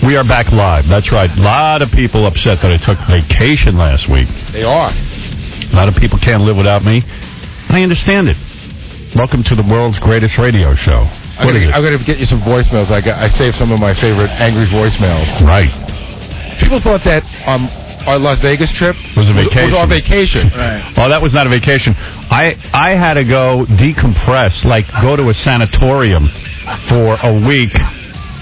We are back live. That's right. A lot of people upset that I took vacation last week. They are. A lot of people can't live without me. I understand it. Welcome to the world's greatest radio show. I'm going to get you some voicemails. I saved some of my favorite angry voicemails. Right. People thought that our Las Vegas trip was a vacation. Was our vacation. Right. Oh, that was not a vacation. I had to go decompress, like go to a sanatorium for a week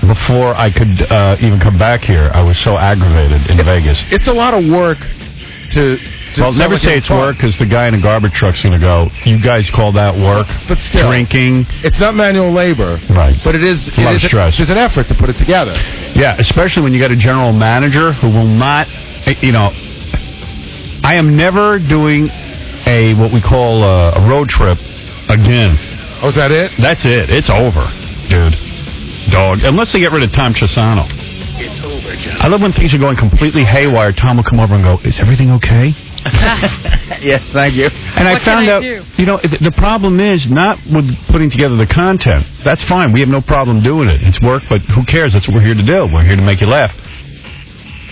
before I could even come back here. I was so aggravated in Vegas. It's a lot of work to well, never say it's work, because the guy in a garbage truck's going to go, you guys call that work? But still, drinking. It's not manual labor. Right. But it is a lot of stress. There's an effort to put it together. Yeah, especially when you got a general manager who will not, I am never doing what we call a road trip again. Oh, is that it? That's it. It's over, dude. Dog. Unless they get rid of Tom Chisano. It's over, John. I love when things are going completely haywire. Tom will come over and go, is everything okay? Yes, thank you. And I found out, the problem is not with putting together the content. That's fine. We have no problem doing it. It's work, but who cares? That's what we're here to do. We're here to make you laugh.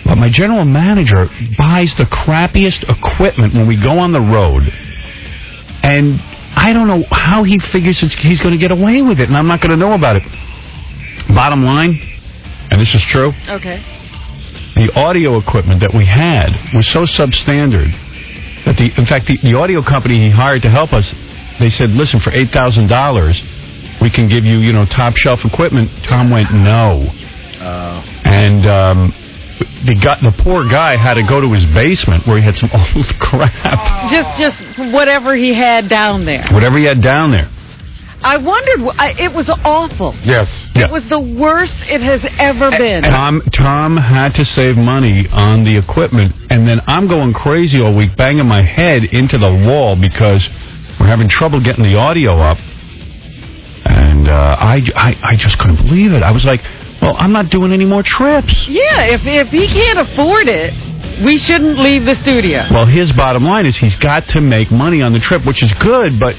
But my general manager buys the crappiest equipment when we go on the road. And I don't know how he figures he's going to get away with it, and I'm not going to know about it. Bottom line, and this is true. Okay. The audio equipment that we had was so substandard that in fact, the audio company he hired to help us, they said, listen, for $8,000, we can give you, top shelf equipment. Tom went, no. And the poor guy had to go to his basement where he had some old crap. Just whatever he had down there. Whatever he had down there. I wondered. It was awful. Yes. It was the worst it has ever been. Tom had to save money on the equipment, and then I'm going crazy all week, banging my head into the wall because we're having trouble getting the audio up. And I just couldn't believe it. I was like, well, I'm not doing any more trips. Yeah, if he can't afford it, we shouldn't leave the studio. Well, his bottom line is he's got to make money on the trip, which is good, but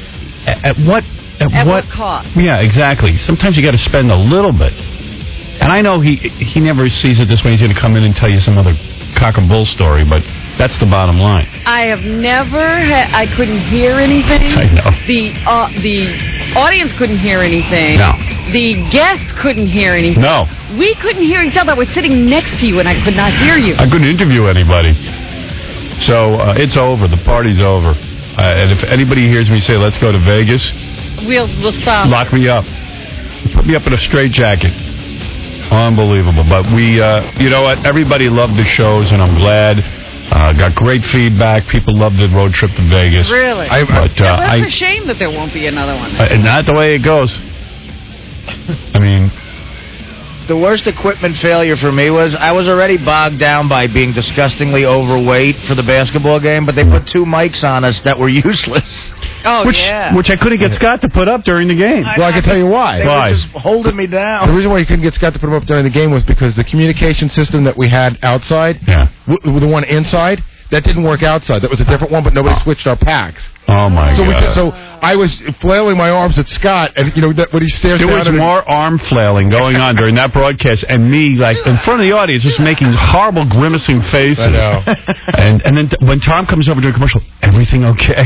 at what cost? Yeah, exactly. Sometimes you got to spend a little bit. And I know he never sees it this way. He's going to come in and tell you some other cock and bull story, but that's the bottom line. I have never I couldn't hear anything. I know. The audience couldn't hear anything. No. The guests couldn't hear anything. No. We couldn't hear each other. I was sitting next to you and I could not hear you. I couldn't interview anybody. So it's over. The party's over. And if anybody hears me say, let's go to Vegas, we'll stop. Lock me up. Put me up in a straitjacket. Unbelievable. But we, you know what? Everybody loved the shows, and I'm glad. Got great feedback. People loved the road trip to Vegas. Really? That's a shame that there won't be another one. And not the way it goes. I mean... The worst equipment failure for me was I was already bogged down by being disgustingly overweight for the basketball game, but they put 2 mics on us that were useless. Oh, Which I couldn't get Scott to put up during the game. Well, I can tell you why. They were just holding me down. The reason why you couldn't get Scott to put them up during the game was because the communication system that we had outside, the one inside, that didn't work outside. That was a different one, but nobody switched our packs. Oh, my God. So I was flailing my arms at Scott, and, when he stares down... There was more arm flailing going on during that broadcast, and me, like, in front of the audience, just making horrible, grimacing faces. I know. and then when Tom comes over to a commercial, everything okay?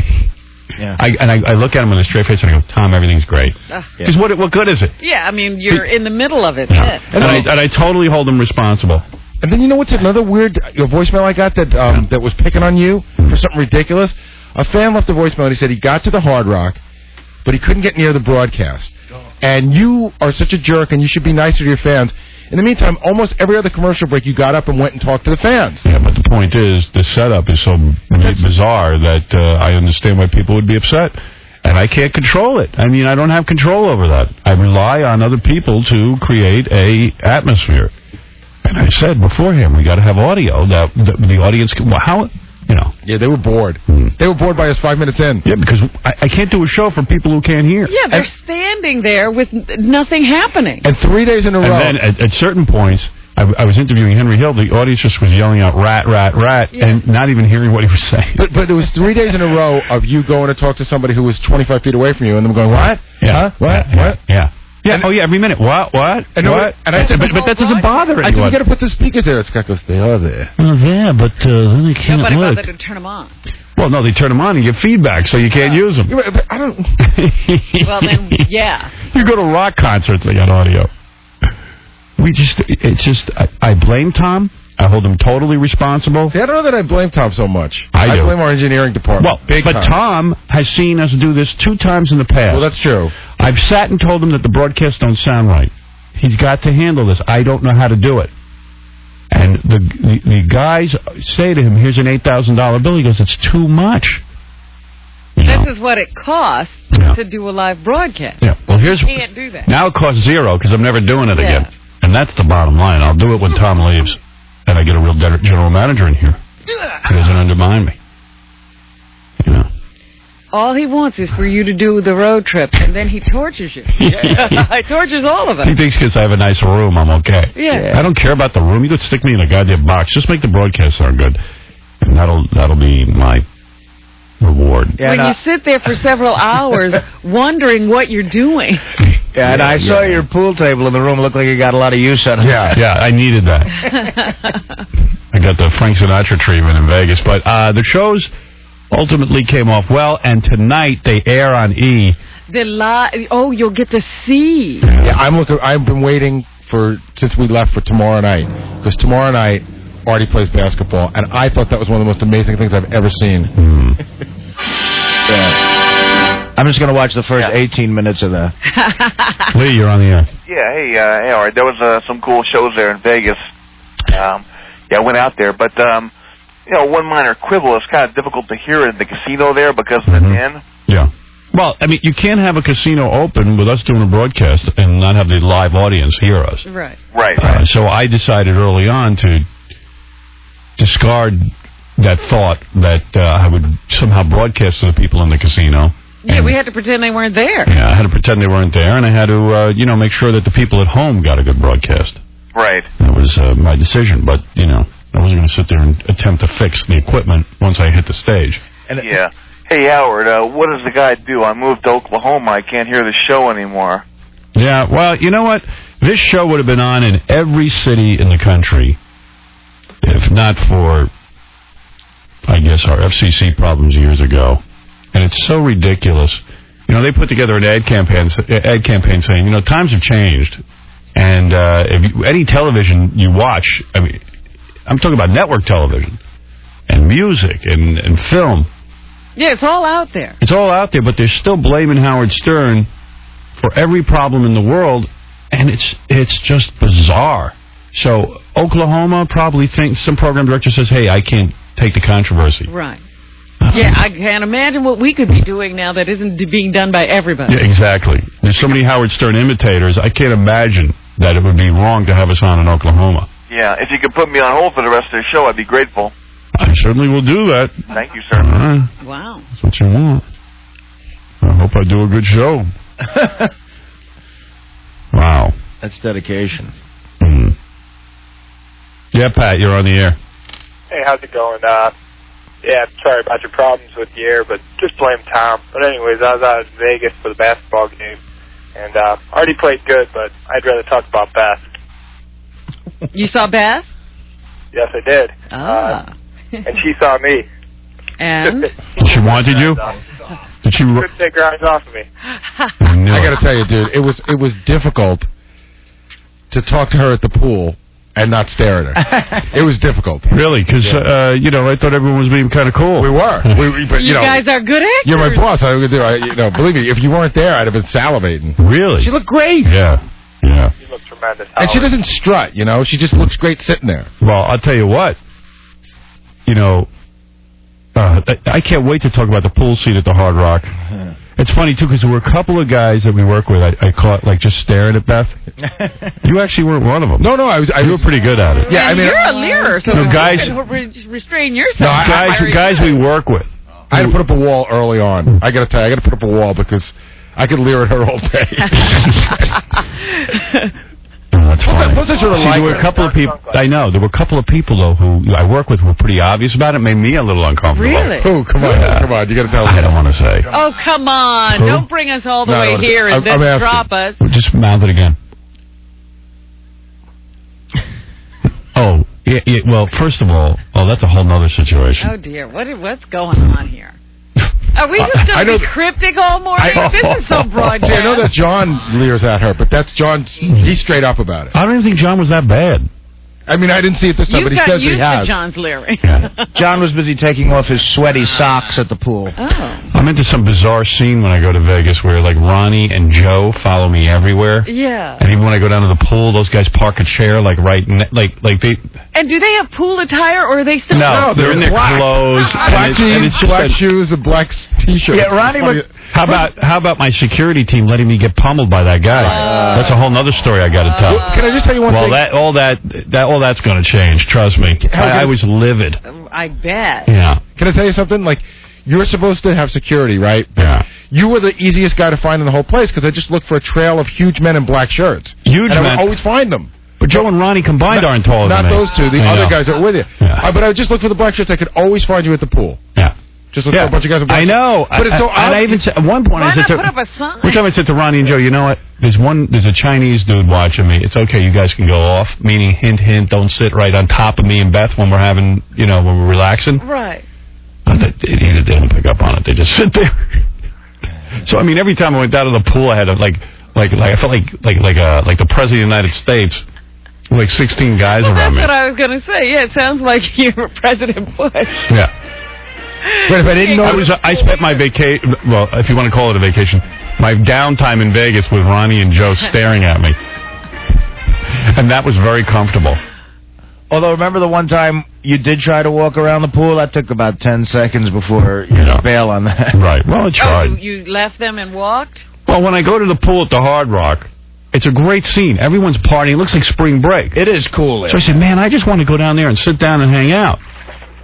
Yeah. I look at him with a straight face, and I go, Tom, everything's great. Because what good is it? Yeah, I mean, you're in the middle of it. Yeah. And I totally hold him responsible. And then what's another weird voicemail I got that was picking on you for something ridiculous? A fan left a voicemail and he said he got to the Hard Rock, but he couldn't get near the broadcast. And you are such a jerk, and you should be nicer to your fans. In the meantime, almost every other commercial break, you got up and went and talked to the fans. Yeah, but the point is, the setup is so bizarre that I understand why people would be upset. And I can't control it. I mean, I don't have control over that. I rely on other people to create a atmosphere. And I said beforehand, we got to have audio that the audience can... Well, how... Yeah, they were bored. They were bored by us 5 minutes in. Yeah, because I can't do a show for people who can't hear. Yeah, they're standing there with nothing happening. And 3 days in a row. And then at certain points, I was interviewing Henry Hill. The audience just was yelling out, rat, rat, rat, and not even hearing what he was saying. But it was 3 days in a row of you going to talk to somebody who was 25 feet away from you, and them going, what? Yeah. Huh? What? Yeah. What? Yeah. Yeah. Oh, yeah. Every minute. What? And what? And I said, but that doesn't bother I said, anyone. you got to put the speakers there. Scott goes, they are there. Oh, yeah, but then they can't Nobody work. bothered to turn them on. Well, no, they turn them on and get feedback, so you can't use them. But I don't. Well, then, yeah. You go to rock concerts, they got audio. I blame Tom. I hold him totally responsible. See, I don't know that I blame Tom so much. I do. blame our engineering department. Well, Big but time. Tom has seen us do this 2 times in the past. Well, that's true. I've sat and told him that the broadcasts don't sound right. He's got to handle this. I don't know how to do it. And the guys say to him, here's an $8,000 bill. He goes, it's too much. This is what it costs to do a live broadcast. Yeah. Well, You can't do that. Now it costs $0 because I'm never doing it Yeah. again. And that's the bottom line. I'll do it when Tom leaves. And I get a real general manager in here. He doesn't undermine me. You know. All he wants is for you to do the road trip, and then he tortures you. He tortures all of us. He thinks because I have a nice room, I'm okay. Yeah. I don't care about the room. You could stick me in a goddamn box. Just make the broadcast sound good. And that'll be my reward. Yeah, When you sit there for several hours wondering what you're doing. Yeah, and I saw your pool table in the room. Looked like you got a lot of use out of it. Yeah, I needed that. I got the Frank Sinatra treatment in Vegas. But the shows ultimately came off well, and tonight they air on E. You'll get to see. Yeah, I've been waiting since we left for tomorrow night, because tomorrow night Artie plays basketball, and I thought that was one of the most amazing things I've ever seen. Yeah. I'm just going to watch the first 18 minutes of that. Lee, you're on the air. Yeah, hey, all right. There was some cool shows there in Vegas. I went out there, but one minor quibble. It's kind of difficult to hear in the casino there because of the den. Yeah. Well, I mean, you can't have a casino open with us doing a broadcast and not have the live audience hear us. Right. Right. So I decided early on to discard that thought that I would somehow broadcast to the people in the casino. Yeah, we had to pretend they weren't there. Yeah, I had to pretend they weren't there, and I had to, make sure that the people at home got a good broadcast. Right. That was my decision, but, I wasn't going to sit there and attempt to fix the equipment once I hit the stage. Yeah. Hey, Howard, what does the guy do? I moved to Oklahoma. I can't hear the show anymore. Yeah, well, you know what? This show would have been on in every city in the country if not for, I guess, our FCC problems years ago. And it's so ridiculous. They put together an ad campaign saying, times have changed. And any television you watch, I mean, I'm talking about network television and music and film. Yeah, it's all out there. It's all out there, but they're still blaming Howard Stern for every problem in the world, and it's just bizarre. So Oklahoma probably thinks, some program director says, hey, I can't take the controversy. Right. Yeah, I can't imagine what we could be doing now that isn't being done by everybody. Yeah, exactly. There's so many Howard Stern imitators, I can't imagine that it would be wrong to have us on in Oklahoma. Yeah, if you could put me on hold for the rest of the show, I'd be grateful. I certainly will do that. Thank you, sir. All right. Wow. That's what you want. I hope I do a good show. Wow. That's dedication. Mm. Yeah, Pat, you're on the air. Hey, how's it going? Yeah, sorry about your problems with the air, but just blame Tom. But anyways, I was out in Vegas for the basketball game, and already played good, but I'd rather talk about Beth. You saw Beth? Yes, I did. Ah. And she saw me. And? She wanted you? Did she? Couldn't take her eyes off of me. I got to tell you, dude, it was difficult to talk to her at the pool and not stare at her. It was difficult. Really? Because, I thought everyone was being kind of cool. We were. But, you guys are good actors. You're my boss. Believe me, if you weren't there, I'd have been salivating. Really? She looked great. Yeah. She looked tremendous. And she doesn't strut, She just looks great sitting there. Well, I'll tell you what. I can't wait to talk about the pool seat at the Hard Rock. It's funny, too, because there were a couple of guys that we work with I caught, just staring at Beth. You actually weren't one of them. No, I you were pretty good at it. Yeah, I mean, you're a leader, so guys, you can restrain yourself. No, guys we work with. I had to put up a wall early on. I got to tell you, I got to put up a wall because I could leer at her all day. That's funny. Plus, I sort of See, there like were a couple of people. I know there were a couple of people though who I work with who were pretty obvious about it. Made me a little uncomfortable. Really? Oh, come on, come on. You got to tell me. I don't want to say. Oh, come on. Who? Don't bring us all the No, way no, here and I'm then asking. drop us. Just mouth it again. Oh, yeah, well, first of all, that's a whole nother situation. Oh, dear. What's going on here? Are we just I going to know- be cryptic all morning? This is so broadcast. See, I know that John leers at her, but that's John. He's straight up about it. I don't even think John was that bad. I mean, I didn't see it this time, You but he got says he used has. to John's leering. John was busy taking off his sweaty socks at the pool. Oh. I'm into some bizarre scene when I go to Vegas where like Ronnie and Joe follow me everywhere. Yeah. And even when I go down to the pool, those guys park a chair like right like they. And do they have pool attire, or are they still... No, they're in their black. clothes. Black and jeans, it's just black a- shoes, and black T-shirt. Yeah, Ronnie would... How about my security team letting me get pummeled by that guy? That's a whole other story I got to tell. Can I just tell you one Well, thing? all that's going to change. Trust me. I was livid. I bet. Yeah. Can I tell you something? Like, you're supposed to have security, right? Yeah. You were the easiest guy to find in the whole place because I just looked for a trail of huge men in black shirts. Huge and I men. would always find them. But Joe and Ronnie combined aren't taller Not than me. those two, the I other know. guys that were with you. Yeah. But I would just look for the black shirts. I could always find you at the pool. Yeah. Just look for a bunch of guys in black I know. But it's so and I even said, at one point Why I said not to put up a sign? one time I said to Ronnie and Joe, you know what? There's a Chinese dude watching me. It's okay, you guys can go off. Meaning, hint, hint. Don't sit right on top of me and Beth when we're having, when we're relaxing. Right. But they didn't pick up on it. They just sit there. So I mean, every time I went down to the pool, I had to I felt like the president of the United States, like 16 guys Well, around that's me. what I was going to say. Yeah, it sounds like you're President Bush. Yeah. But if I didn't know... I spent my vacation, well, if you want to call it a vacation, my downtime in Vegas with Ronnie and Joe staring at me. And that was very comfortable. Although, remember the one time you did try to walk around the pool? That took about 10 seconds before you bail on that. Right. Well, I tried. Oh, you left them and walked? Well, when I go to the pool at the Hard Rock, it's a great scene. Everyone's partying. It looks like spring break. It is cool there. So I said, man, I just want to go down there and sit down and hang out.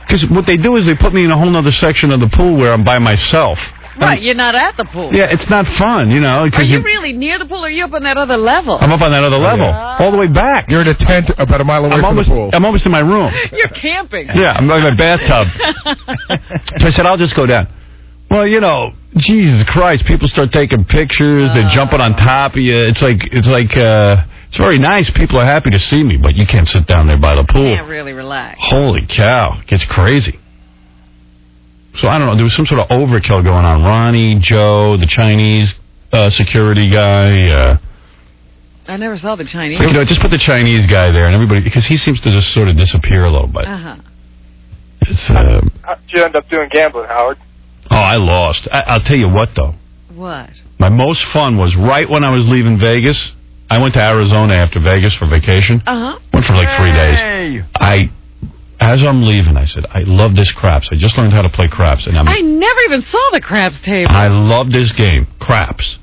Because what they do is they put me in a whole other section of the pool where I'm by myself. Right, you're not at the pool. Yeah, it's not fun, Are Cause you really near the pool, or are you up on that other level? I'm up on that other level, all the way back. You're in a tent about a mile away from the pool. I'm almost in my room. You're camping. Yeah, I'm in my bathtub. So I said, I'll just go down. Well, Jesus Christ, people start taking pictures. They're jumping on top of you. It's very nice. People are happy to see me, but you can't sit down there by the pool. Can't really relax. Holy cow, it gets crazy. So I don't know. There was some sort of overkill going on. Ronnie, Joe, the Chinese security guy. I never saw the Chinese. Just put the Chinese guy there, and everybody, because he seems to just sort of disappear a little bit. Uh-huh. How'd you end up doing gambling, Howard? Oh, I lost. I'll tell you what, though. What? My most fun was right when I was leaving Vegas. I went to Arizona after Vegas for vacation. Uh-huh. Went for like 3 days. As I'm leaving, I said, I love this craps. I just learned how to play craps. And I never even saw the craps table. I love this game, craps.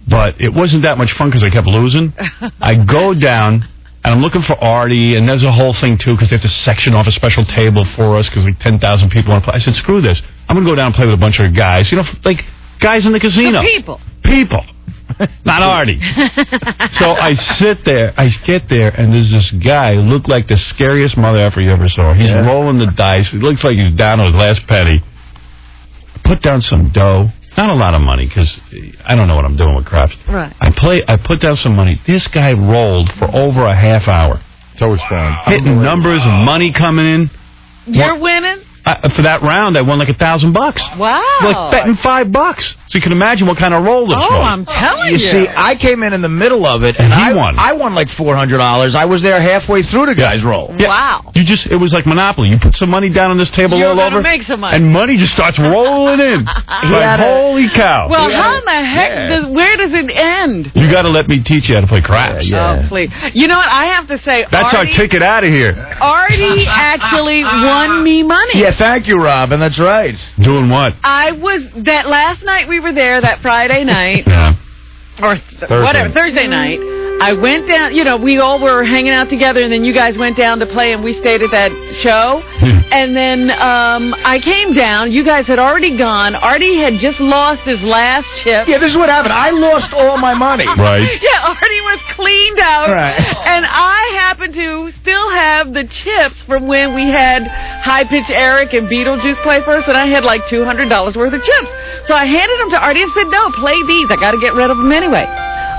But it wasn't that much fun because I kept losing. I go down, and I'm looking for Artie, and there's a whole thing, too, because they have to section off a special table for us because like 10,000 people want to play. I said, screw this. I'm going to go down and play with a bunch of guys. Like guys in the casino. The People. Not Artie. So I sit there, I get there, and there's this guy who looked like the scariest mother effer you ever saw. He's rolling the dice. It looks like he's down on his last penny. Put down some dough. Not a lot of money, because I don't know what I'm doing with craps. Right. I put down some money. This guy rolled for over a half hour. It's always fun. Hitting numbers and money coming in. You're winning? For that round, I won like $1,000. Wow. Like betting $5. So you can imagine what kind of roll this was. I'm telling you. You see, I came in the middle of it, And and he won. I won like $400. I was there halfway through the guy's roll. Yeah. Wow. It was like Monopoly. You put some money down on this table You're all over, gonna make some money. and money just starts rolling in. Like, holy cow. Well, how in the heck, where does it end? You got to let me teach you how to play craps. Oh, please. You know what? I have to say, That's our Artie, ticket out of here. Artie actually won me money. Yeah, thank you, Robin. That's right. Doing what? I was, that last night we were there, that Friday night, Yeah. or whatever, Thursday night, I went down, we all were hanging out together, and then you guys went down to play, and we stayed at that show. And then I came down. You guys had already gone. Artie had just lost his last chip. Yeah, this is what happened. I lost all my money. Right. Yeah, Artie was cleaned out. Right. And I happened to still have the chips from when we had High Pitch Eric and Beetlejuice play first, and I had like $200 worth of chips. So I handed them to Artie and said, no, play these. I got to get rid of them anyway.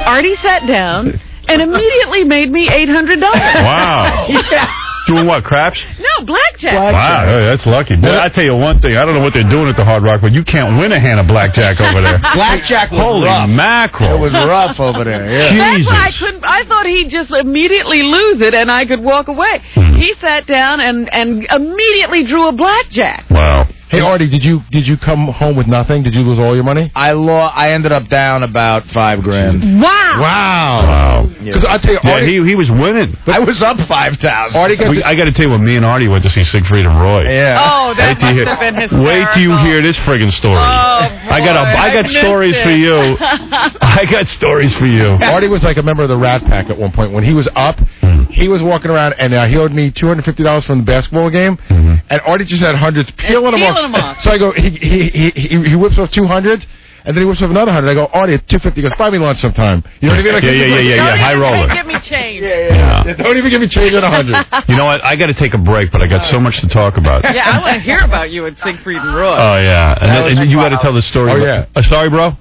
Artie sat down and immediately made me $800. Wow. Yeah. Doing what, craps? No, blackjack. Wow, hey, that's lucky. Boy, I tell you one thing. I don't know what they're doing at the Hard Rock, but you can't win a hand of blackjack over there. Blackjack was Holy rough. mackerel. It was rough over there. Yeah. That's Jesus. why I couldn't. I thought he'd just immediately lose it and I could walk away. He sat down and immediately drew a blackjack. Wow. Hey, Artie, did you come home with nothing? Did you lose all your money? I ended up down about $5,000. Wow. Wow. Because I tell you, Yeah, Artie, he was winning. I was up 5,000. Artie got I got to tell you, when me and Artie went to see Siegfried and Roy. Yeah. Oh, that Wait till must have been hysterical. Wait till you hear this friggin' story. Oh, I got missed stories it. for you. I got stories for you. Artie was like a member of the Rat Pack at one point. When he was up, he was walking around, and he owed me $250 from the basketball game, and Artie just had hundreds, peeling them off. So I go, he whips off 200s, and then he whips off another 100. I go, Artie, it's 250. He goes, buy me lunch sometime. You know what I mean? Like, Yeah. High roller. Give me change. Yeah. Don't even give me change at 100. You know what? I got to take a break, but I got so much to talk about. Yeah, I want to hear about you and Siegfried and Roy. Oh, yeah. And you got to tell the story. Oh, yeah. Sorry, bro?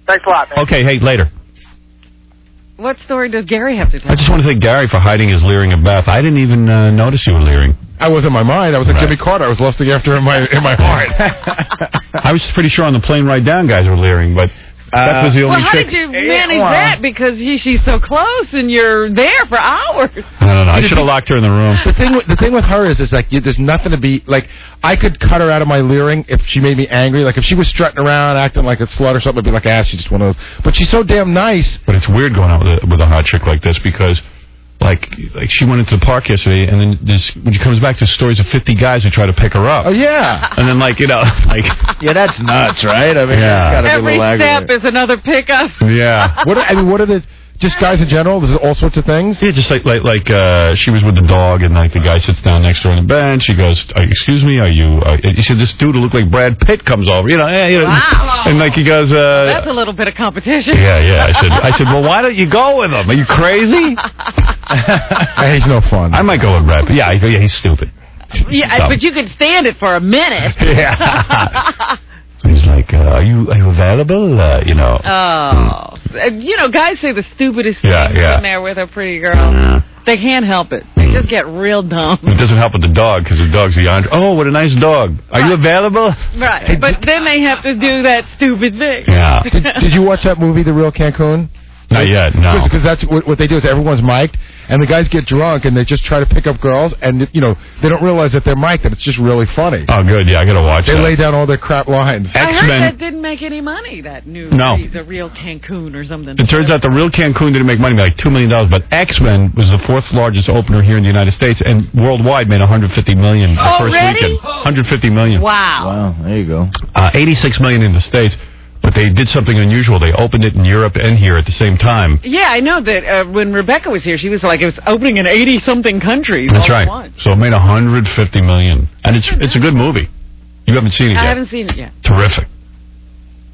Thanks a lot, man. Okay, hey, later. What story does Gary have to tell? I just want to thank Gary for hiding his leering of Beth. I didn't even notice you were leering. I was in my mind. I was like Jimmy Carter. I was lusting after in my heart. I was pretty sure on the plane ride down guys were leering, but Beth was the only Well, how chick. did you manage that? Because she's so close and you're there for hours. I don't know. I should have locked her in the room. The thing with her is like there's nothing to be like. I could cut her out of my leering if she made me angry. Like if she was strutting around acting like a slut or something, I'd be like, she's just one of those. But she's so damn nice. But it's weird going out with a hot chick like this because, like she went into the park yesterday, and then when she comes back, there's stories of 50 guys who try to pick her up. Oh yeah. And then yeah, that's nuts, right? I mean, Yeah. Every step is another pickup. Yeah. What are the just guys in general? There's all sorts of things. Yeah, just like she was with the dog, and like the guy sits down next to her on the bench. She goes, "Excuse me, are you?" He said, "This dude who looked like Brad Pitt comes over." Wow. And like he goes, That's a little bit of competition. Yeah. I said, well, why don't you go with him? Are you crazy? He's no fun. I might go with Brad Pitt. Yeah, he's stupid. Yeah, but you could stand it for a minute. Yeah. He's like, are you available? Oh. Guys say the stupidest things Yeah. when they're with a pretty girl. They can't help it. They just get real dumb. It doesn't help with the dog because the dog's the Andre. Oh, what a nice dog. Are you available? Right. But then they have to do that stupid thing. Yeah. Did you watch that movie, The Real Cancun? Not yet, no. Because that's what they do is everyone's mic'd, and the guys get drunk, and they just try to pick up girls, and, they don't realize that they're mic'd, and it's just really funny. Oh, good. Yeah, I got to watch They that. lay down all their crap lines. I heard X-Men. that didn't make any money, that new No. The Real Cancun or something. It turns out the real Cancun didn't make money, like $2 million, but X-Men was the fourth largest opener here in the United States, and worldwide made $150 million the first Already? weekend. $150 million. Wow. Wow, there you go. $86 million in the States. But they did something unusual. They opened it in Europe and here at the same time. Yeah, I know that when Rebecca was here, she was like, it was opening in 80-something countries. That's all right. At once. So it made $150 million. And it's a good movie. You haven't seen it yet. I haven't seen it yet. Terrific.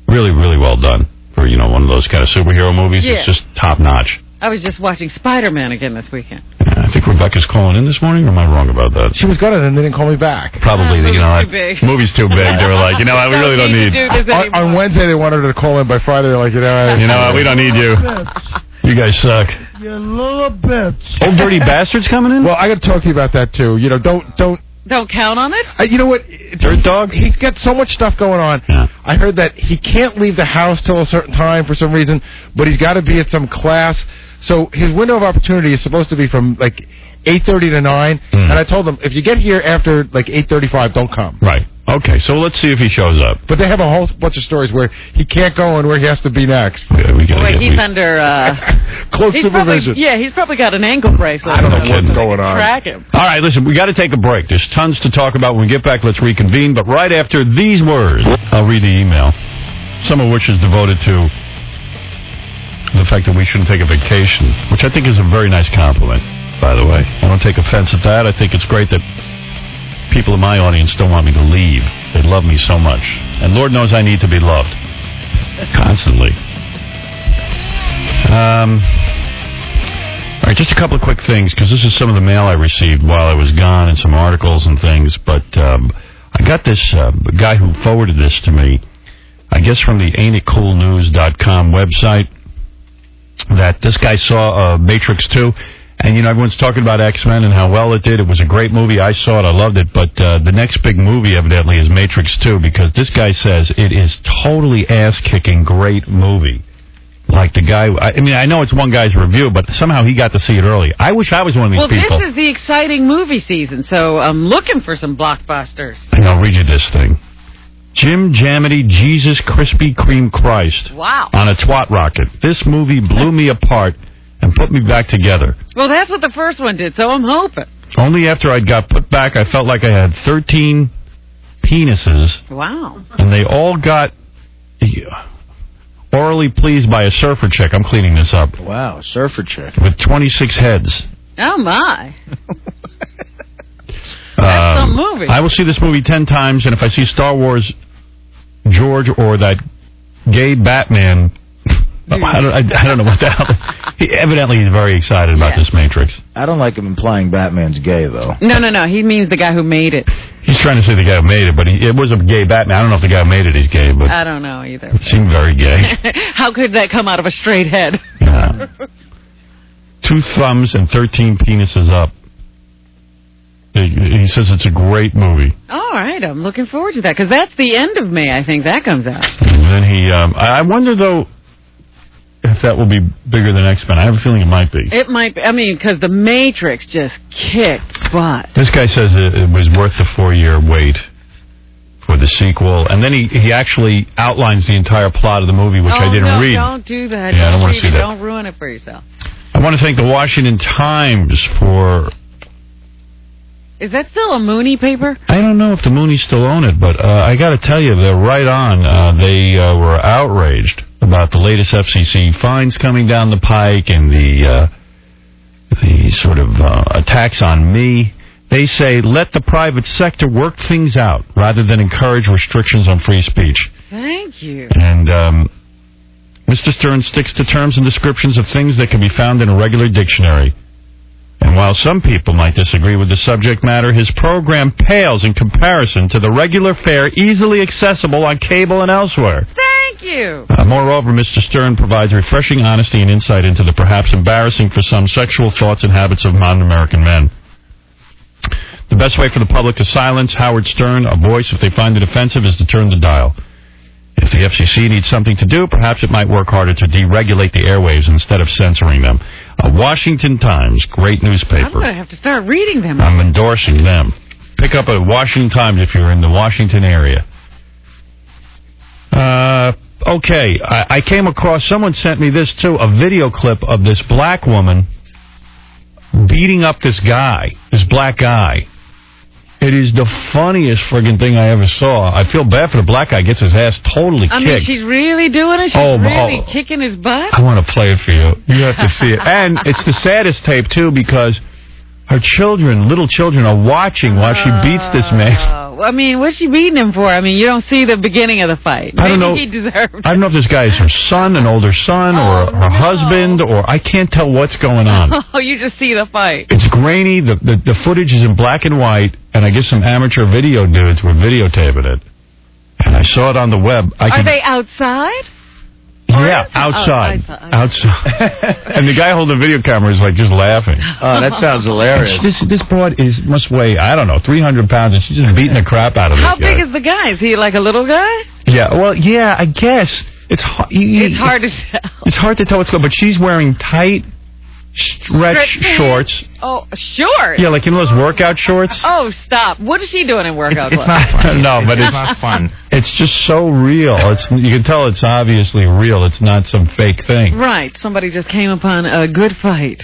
Really, really well done for, one of those kind of superhero movies. Yeah. It's just top-notch. I was just watching Spider-Man again this weekend. I think Rebecca's calling in this morning, or am I wrong about that? She was gonna, and they didn't call me back. Probably, movie's that too big. movie's too big. They were like, we really don't need. to do this anymore. On Wednesday, they wanted her to call in. By Friday, they're like, You know what? We don't need you. You guys suck. You little bitch. Old dirty bastards coming in? Well, I got to talk to you about that too. Don't count on it. You know what? Dirt dog? He's got so much stuff going on. Yeah. I heard that he can't leave the house till a certain time for some reason, but he's got to be at some class. So his window of opportunity is supposed to be from like 8:30 to 9. And I told him, if you get here after like 8:35, don't come. Right. Okay, so let's see if he shows up. But they have a whole bunch of stories where he can't go and where he has to be next. Yeah, we gotta Wait, get- he's we- under... Close he's supervision. he's probably got an ankle bracelet. I don't know No what's kidding. going on. Track him. All right, listen, we got to take a break. There's tons to talk about. When we get back, let's reconvene. But right after these words, I'll read the email, some of which is devoted to The fact that we shouldn't take a vacation, which I think is a very nice compliment, by the way. I don't take offense at that. I think it's great that people in my audience don't want me to leave. They love me so much. And Lord knows I need to be loved. Constantly. All right, just a couple of quick things, because this is some of the mail I received while I was gone and some articles and things. But I got this guy who forwarded this to me, I guess from the AintItCoolNews.com website, that this guy saw Matrix 2. And, you know, everyone's talking about X-Men and how well it did. It was a great movie. I saw it. I loved it. But the next big movie, evidently, is Matrix 2, because this guy says it is totally ass-kicking great movie. Like the guy, I mean, I know it's one guy's review, but somehow he got to see it early. I wish I was one of these people. Well, this is the exciting movie season, so I'm looking for some blockbusters. And I'll read you this thing. Jim Jamity Jesus Krispy Kreme Christ. Wow. On a twat rocket. This movie blew me apart and put me back together. Well, that's what the first one did, so I'm hoping. Only after I got put back, I felt like I had 13 penises. Wow. And they all got orally pleased by a surfer chick. I'm cleaning this up. Wow, surfer chick. With 26 heads. Oh, my. That's some movie. I will see this movie 10 times, and if I see Star Wars George or that gay Batman, I don't know what the hell. Evidently, he's very excited about this Matrix. I don't like him implying Batman's gay, though. No. He means the guy who made it. He's trying to say the guy who made it, but it was a gay Batman. I don't know if the guy who made it is gay, but I don't know either. It seemed very gay. How could that come out of a straight head? Yeah. 2 thumbs and 13 penises up. He says it's a great movie. All right, I'm looking forward to that, because that's the end of May, I think, that comes out. And then he, I wonder, though, if that will be bigger than X-Men. I have a feeling it might be. It might be. I mean, because The Matrix just kicked butt. This guy says it was worth the 4-year wait for the sequel. And then he actually outlines the entire plot of the movie, which I didn't read. Don't do that. Yeah, I don't want to see that. Don't ruin it for yourself. I want to thank the Washington Times for... Is that still a Mooney paper? I don't know if the Moonies still own it, but I got to tell you, they're right on. They were outraged about the latest FCC fines coming down the pike and the sort of attacks on me. They say, let the private sector work things out rather than encourage restrictions on free speech. Thank you. And Mr. Stern sticks to terms and descriptions of things that can be found in a regular dictionary. And while some people might disagree with the subject matter, his program pales in comparison to the regular fare easily accessible on cable and elsewhere. Thank you. Moreover, Mr. Stern provides refreshing honesty and insight into the perhaps embarrassing for some sexual thoughts and habits of modern American men. The best way for the public to silence Howard Stern, a voice, if they find it offensive, is to turn the dial. If the FCC needs something to do, perhaps it might work harder to deregulate the airwaves instead of censoring them. Washington Times, great newspaper. I'm going to have to start reading them. I'm endorsing them. Pick up a Washington Times if you're in the Washington area. Okay, I came across, someone sent me this too, a video clip of this black woman beating up this guy, this black guy. It is the funniest friggin' thing I ever saw. I feel bad for the black guy. Gets his ass totally kicked. I mean, she's really doing it? She's really kicking his butt? I want to play it for you. You have to see it. And it's the saddest tape, too, because her children, little children, are watching while she beats this man. I mean, what's she beating him for? I mean, you don't see the beginning of the fight. Maybe I don't know. He deserved it. I don't know if this guy is her son, an older son, or her husband, or I can't tell what's going on. Oh, you just see the fight. It's grainy. The footage is in black and white, and I guess some amateur video dudes were videotaping it. And I saw it on the web. Are they outside? Yeah, outside. And the guy holding the video camera is like just laughing. Oh, that sounds hilarious. This broad must weigh, I don't know, 300 pounds, and she's just beating the crap out of this guy. How big is the guy? Is he like a little guy? Yeah, well, yeah, I guess. It's hard to tell. It's hard to tell what's going on, but she's wearing tight, stretch shorts. Oh, shorts? Yeah, like you know those workout shorts? Oh, stop. What is she doing in workout clothes? It's not fun. No, but it's not fun. It's just so real. You can tell it's obviously real. It's not some fake thing. Right. Somebody just came upon a good fight.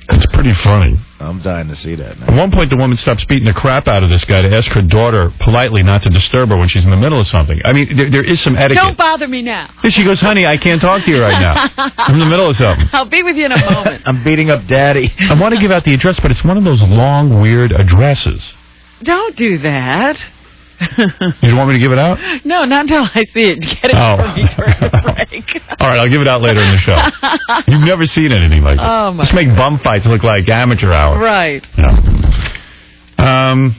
It's pretty funny. I'm dying to see that now. At one point, the woman stops beating the crap out of this guy to ask her daughter politely not to disturb her when she's in the middle of something. I mean, there is some etiquette. Don't bother me now. And she goes, honey, I can't talk to you right now. I'm in the middle of something. I'll be with you in a moment. I'm beating up Daddy. I want to give out the address, but it's one of those long, weird addresses. Don't do that. You don't want me to give it out? No, not until I see it. Get it for me during the break. All right, I'll give it out later in the show. You've never seen anything like this. Oh, my Just make bum fights look like amateur hour. Right. Yeah.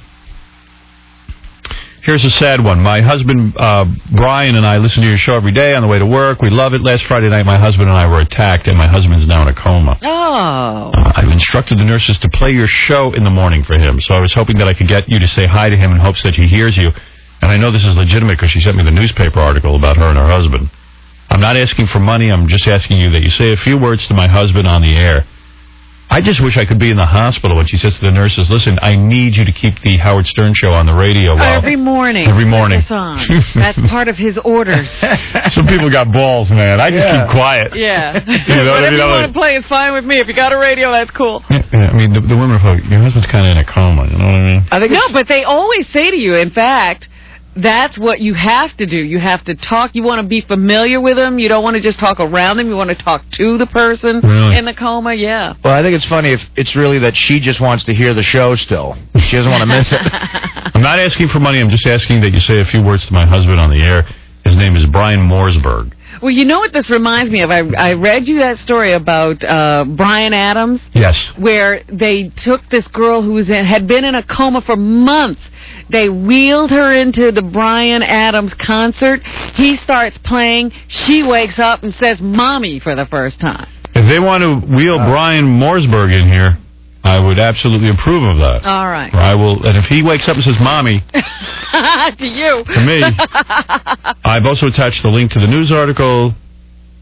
Here's a sad one. My husband, Brian, and I listen to your show every day on the way to work. We love it. Last Friday night, my husband and I were attacked, and my husband's now in a coma. Oh. I've instructed the nurses to play your show in the morning for him, so I was hoping that I could get you to say hi to him in hopes that he hears you. And I know this is legitimate because she sent me the newspaper article about her and her husband. I'm not asking for money. I'm just asking you that you say a few words to my husband on the air. I just wish I could be in the hospital when she says to the nurses, listen, I need you to keep the Howard Stern show on the radio. Every morning. Every morning. That's part of his orders. Some people got balls, man. I just keep quiet. Yeah. You know Whatever you want to play is fine with me. If you got a radio, that's cool. Yeah, I mean, the women are like, your husband's kind of in a coma, you know what I mean? No, but they always say to you, in fact, that's what you have to do. You have to talk. You want to be familiar with them. You don't want to just talk around them. You want to talk to the person in the coma. Yeah. Well, I think it's funny if it's really that she just wants to hear the show still. She doesn't want to miss it. I'm not asking for money. I'm just asking that you say a few words to my husband on the air. His name is Brian Morsberg. Well, you know what this reminds me of? I read you that story about Bryan Adams. Yes. Where they took this girl who had been in a coma for months. They wheeled her into the Bryan Adams concert. He starts playing. She wakes up and says, Mommy, for the first time. If they want to wheel Brian Morsberg in here, I would absolutely approve of that. All right. I will, and if he wakes up and says, Mommy. To you. To me. I've also attached the link to the news article.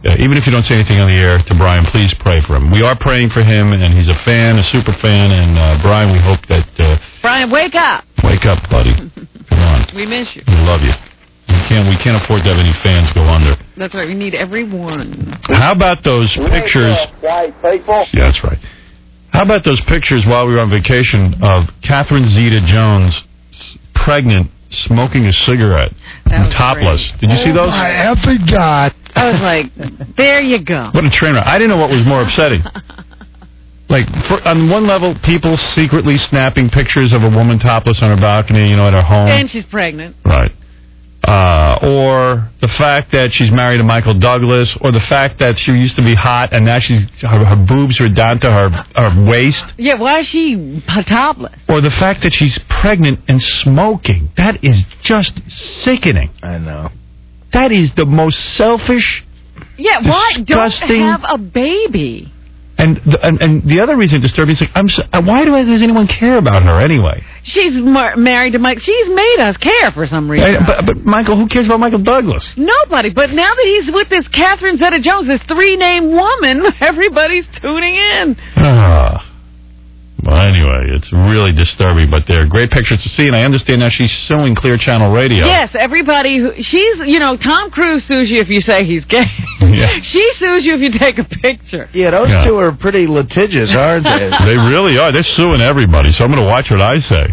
Even if you don't say anything on the air to Brian, please pray for him. We are praying for him, and he's a fan, a super fan. And Brian, we hope that... Brian, wake up. Wake up, buddy. Come on. We miss you. We love you. We can't afford to have any fans go under. That's right. We need everyone. How about those pictures... Yeah, that's right. How about those pictures while we were on vacation of Catherine Zeta-Jones pregnant, smoking a cigarette, topless? Great. Did you see those? Oh, my effing God. I was like, there you go. What a train wreck. I didn't know what was more upsetting. Like, on one level, people secretly snapping pictures of a woman topless on her balcony, at her home. And she's pregnant. Right. Or the fact that she's married to Michael Douglas, or the fact that she used to be hot and now her boobs are down to her waist. Yeah, why is she topless? Or the fact that she's pregnant and smoking. That is just sickening. I know. That is the most selfish, why disgusting... don't have a baby? And the other reason it's disturbing is why does anyone care about her anyway? She's married to Mike. She's made us care for some reason. But Michael, who cares about Michael Douglas? Nobody. But now that he's with this Catherine Zeta-Jones, this three-name woman, everybody's tuning in. Well, anyway, it's really disturbing, but they're great pictures to see, and I understand now she's suing Clear Channel Radio. Yes, everybody, Tom Cruise sues you if you say he's gay. Yeah. She sues you if you take a picture. Yeah, those two are pretty litigious, aren't they? They really are. They're suing everybody, so I'm going to watch what I say.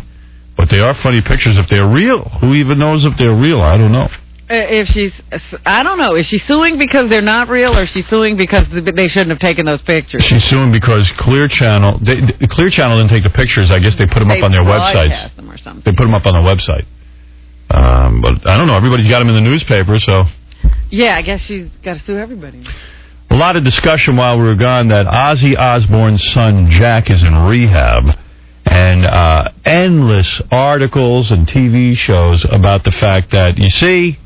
But they are funny pictures if they're real. Who even knows if they're real? I don't know. I don't know. Is she suing because they're not real, or is she suing because they shouldn't have taken those pictures? She's suing because Clear Channel, Clear Channel didn't take the pictures. I guess they put them up on their websites. Them or something. They put them up on the website. But I don't know. Everybody's got them in the newspaper, so. Yeah, I guess she's got to sue everybody. A lot of discussion while we were gone that Ozzy Osbourne's son Jack is in rehab. And endless articles and TV shows about the fact that, you see...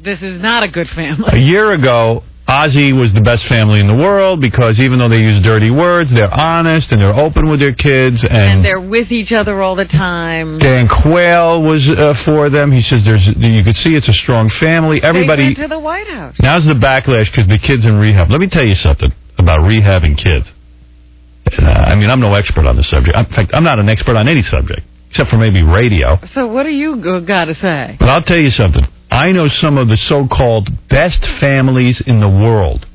This is not a good family. A year ago, Ozzy was the best family in the world because even though they use dirty words, they're honest and they're open with their kids. And they're with each other all the time. Dan Quayle was for them. He says you could see it's a strong family. Everybody. They went to the White House. Now's the backlash because the kid's in rehab. Let me tell you something about rehabbing kids. I'm no expert on the subject. In fact, I'm not an expert on any subject, except for maybe radio. So what do you got to say? But I'll tell you something. I know some of the so-called best families in the world.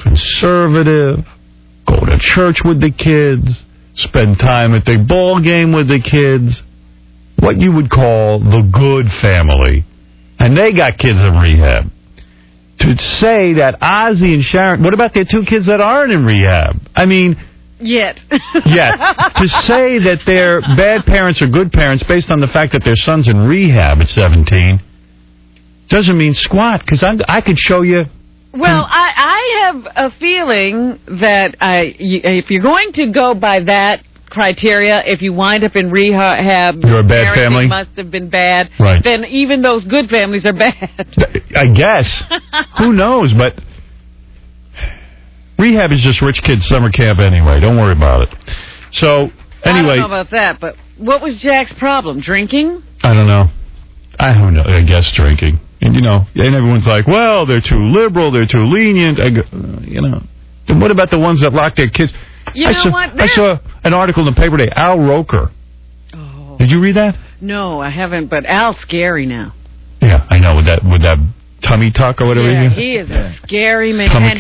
Conservative, go to church with the kids, spend time at the ball game with the kids, what you would call the good family. And they got kids in rehab. To say that Ozzy and Sharon, what about their 2 kids that aren't in rehab? I mean... Yet. To say that they're bad parents or good parents based on the fact that their son's in rehab at 17 doesn't mean squat, because I could show you... Well, I have a feeling that if you're going to go by that criteria, if you wind up in rehab, you're a bad family. Must have been bad. Right. Then even those good families are bad. I guess. Who knows? But rehab is just rich kids' summer camp anyway. Don't worry about it. So anyway, I don't know about that. But what was Jack's problem? Drinking? I don't know. I guess drinking. And and everyone's like, well, they're too liberal, they're too lenient. And what about the ones that lock their kids? I saw an article in the paper today. Al Roker. Oh. Did you read that? No, I haven't. But Al's scary now. Yeah, I know. With that tummy tuck or whatever. Yeah, he is a scary man, and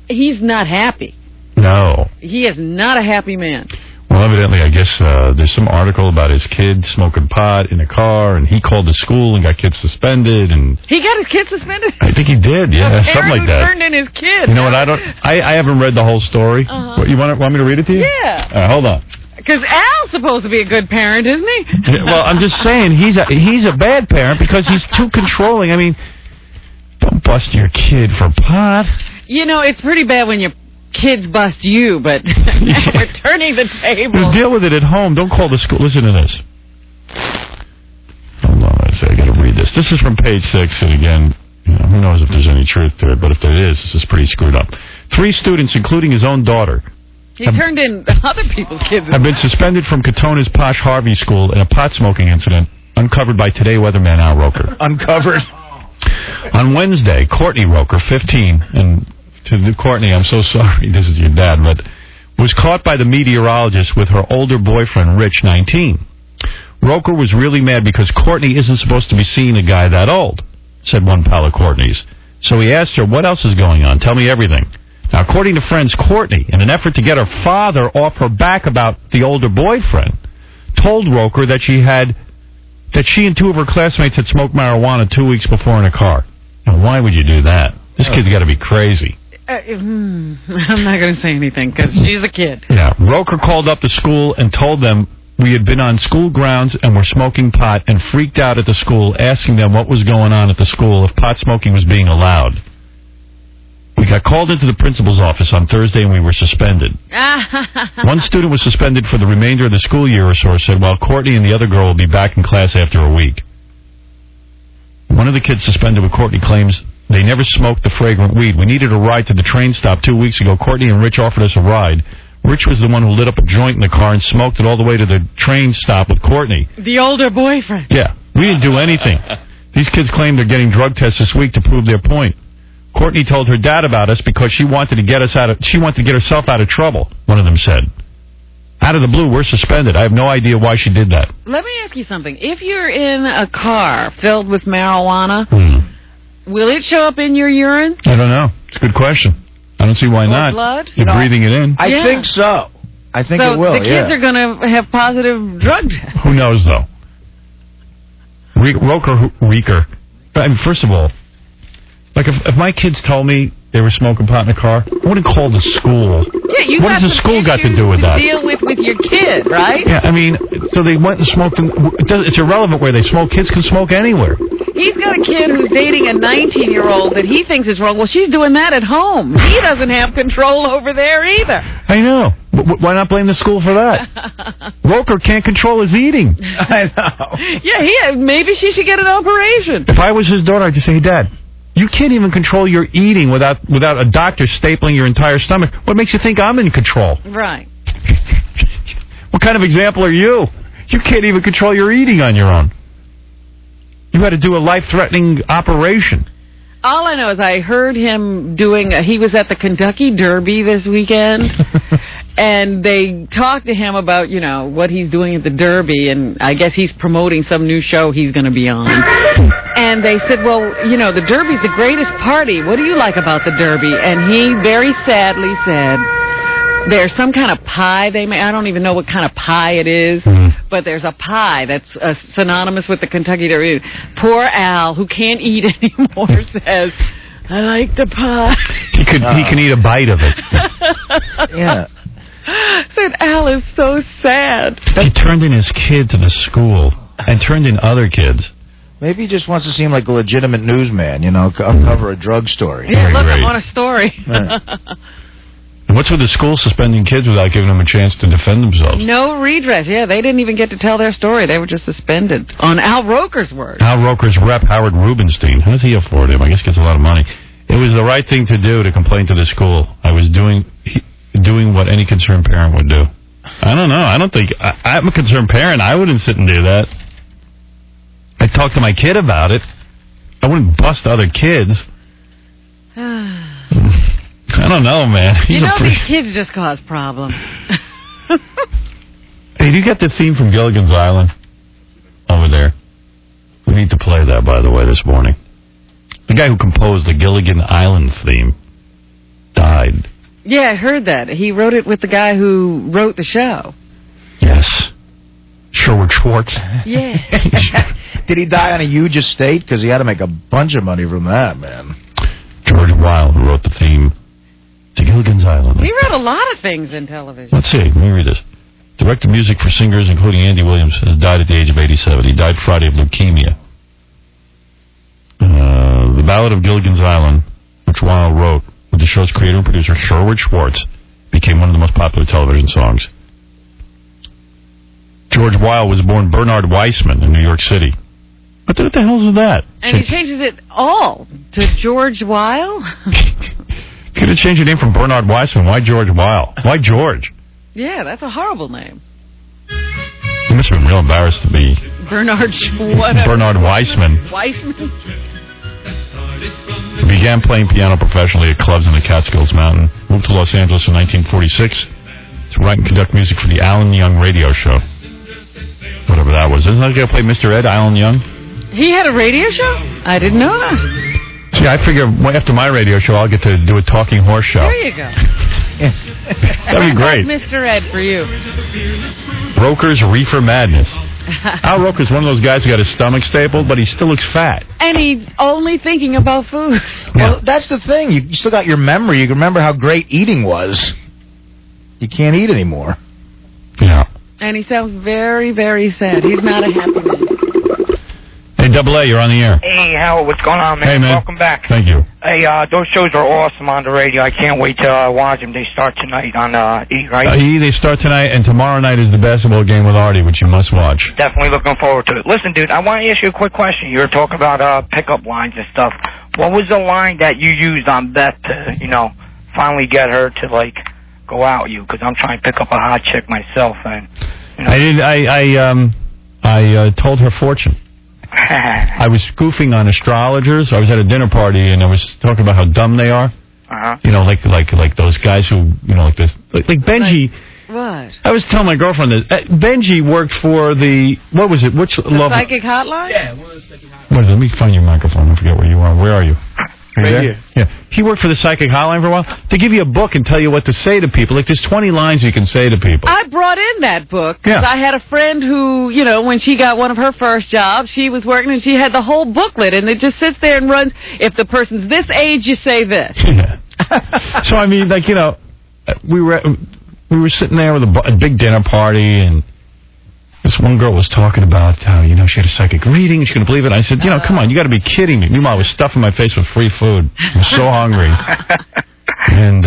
he's not happy. No, he is not a happy man. Well, evidently, I guess there's some article about his kid smoking pot in a car, and he called the school and got kids suspended. And he got his kid suspended? I think he did, yeah, something like that. Turned in his kid. You know what, I haven't read the whole story. What, you want me to read it to you? Yeah. Hold on. Because Al's supposed to be a good parent, isn't he? Well, I'm just saying, he's a bad parent because he's too controlling. I mean, don't bust your kid for pot. It's pretty bad when your kids bust you, but we're turning the table. You deal with it at home. Don't call the school. Listen to this. Hold on, I got to read this. This is from page 6, and again, who knows if there's any truth to it, but if there is, this is pretty screwed up. 3 students, including his own daughter, he turned in other people's kids. Have been suspended from Katona's Posh Harvey School in a pot smoking incident uncovered by Today weatherman Al Roker. Uncovered? On Wednesday, Courtney Roker, 15, and to Courtney, I'm so sorry, this is your dad, but was caught by the meteorologist with her older boyfriend, Rich, 19. Roker was really mad because Courtney isn't supposed to be seeing a guy that old, said one pal of Courtney's. So he asked her, what else is going on? Tell me everything. Now, according to friends, Courtney, in an effort to get her father off her back about the older boyfriend, told Roker that she and 2 of her classmates had smoked marijuana 2 weeks before in a car. Now, why would you do that? This kid's got to be crazy. I'm not going to say anything because she's a kid. Yeah, Roker called up the school and told them we had been on school grounds and were smoking pot and freaked out at the school, asking them what was going on at the school, if pot smoking was being allowed. We got called into the principal's office on Thursday and we were suspended. One student was suspended for the remainder of the school year, or so said, while Courtney and the other girl will be back in class after a week. One of the kids suspended with Courtney claims they never smoked the fragrant weed. We needed a ride to the train stop 2 weeks ago. Courtney and Rich offered us a ride. Rich was the one who lit up a joint in the car and smoked it all the way to the train stop with Courtney. The older boyfriend. Yeah, we didn't do anything. These kids claim they're getting drug tests this week to prove their point. Courtney told her dad about us because she wanted to get herself out of trouble, one of them said. Out of the blue, we're suspended. I have no idea why she did that. Let me ask you something. If you're in a car filled with marijuana, will it show up in your urine? I don't know. It's a good question. I don't see why not. Blood? You're breathing it in. I think so. I think it will, the kids are going to have positive drug tests. Who knows, though? Reeker. I mean, first of all, like if my kids told me they were smoking pot in the car, I wouldn't call the school. Yeah, what has the school got to do with that? Deal with your kid, right? Yeah, I mean, so they went and smoked. It's irrelevant where they smoke. Kids can smoke anywhere. He's got a kid who's dating a 19-year-old that he thinks is wrong. Well, she's doing that at home. He doesn't have control over there either. I know. Why not blame the school for that? Roker can't control his eating. I know. Yeah, maybe she should get an operation. If I was his daughter, I'd just say, hey, Dad, you can't even control your eating without a doctor stapling your entire stomach. What makes you think I'm in control? Right. What kind of example are you? You can't even control your eating on your own. You had to do a life-threatening operation. All I know is I heard him he was at the Kentucky Derby this weekend, and they talked to him about, what he's doing at the Derby, and I guess he's promoting some new show he's going to be on. And they said, well, the Derby's the greatest party. What do you like about the Derby? And he very sadly said, there's some kind of pie they make. I don't even know what kind of pie it is, but there's a pie that's synonymous with the Kentucky Derby. Poor Al, who can't eat anymore, says, I like the pie. He can eat a bite of it. Yeah. Said Al is so sad. He turned in his kid to the school and turned in other kids. Maybe he just wants to seem like a legitimate newsman, uncover a drug story. Yeah, look, great. I'm on a story. And what's with the school suspending kids without giving them a chance to defend themselves? No redress. Yeah, they didn't even get to tell their story. They were just suspended. On Al Roker's word. Al Roker's rep, Howard Rubenstein. How does he afford him? I guess he gets a lot of money. It was the right thing to do to complain to the school. I was doing what any concerned parent would do. I don't know. I don't think... I'm a concerned parent. I wouldn't sit and do that. I'd talk to my kid about it. I wouldn't bust other kids. I don't know, man. These kids just cause problems. Hey, do you get the theme from Gilligan's Island over there? We need to play that, by the way, this morning. The guy who composed the Gilligan Island theme died. Yeah, I heard that. He wrote it with the guy who wrote the show. Yes. Sherwood Schwartz. Yeah. Did he die on a huge estate? Because he had to make a bunch of money from that, man. George Weil, who wrote the theme to Gilligan's Island. He wrote a lot of things in television. Let's see. Let me read this. Directed music for singers, including Andy Williams, has died at the age of 87. He died Friday of leukemia. The Ballad of Gilligan's Island, which Weil wrote with the show's creator and producer, Sherwood Schwartz, became one of the most popular television songs. George Weil was born Bernard Weissman in New York City. What the hell is that? And he changes it all to George Weil? You could have changed your name from Bernard Weissman. Why George Weil? Why George? Yeah, that's a horrible name. You must have been real embarrassed to be Bernard Weissman. Weissman? He began playing piano professionally at clubs in the Catskills Mountain. Moved to Los Angeles in 1946 to write and conduct music for the Alan Young radio show. Whatever that was. Isn't that going to play Mr. Ed, Alan Young? He had a radio show? I didn't know that. See, I figure after my radio show, I'll get to do a talking horse show. There you go. That'd be great. Mr. Ed for you. Roker's Reefer Madness. Al Roker's one of those guys who got his stomach stapled, but he still looks fat. And he's only thinking about food. Well, that's the thing. You still got your memory. You can remember how great eating was. You can't eat anymore. Yeah. And he sounds very, very sad. He's not a happy man. Hey, Double A, you're on the air. Hey, Howard, what's going on, man? Hey, man. Welcome back. Thank you. Hey, those shows are awesome on the radio. I can't wait to watch them. They start tonight on E, right? They start tonight, and tomorrow night is the basketball game with Artie, which you must watch. Definitely looking forward to it. Listen, dude, I want to ask you a quick question. You were talking about pickup lines and stuff. What was the line that you used on Beth to, finally get her to, go out with you? Because I'm trying to pick up a hot chick myself, and... I told her fortune. I was spoofing on astrologers. I was at a dinner party and I was talking about how dumb they are. Like those guys who like Benji. What? I was telling my girlfriend that Benji worked for the psychic hotline. Yeah, one of the psychic hotlines. What is it? Let me find your microphone. I forget where you are. Where are you? Right here. Yeah. He worked for the psychic hotline for a while to give you a book and tell you what to say to people. Like there's 20 lines you can say to people. I brought in that book because I had a friend who, when she got one of her first jobs, she was working and she had the whole booklet and it just sits there and runs. If the person's this age, you say this. Yeah. So I mean, we were sitting there with a big dinner party and. This one girl was talking about how, she had a psychic reading and she couldn't believe it. I said, come on, you got to be kidding me. Meanwhile, I was stuffing my face with free food. I was so hungry. And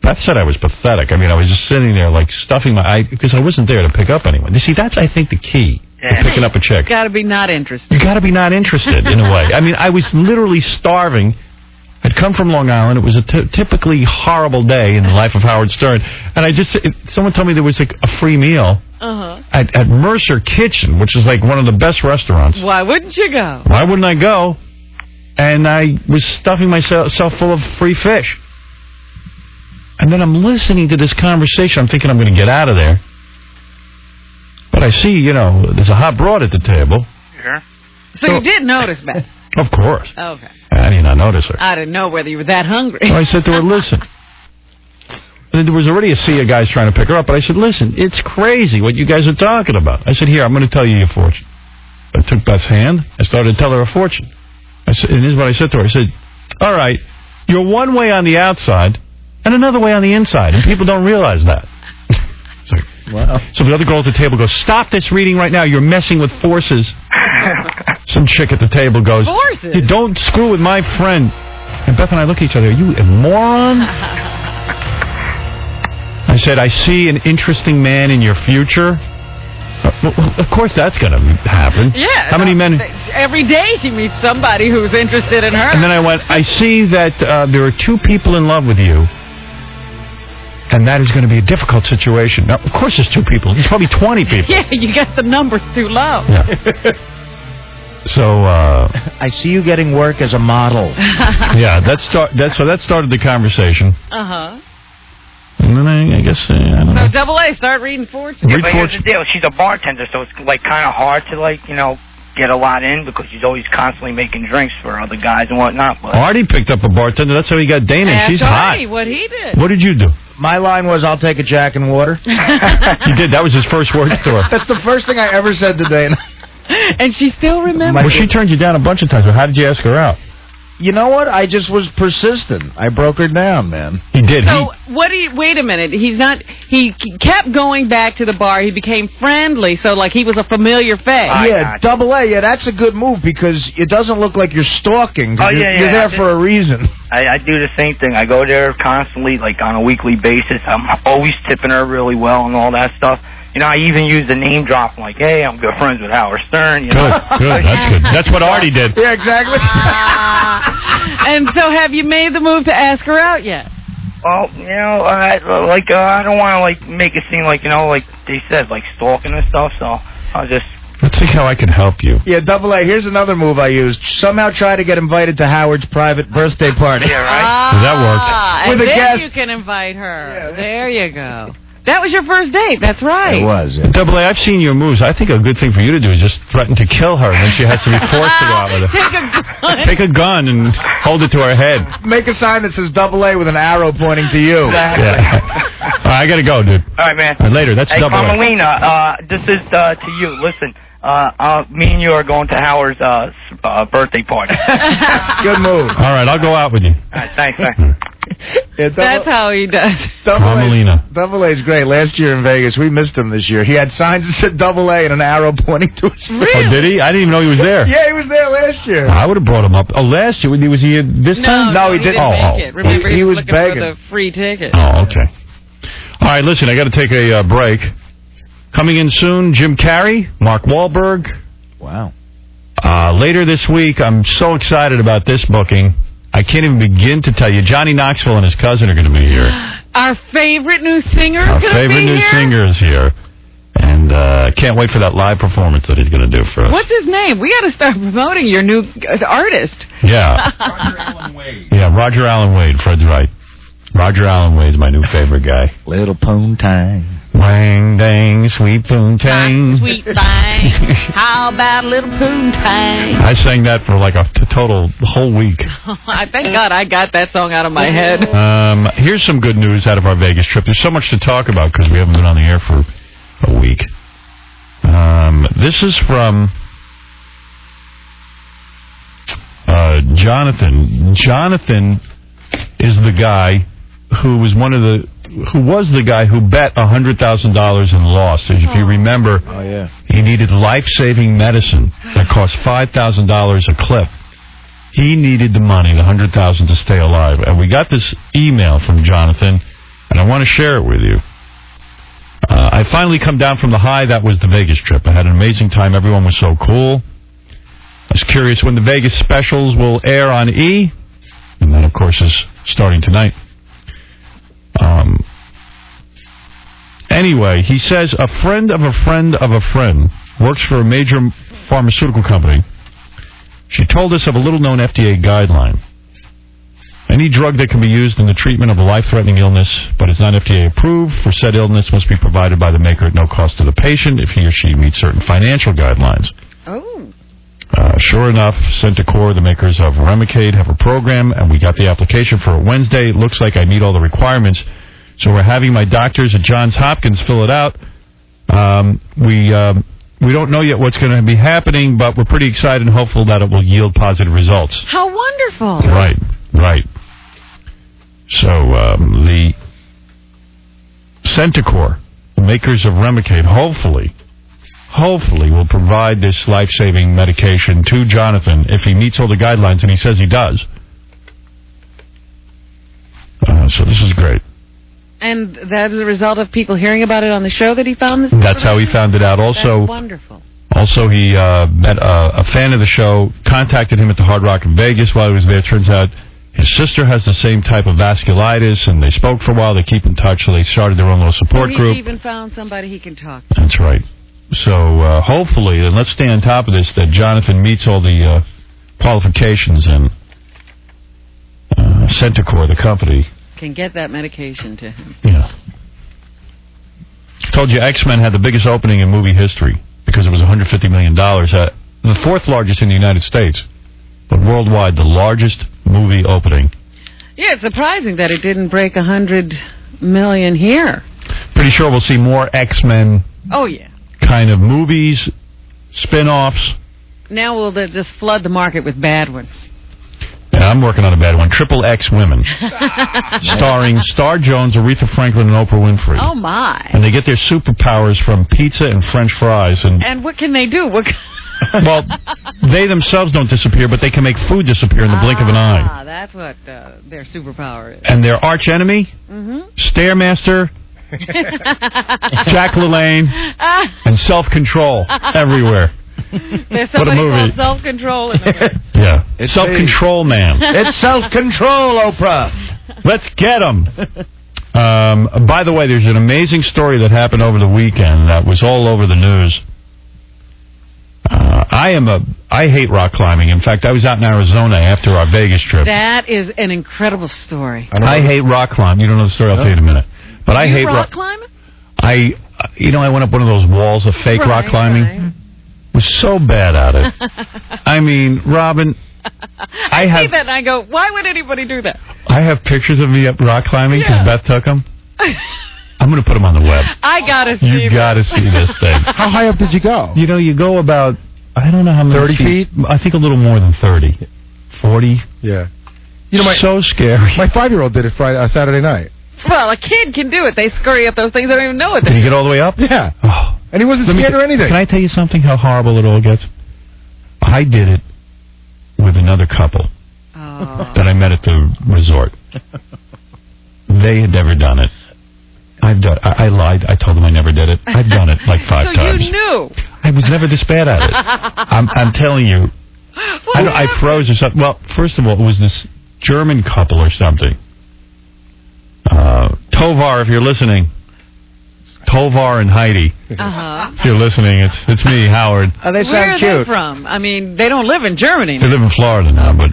Beth said I was pathetic. I mean, I was just sitting there, stuffing my eye because I wasn't there to pick up anyone. You see, that's, I think, the key to picking up a chick. You got to be not interested. You got to be not interested, in a way. I mean, I was literally starving. I'd come from Long Island. It was a typically horrible day in the life of Howard Stern. And someone told me there was a free meal. At Mercer Kitchen, which is one of the best restaurants. Why wouldn't you go? Why wouldn't I go? And I was stuffing myself full of free fish. And then I'm listening to this conversation. I'm thinking I'm going to get out of there. But I see, there's a hot broad at the table. Yeah. So you did notice Beth? Of course. Okay. I did not notice her. I didn't know whether you were that hungry. So I said to her, listen, And there was already a sea of guys trying to pick her up, but I said, listen, it's crazy what you guys are talking about. I said, here, I'm going to tell you your fortune. I took Beth's hand. I started to tell her a fortune. I said, and this is what I said to her. I said, all right, you're one way on the outside and another way on the inside, and people don't realize that. Wow. So the other girl at the table goes, stop this reading right now. You're messing with forces. Some chick at the table goes, forces? You don't screw with my friend. And Beth and I look at each other. Are you a moron? I said, I see an interesting man in your future. Well, of course that's going to happen. Yeah. How many men? Every day she meets somebody who's interested in her. And then I went, I see that there are two people in love with you. And that is going to be a difficult situation. Now, of course there's two people. There's probably 20 people. Yeah, you got the numbers too low. Yeah. So, I see you getting work as a model. Yeah, that started the conversation. Uh-huh. And then I guess, I don't know. So Double A, start reading fortune. Yeah, but here's the deal. She's a bartender, so it's like kind of hard to get a lot in because she's always constantly making drinks for other guys and whatnot. But Artie picked up a bartender. That's how he got Dana. She's hot. Artie what he did. What did you do? My line was, I'll take a Jack and water. You did. That was his first word to her. That's the first thing I ever said to Dana. And she still remembers. Well, she turned you down a bunch of times. But how did you ask her out? You know what? I just was persistent. I broke her down, man. He did. So, wait a minute. He kept going back to the bar. He became friendly, so like he was a familiar face. Yeah, Double A, yeah, that's a good move because it doesn't look like you're stalking. Oh, yeah, You're there for a reason. I do the same thing. I go there constantly, like on a weekly basis. I'm always tipping her really well and all that stuff. You know, I even use the name drop. I'm like, hey, I'm good friends with Howard Stern. You know? Good. That's good. That's what Artie did. Yeah, exactly. And so have you made the move to ask her out yet? Well, you know, I don't want to make it seem like, like they said, like stalking and stuff. So I'll just. Let's see how I can help you. Yeah, Double A, here's another move I used. Somehow try to get invited to Howard's private birthday party. Yeah, right. That worked. And With a then guest. you can invite her. Yeah, there you go. That was your first date. That's right. It was. Yeah. Double A, I've seen your moves. I think a good thing for you to do is just threaten to kill her, and then she has to be forced to go out with her. Take a gun and hold it to her head. Make a sign that says Double A with an arrow pointing to you. Exactly. Yeah. All right, I got to go, dude. All right, man. All right, later. That's hey, Double A. Carmelina, this is to you. Listen, me and you are going to Howard's birthday party. Good move. All right, I'll go out with you. All right, thanks, man. Yeah, That's how he does. Carmelina. Double A's great. Last year in Vegas, we missed him this year. He had signs that said Double A and an arrow pointing to his face. Oh, did he? I didn't even know he was there. Yeah, he was there last year. I would have brought him up. Oh, last year? Was he here this time? No, he didn't didn't. make it. Remember, he was looking begging for the free ticket. Oh, okay. All right, listen, I got to take a break. Coming in soon, Jim Carrey, Mark Wahlberg. Wow. Later this week, I'm so excited about this booking. I can't even begin to tell you. Johnny Knoxville and his cousin are going to be here. Our favorite new singer is going to be here? Our favorite new singer is here. And can't wait for that live performance that he's going to do for us. What's his name? We got to start promoting your new artist. Yeah. Roger Allen Wade. Yeah, Roger Allen Wade. Fred's right. Roger Allen Wade's my new favorite guy. Little poontang. Wang dang, sweet poontang. Sweet thing. How about a little poontang? I sang that for like a total whole week. I thank God I got that song out of my head. Here's some good news out of our Vegas trip. There's so much to talk about because we haven't been on the air for a week. This is from Jonathan. Jonathan is the guy who was the guy who bet $100,000 and lost. If you remember, he needed life-saving medicine that cost $5,000 a clip. He needed the money, the $100,000, to stay alive. And we got this email from Jonathan, and I want to share it with you. I finally come down from the high. That was the Vegas trip. I had an amazing time. Everyone was so cool. I was curious when the Vegas specials will air on E, and that, of course, is starting tonight. Anyway, he says a friend of a friend of a friend works for a major pharmaceutical company. She told us of a little-known FDA guideline. Any drug that can be used in the treatment of a life-threatening illness but is not FDA approved for said illness must be provided by the maker at no cost to the patient if he or she meets certain financial guidelines. Oh. Sure enough, Centocor, the makers of Remicade, have a program, and we got the application for it Wednesday. It looks like I meet all the requirements. So we're having my doctors at Johns Hopkins fill it out. We don't know yet what's going to be happening, but we're pretty excited and hopeful that it will yield positive results. How wonderful. Right. So the Centocor, makers of Remicade, hopefully will provide this life-saving medication to Jonathan if he meets all the guidelines, and he says he does. So this is great. And that is a result of people hearing about it on the show that he found this? That's how he found it out. Also, that's wonderful. Also, he met a fan of the show, contacted him at the Hard Rock in Vegas while he was there. Turns out his sister has the same type of vasculitis, and they spoke for a while. They keep in touch, so they started their own little support group. He even found somebody he can talk to. That's right. So hopefully, and let's stay on top of this, that Jonathan meets all the qualifications, and Centocor, the company, can get that medication to him. Yeah. Told you X-Men had the biggest opening in movie history because it was $150 million. The fourth largest in the United States, but worldwide the largest movie opening. Yeah, it's surprising that it didn't break $100 million here. Pretty sure we'll see more X-Men. Oh, yeah. Kind of movies, spin-offs. Now we'll just flood the market with bad ones. Yeah, I'm working on a bad one. Triple X Women. Starring Star Jones, Aretha Franklin, and Oprah Winfrey. Oh, my. And they get their superpowers from pizza and French fries. And what can they do? Well, they themselves don't disappear, but they can make food disappear in the blink of an eye. Ah, that's what their superpower is. And their arch enemy? Stairmaster, Jack LaLanne, and self-control everywhere. There's somebody called self-control in there. Yeah. It's self-control, man. It's self-control, Oprah. Let's get them. By the way, there's an amazing story that happened over the weekend that was all over the news. I hate rock climbing. In fact, I was out in Arizona after our Vegas trip. That is an incredible story. I hate rock climbing. You don't know the story? I'll tell you in a minute. But I hate rock climbing? I went up one of those walls of fake rock climbing. Right. Was so bad at it. I mean, Robin, I see that and I go, why would anybody do that? I have pictures of me up rock climbing because Beth took them. I'm going to put them on the web. I got to see You got to see this thing. How high up did you go? You go about, I don't know how many 30 feet? I think a little more than 30. 40. Yeah. So scary. My 5-year-old did it Saturday night. Well, a kid can do it. They scurry up those things. They don't even know it. Did he get all the way up? Yeah. Oh. And he wasn't scared or anything. Can I tell you something, how horrible it all gets? I did it with another couple that I met at the resort. They had never done it. I lied. I told them I never did it. I've done it like 5 times. So you knew. I was never this bad at it. I'm telling you. I froze or something. Well, first of all, it was this German couple or something. Tovar, if you're listening. Tovar and Heidi. If you're listening, it's me, Howard. Oh, they sound Where cute. are they from? I mean, they don't live in Germany. They live in Florida now, but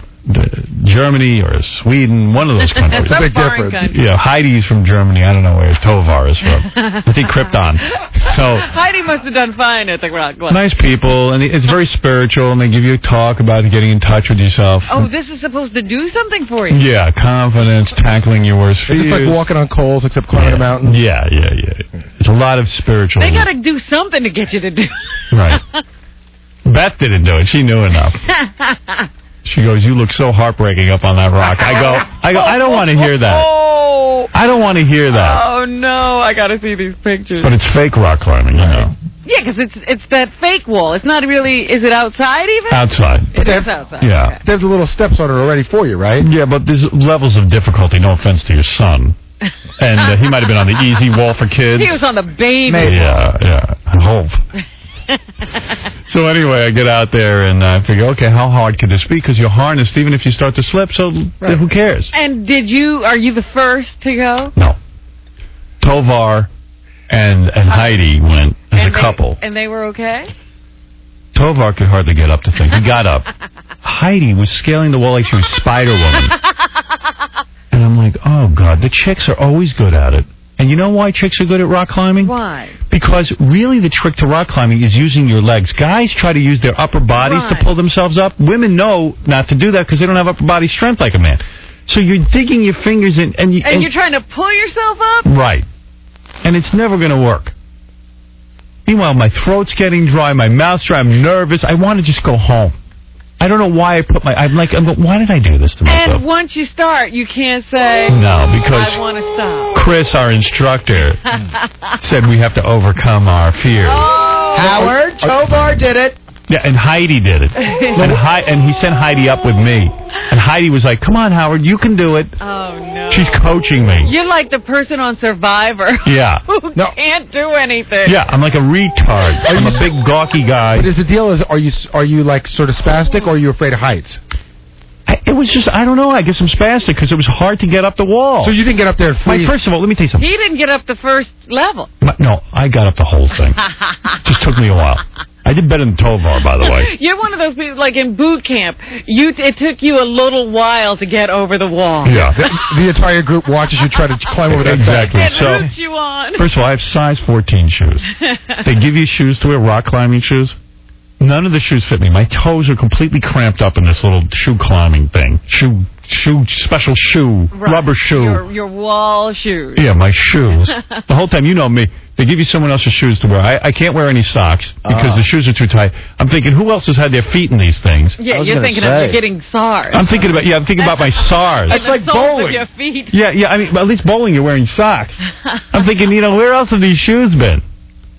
Germany or Sweden, one of those countries. It's a big difference. Yeah, Heidi's from Germany. I don't know where Tovar is from. I think Krypton. So Heidi must have done fine at the Rock Club. nice people, and it's very spiritual, and they give you a talk about getting in touch with yourself. Oh, this is supposed to do something for you. Yeah, confidence, tackling your worst fears. It's just like walking on coals, except climbing a mountain. Yeah. There's a lot of spiritual. They got to do something to get you to do. Right. Beth didn't do it. She knew enough. She goes, "You look so heartbreaking up on that rock." I go. I don't want to hear that. Oh. I don't want to hear that. Oh no! I got to see these pictures. But it's fake rock climbing, you know. Yeah, because it's that fake wall. It's not really. Is it outside even? Outside. It is outside. Yeah. Okay. There's the little steps on it already for you, right? Yeah, but there's levels of difficulty. No offense to your son. And he might have been on the easy wall for kids. He was on the baby. Yeah. I hope. So anyway, I get out there and I figure, okay, how hard could this be? Because you're harnessed even if you start to slip, so who cares? And are you the first to go? No. Tovar and Heidi went as a couple. And they were okay? Tovar could hardly get up to think. He got up. Heidi was scaling the wall like she was Spider-Woman. And I'm like, oh, God, the chicks are always good at it. And you know why chicks are good at rock climbing? Why? Because really the trick to rock climbing is using your legs. Guys try to use their upper bodies to pull themselves up. Women know not to do that because they don't have upper body strength like a man. So you're digging your fingers in, and you're trying to pull yourself up? Right. And it's never going to work. Meanwhile, my throat's getting dry, my mouth's dry, I'm nervous. I want to just go home. I don't know why I'm like, why did I do this to myself? And once you start, you can't say, no, because I want to stop. Chris, our instructor, said we have to overcome our fears. Oh. Howard, Tovar did it. Yeah, and Heidi did it. And he sent Heidi up with me. And Heidi was like, come on, Howard, you can do it. Oh, no. She's coaching me. You're like the person on Survivor Yeah. who can't do anything. Yeah, I'm like a retard. I'm a big, gawky guy. But the deal is, are you like sort of spastic, or are you afraid of heights? It was just, I don't know, I guess I'm spastic because it was hard to get up the wall. So you didn't get up there and freeze? First of all, let me tell you something. He didn't get up the first level. No, I got up the whole thing. Just took me a while. I did better than Tovar, by the way. You're one of those people, like in boot camp, it took you a little while to get over the wall. Yeah. The entire group watches you try to climb over that Exactly. It So, roots you on. first of all, I have size 14 shoes. They give you shoes to wear, rock climbing shoes. None of the shoes fit me. My toes are completely cramped up in this little shoe climbing thing. Special shoe, rubber shoe. Your wall shoes. Yeah, my shoes. The whole time, you know me, they give you someone else's shoes to wear. I can't wear any socks because the shoes are too tight. I'm thinking, who else has had their feet in these things? Yeah, you're thinking of you're getting SARS. I'm thinking about my SARS. It's like bowling. Your feet. Yeah, I mean, at least bowling, you're wearing socks. I'm thinking, where else have these shoes been?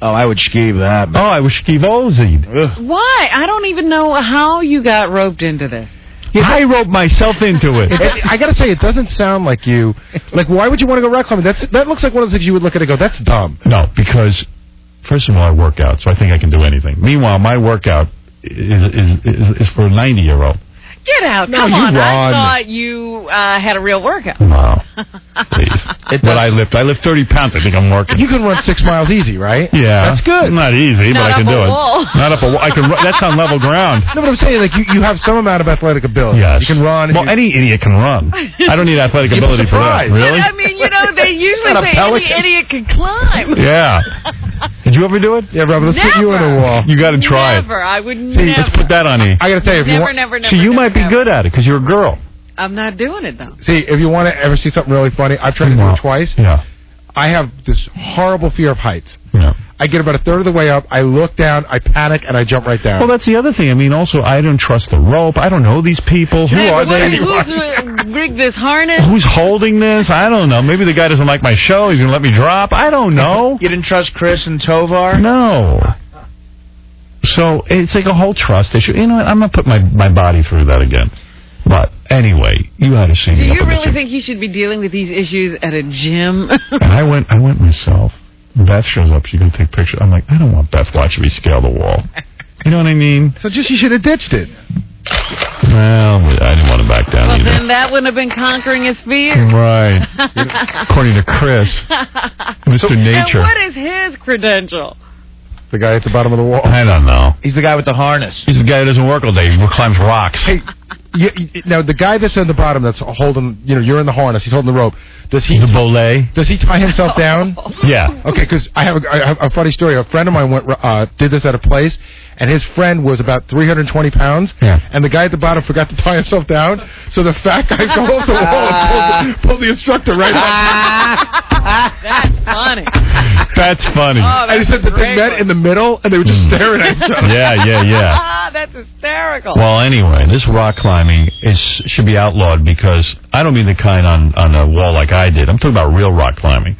Oh, I would skeeve that. Oh, I was skivosied. Why? I don't even know how you got roped into this. I roped myself into it. I got to say, it doesn't sound like you. Like, why would you want to go rock climbing? That looks like one of those things you would look at and go, that's dumb. No, because, first of all, I work out, so I think I can do anything. Meanwhile, my workout is for a 90-year-old. Get out. No, Come you on. run. I thought you had a real workout. No. Please. But I lift 30 pounds. I think I'm working. You can run 6 miles easy, right? Yeah. That's good. Not easy, but I can do it. Not up a wall. I can. That's on level ground. No, but I'm saying, like, you have some amount of athletic ability. Yes. You can run. Well, any idiot can run. I don't need athletic ability for that. Really? I mean, they usually say any idiot can climb. Yeah. Did you ever do it? Yeah, Robert, let's get you on a wall. You got to try Never. I would it. never. Let's put that on you. I got to tell you, if you want... Never. See, you might be good at it because you're a girl. I'm not doing it, though. See, if you want to ever see something really funny, I've tried to do it twice. Yeah. I have this horrible fear of heights. Yeah. I get about a third of the way up, I look down, I panic, and I jump right down. Well, that's the other thing. I mean, also, I don't trust the rope. I don't know these people. Who are they? Who's rigged this harness? Who's holding this? I don't know. Maybe the guy doesn't like my show. He's going to let me drop. I don't know. You didn't trust Chris and Tovar? No. So it's like a whole trust issue. You know what? I'm going to put my body through that again. But anyway, you had to see me. Do you really think he should be dealing with these issues at a gym? And I went myself. Beth shows up. She's going to take pictures. I'm like, I don't want Beth watching me scale the wall. You know what I mean? So you should have ditched it. Well, I didn't want to back down either. Then that wouldn't have been conquering his fear. Right. According to Chris, Mr. Nature. And what is his credential? The guy at the bottom of the wall. I don't know. He's the guy with the harness. He's the guy who doesn't work all day. He climbs rocks. Hey, now the guy that's on the bottom, that's holding, you're in the harness. He's holding the rope. Does he? The belay. Does he tie himself down? Yeah. Okay, because I have a funny story. A friend of mine did this at a place, and his friend was about 320 pounds. Yeah. And the guy at the bottom forgot to tie himself down, so the fat guy goes off the wall and pulled the instructor right up. That's funny. That's funny. Oh, And he said that they met in the middle, and they were just staring at each other. Yeah. That's hysterical. Well, anyway, this rock climbing should be outlawed because I don't mean the kind on a wall like I did. I'm talking about real rock climbing.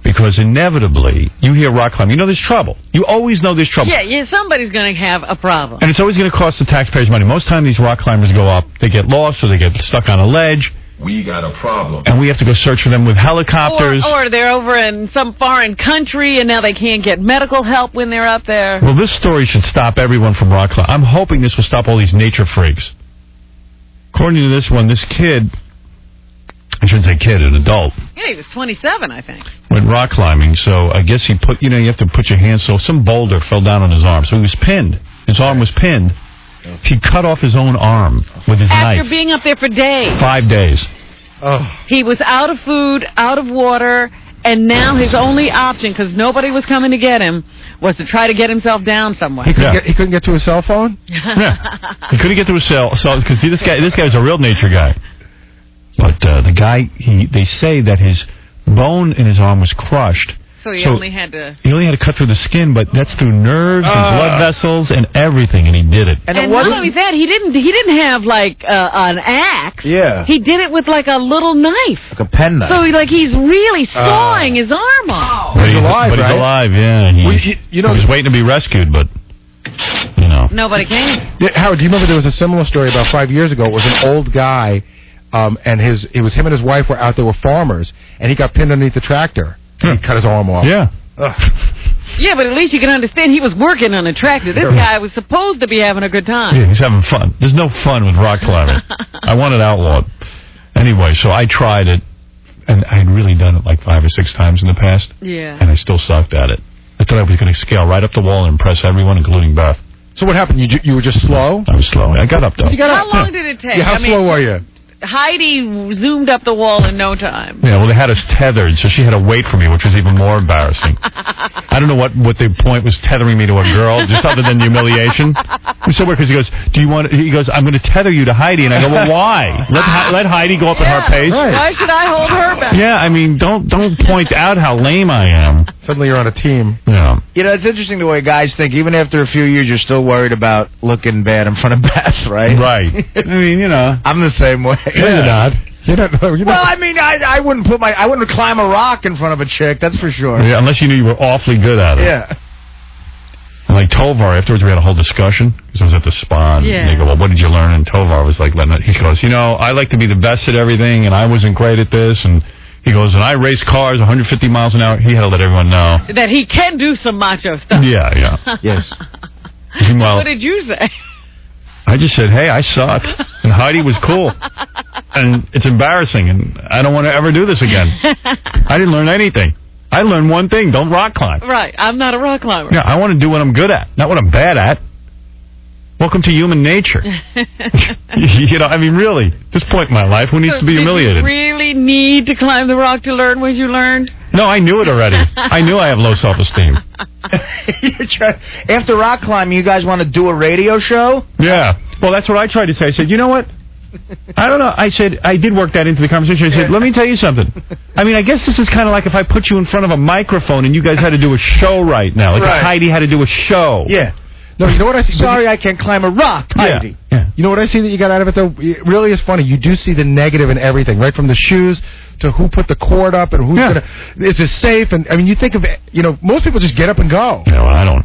Because inevitably, you hear rock climbing, there's trouble. You always know there's trouble. Yeah, somebody's going to have a problem. And it's always going to cost the taxpayers money. Most time these rock climbers go up, they get lost or they get stuck on a ledge. We got a problem. And we have to go search for them with helicopters. Or they're over in some foreign country and now they can't get medical help when they're up there. Well, this story should stop everyone from rock climbing. I'm hoping this will stop all these nature freaks. According to this one, this kid, I shouldn't say kid, an adult. Yeah, he was 27, I think. Went rock climbing, so I guess he put, you have to put your hands, so some boulder fell down on his arm, so he was pinned. His arm was pinned. He cut off his own arm with his knife. After being up there for days. 5 days. Oh. He was out of food, out of water, and now his only option, because nobody was coming to get him, was to try to get himself down somewhere. He couldn't get to his cell phone? Yeah. He couldn't get to his cell, because this guy was a real nature guy. But the guy, they say that his bone in his arm was crushed. So he only had to cut through the skin, but that's through nerves and blood vessels and everything, and he did it. And not only that, he didn't have like an axe. Yeah. He did it with like a little knife. Like a pen knife. So he's really sawing his arm off. But he's alive, But right? he's alive, yeah. He was waiting to be rescued, but, you know. Nobody came. Yeah, Howard, do you remember there was a similar story about 5 years ago? It was an old guy, and it was him and his wife were out there with farmers, and he got pinned underneath the tractor. He cut his arm off. Yeah. Yeah, but at least you can understand he was working on a tractor. This guy was supposed to be having a good time. Yeah, he's having fun. There's no fun with rock climbing. I want it outlawed. Anyway, so I tried it, and I had really done it like 5 or 6 times in the past. Yeah. And I still sucked at it. I thought I was going to scale right up the wall and impress everyone, including Beth. So what happened? You were just slow? I was slow. I got up, though. How long did it take? Yeah, how slow were you? Heidi zoomed up the wall in no time. Yeah, well, they had us tethered, so she had to wait for me, which was even more embarrassing. I don't know what the point was tethering me to a girl, just other than humiliation. It was so weird because he goes, he goes, I'm going to tether you to Heidi. And I go, well, why? Let Heidi go up at her pace. Right. Why should I hold her back? Yeah, I mean, don't point out how lame I am. Suddenly you're on a team. Yeah. You know, it's interesting the way guys think. Even after a few years, you're still worried about looking bad in front of Beth, right? Right. I mean, you know. I'm the same way. No, you're not. You're not. Well, I mean, I wouldn't I wouldn't climb a rock in front of a chick, that's for sure. Yeah, unless you knew you were awfully good at it. Yeah. And like Tovar, afterwards we had a whole discussion, because I was at the spa, and they go, well, what did you learn? And Tovar was like, he goes, I like to be the best at everything, and I wasn't great at this, and he goes, and I race cars 150 miles an hour. He had to let everyone know. That he can do some macho stuff. Yeah. Yes. Meanwhile, What did you say? I just said, hey, I sucked. And Heidi was cool. And it's embarrassing, and I don't want to ever do this again. I didn't learn anything. I learned one thing, don't rock climb. Right, I'm not a rock climber. Yeah, I want to do what I'm good at, not what I'm bad at. Welcome to human nature. I mean, really, at this point in my life, who needs to be humiliated? Did you really need to climb the rock to learn what you learned? No, I knew it already. I knew I have low self-esteem. After rock climbing, you guys want to do a radio show? Yeah. Well, that's what I tried to say. I said, you know what? I don't know. I said, I did work that into the conversation. I said, let me tell you something. I mean, I guess this is kind of like if I put you in front of a microphone and you guys had to do a show right now. Like if Heidi had to do a show. Yeah. No, you know what I see? Sorry, I can't climb a rock, Heidi. Yeah. You know what I see that you got out of it, though? It really is funny. You do see the negative in everything, right? From the shoes to who put the cord up and who's going to... Is it safe? And, I mean, you think of, most people just get up and go. Yeah, well, I don't.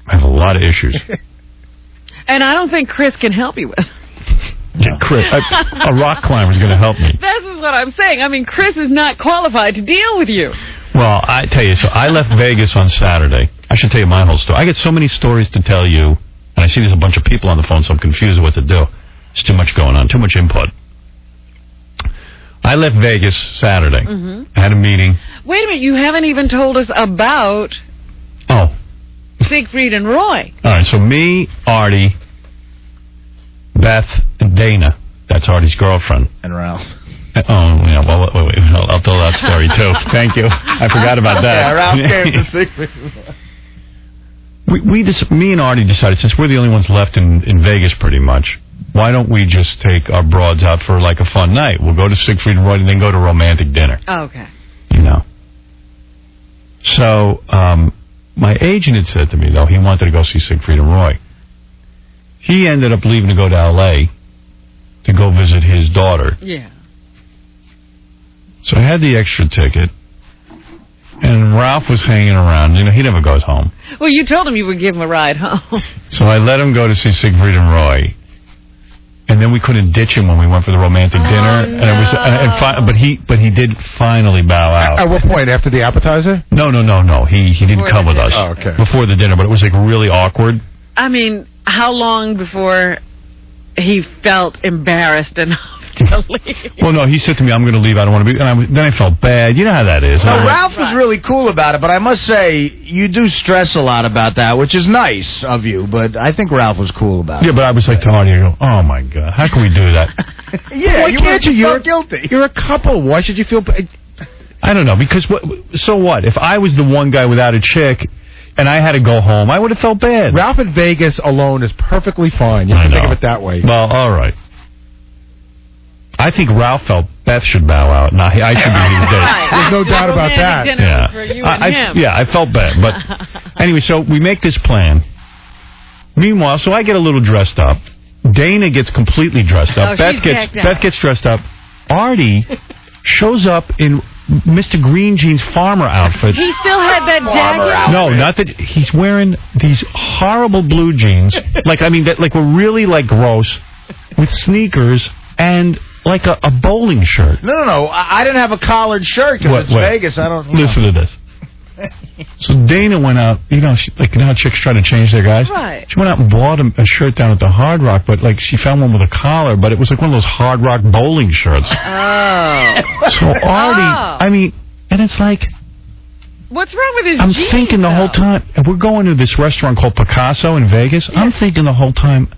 I have a lot of issues. And I don't think Chris can help you with. Yeah, Chris, a rock climber is going to help me. This is what I'm saying. I mean, Chris is not qualified to deal with you. Well, I tell you, so I left Vegas on Saturday. I should tell you my whole story. I get so many stories to tell you, and I see there's a bunch of people on the phone, so I'm confused what to do. There's too much going on, too much input. I left Vegas Saturday. I had a meeting. Wait a minute, you haven't even told us about Siegfried and Roy. All right, so me, Artie, Beth, and Dana. That's Artie's girlfriend. And Ralph. Oh, yeah, well, wait, I'll tell that story, too. Thank you. I forgot about that. Yeah, Ralph came to Siegfried. Me and Artie decided, since we're the only ones left in Vegas pretty much, why don't we just take our broads out for like a fun night? We'll go to Siegfried and Roy and then go to romantic dinner. Oh, okay. So, my agent had said to me, though, he wanted to go see Siegfried and Roy. He ended up leaving to go to L.A. to go visit his daughter. Yeah. So I had the extra ticket, and Ralph was hanging around. He never goes home. Well, you told him you would give him a ride home. So I let him go to see Siegfried and Roy. And then we couldn't ditch him when we went for the romantic dinner. No. And it was, but he did finally bow out. At what point? After the appetizer? No. He didn't come with us. Oh, okay. Before the dinner, but it was like really awkward. I mean, how long before he felt embarrassed enough to leave? Well, no, he said to me, I'm going to leave. I don't want to be. And then I felt bad. You know how that is. Ralph was really cool about it, but I must say, you do stress a lot about that, which is nice of you, but I think Ralph was cool about it. Yeah, but I was like to Artie, I go, oh, my God, how can we do that? Yeah, Why can't you? You're guilty. You're a couple. Why should you feel... I don't know, because so what? If I was the one guy without a chick and I had to go home, I would have felt bad. Ralph in Vegas alone is perfectly fine. You have to think of it that way. Well, all right. I think Ralph felt Beth should bow out. No, I should be his date. There's no doubt about that. Yeah. For you and him. Yeah, I felt bad. But anyway, so we make this plan. Meanwhile, so I get a little dressed up. Dana gets completely dressed up. Oh, Beth gets dressed up. Artie shows up in Mr. Green Jean's farmer outfit. He still had that jacket? No, not that. He's wearing these horrible blue jeans. That were really like gross, with sneakers and like a bowling shirt. No. I didn't have a collared shirt because it's Vegas. I don't. Listen to this. So Dana went out. You know how chicks try to change their guys. Right. She went out and bought a shirt down at the Hard Rock, but she found one with a collar, but it was like one of those Hard Rock bowling shirts. Oh. So Artie, and it's like. What's wrong with his I'm jeans, thinking the whole time, and we're going to this restaurant called Picasso in Vegas. Yeah. I'm thinking the whole time,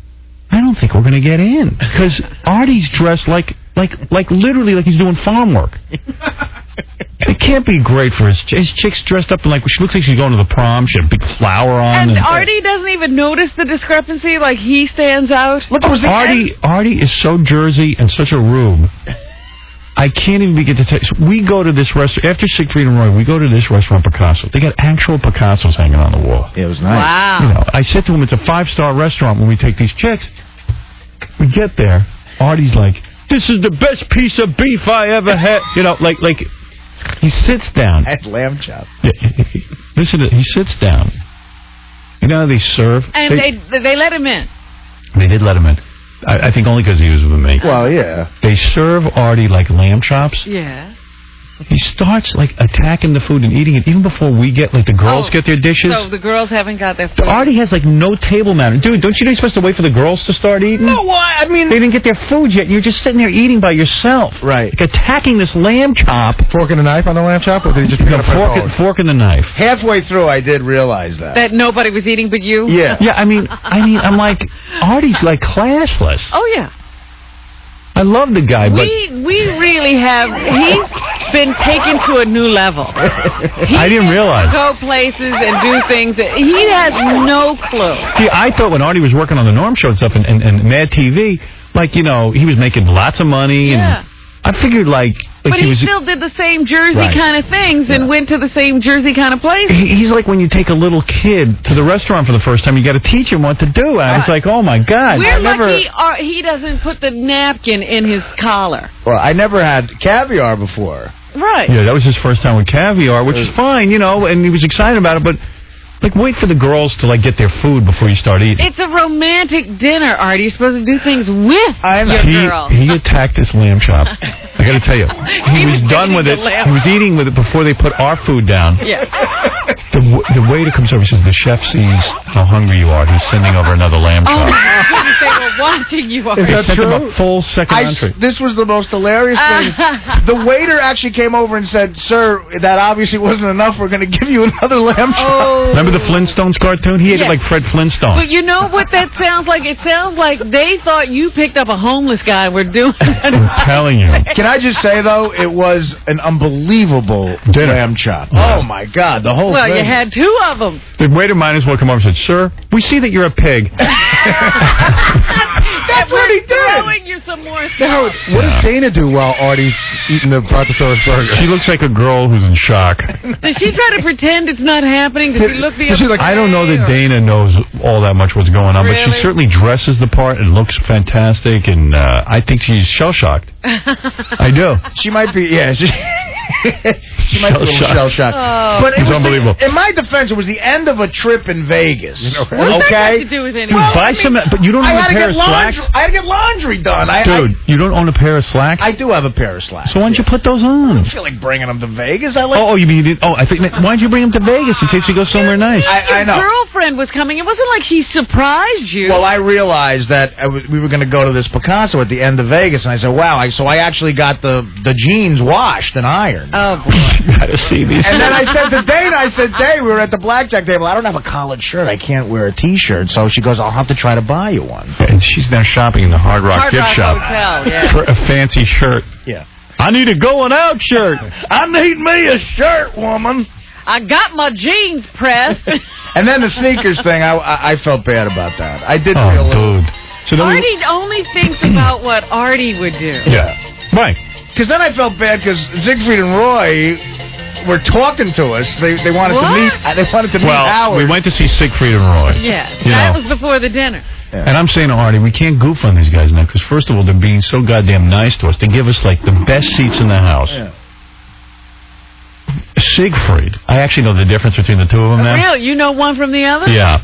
I don't think we're going to get in because Artie's dressed like literally like he's doing farm work. It can't be great for his chick's dressed up like she looks like she's going to the prom. She had a big flower on. And Artie doesn't even notice the discrepancy. Like he stands out. Look, Artie is so Jersey and such a rube. I can't even begin to tell you. So we go to this restaurant after Siegfried and Roy. We go to this restaurant, Picasso. They got actual Picassos hanging on the wall. It was nice. Wow. I said to him, it's a 5-star restaurant when we take these chicks. We get there. Artie's like, this is the best piece of beef I ever had. He sits down. That's lamb chop. Listen, he sits down. You know how they serve? And they let him in. They did let him in. I think only because he was with me. Well, yeah. They serve Artie like lamb chops. Yeah. He starts attacking the food and eating it even before we get the girls get their dishes. So the girls haven't got their food. Artie has no table manner. Dude, don't you know you're supposed to wait for the girls to start eating? No, why? I mean, they didn't get their food yet. You're just sitting there eating by yourself. Right. Attacking this lamb chop. Fork and a knife on the lamb chop, or did he just pick up a fork and the knife? Halfway through, I did realize that nobody was eating but you. Yeah. Yeah. I'm like, Artie's classless. Oh yeah. I love the guy, but we really have. He's been taken to a new level. I didn't realize. Go places and do things that he has no clue. See, I thought when Artie was working on the Norm Show and stuff and Mad TV, he was making lots of money, and I figured but he still did the same Jersey kind of things and went to the same Jersey kind of places. He's like when you take a little kid to the restaurant for the first time, you got to teach him what to do. And it's like, oh my God. We're lucky he doesn't put the napkin in his collar. Well, I never had caviar before. Right. Yeah, that was his first time with caviar, which is fine, and he was excited about it, but wait for the girls to get their food before you start eating. It's a romantic dinner, Artie. You're supposed to do things with your girl. He attacked this lamb chop. I got to tell you, he was done with it. He was eating with it before they put our food down. Yeah. The waiter comes over and says, the chef sees how hungry you are. He's sending over another lamb chop. Oh, they were watching you. Is that true? Him a full second entree. This was the most hilarious thing. The waiter actually came over and said, sir, that obviously wasn't enough. We're going to give you another lamb chop. Oh. Remember the Flintstones cartoon? He ate it like Fred Flintstone. But you know what that sounds like? It sounds like they thought you picked up a homeless guy and were doing it. I'm telling you. Can I just say, though, it was an unbelievable lamb chop. Yeah. Oh, my God, the whole thing. Well, you had 2 of them. The waiter might as well come over and said, sir, we see that you're a pig. That's what he did. Throwing you some more stuff. What does Dana do while Artie's eating the Brontosaurus burger? She looks like a girl who's in shock. Does she try to pretend it's not happening? Does she look the other way? I don't know that Dana knows all that much what's going on, but she certainly dresses the part and looks fantastic, and I think she's shell-shocked. I do. She might be, she might be a little shell-shocked. Oh. But it's unbelievable. In my defense, it was the end of a trip in Vegas. What does that have to do with anything? But you don't own a pair of slacks? I had to get laundry done. Dude, you don't own a pair of slacks? I do have a pair of slacks. So why don't you put those on? I don't feel like bringing them to Vegas. You mean you didn't? Oh, I think. Why don't you bring them to Vegas in case you go somewhere nice? I know. Your girlfriend was coming. It wasn't like she surprised you. Well, I realized that we were going to go to this Picasso at the end of Vegas, and I said, wow. So I actually got the jeans washed and ironed. Oh, boy. You got to see these. And then I said to Dana, Dave, we were at the blackjack table. I don't have a collared shirt. I can't wear a T-shirt. So she goes, I'll have to try to buy you one. And she's now shopping in the Hard Rock gift shop Hotel, for a fancy shirt. Yeah. I need a going out shirt. I need me a shirt, woman. I got my jeans pressed. And then the sneakers thing, I felt bad about that. I did feel dude. So Artie only thinks about what Artie would do. Yeah. Right. Because then I felt bad because Siegfried and Roy were talking to us. They wanted to meet. They wanted to meet Howard. We went to see Siegfried and Roy. Yeah, You that know. was before the dinner. Yeah. And I'm saying to Artie, we can't goof on these guys now because first of all, they're being so goddamn nice to us. They give us like the best seats in the house. Yeah. Siegfried, I actually know the difference between the two of them now. Really? You know one from the other? Yeah.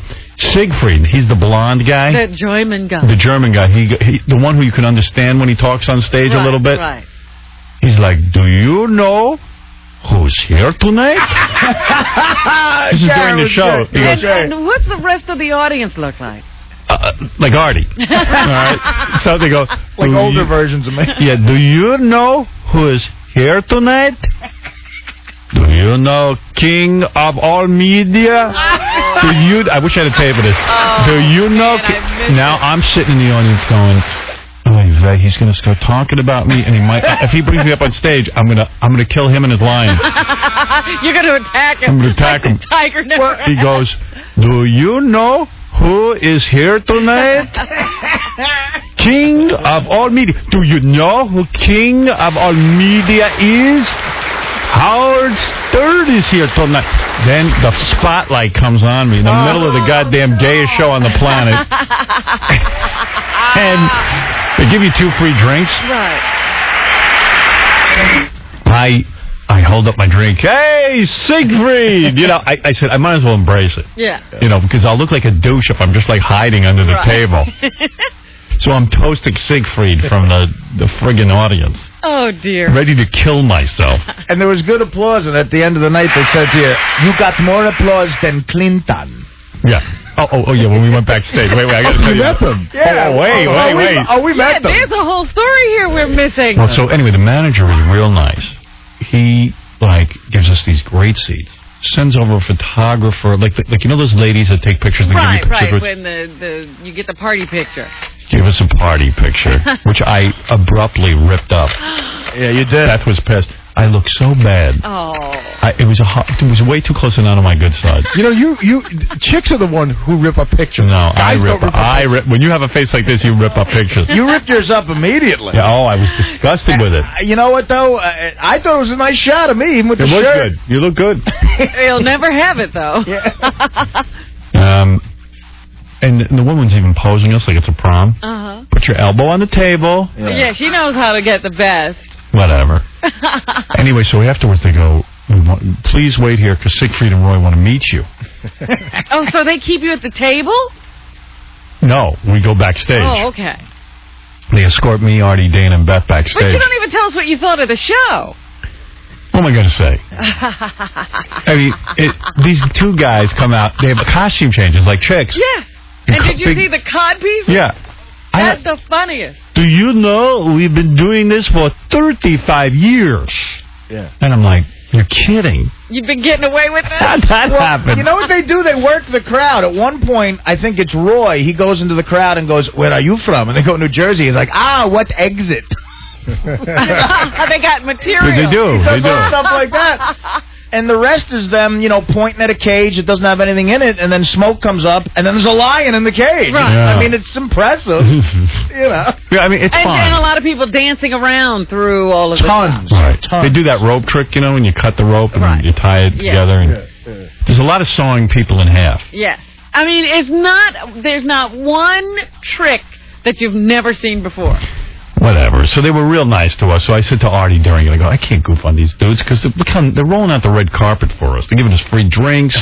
Siegfried, he's the blonde guy. That German guy. The German guy. He the one who you can understand when he talks on stage a little bit. Right. He's like, do you know who's here tonight? This is during the show. He goes, And what's the rest of the audience look like? like Artie. All right. So they go, Like older versions of me. Yeah, do you know who is here tonight? Do you know King of all media? Do you? I wish I had a tape of this. Do you know? Now I'm sitting in the audience going, "Oh, he's going to start talking about me, and he might. If he brings me up on stage, I'm gonna kill him and his line. You're going to attack him. I'm going to attack him. Tiger never. He goes, "Do you know who is here tonight? King of all media. Do you know who King of all media is? Howard Stern is here tonight." Then the spotlight comes on me in the middle of the goddamn gayest show on the planet. And they give you 2 free drinks. Right. I hold up my drink. Hey, Siegfried! You know, I said, I might as well embrace it. Yeah. You know, because I'll look like a douche if I'm just like hiding under the table. So I'm toasting Siegfried from the friggin' audience. Oh, dear. Ready to kill myself. And there was good applause, and at the end of the night they said to you, "You got more applause than Clinton." Yeah. Oh, yeah, when we went backstage. Wait, I got to tell you. You met them. Yeah. Wait. We met them. There's a whole story here we're missing. Well, so anyway, the manager was real nice. He, gives us these great seats. Sends over a photographer, like you know those ladies that take pictures and give you pictures with... when you get the party picture. Give us a party picture, which I abruptly ripped up. Yeah, you did. That was pissed. I looked so bad. Oh. It was way too close and out of my good side. You know, you chicks are the one who rip up pictures. No, Guys I rip. When you have a face like this, you rip up pictures. You ripped yours up immediately. Yeah, I was disgusted with it. You know what, though? I thought it was a nice shot of me, even with the It was shirt. good. You look good. You'll never have it, though. And the woman's even posing us like it's a prom. Uh-huh. Put your elbow on the table. Yeah, she knows how to get the best. Whatever. Anyway, so afterwards they go, "Please wait here because Siegfried and Roy want to meet you." Oh, so they keep you at the table? No, we go backstage. Oh, okay. They escort me, Artie, Dana, and Beth backstage. But you don't even tell us what you thought of the show. What am I going to say? I mean, these 2 guys come out. They have costume changes like chicks. Yeah. And did you see the cod piece? Yeah. That's the funniest. Do you know we've been doing this for 35 years? Yeah. And I'm like, you're kidding. You've been getting away with that? How'd that happen? You know what they do? They work the crowd. At one point, I think it's Roy. He goes into the crowd and goes, "Where are you from?" And they go, "New Jersey." He's like, "What exit?" They got material. They do. They do. Stuff like that. And the rest is them, pointing at a cage that doesn't have anything in it, and then smoke comes up, and then there's a lion in the cage. Right. Yeah. I mean, it's impressive. Yeah, I mean, it's fine. And a lot of people dancing around through all of this. Tons. Right. Tons. They do that rope trick, when you cut the rope and you tie it together. And there's a lot of sawing people in half. Yes. I mean, there's not one trick that you've never seen before. Whatever. So they were real nice to us. So I said to Artie during it, I go, I can't goof on these dudes because they're rolling out the red carpet for us. They're giving us free drinks.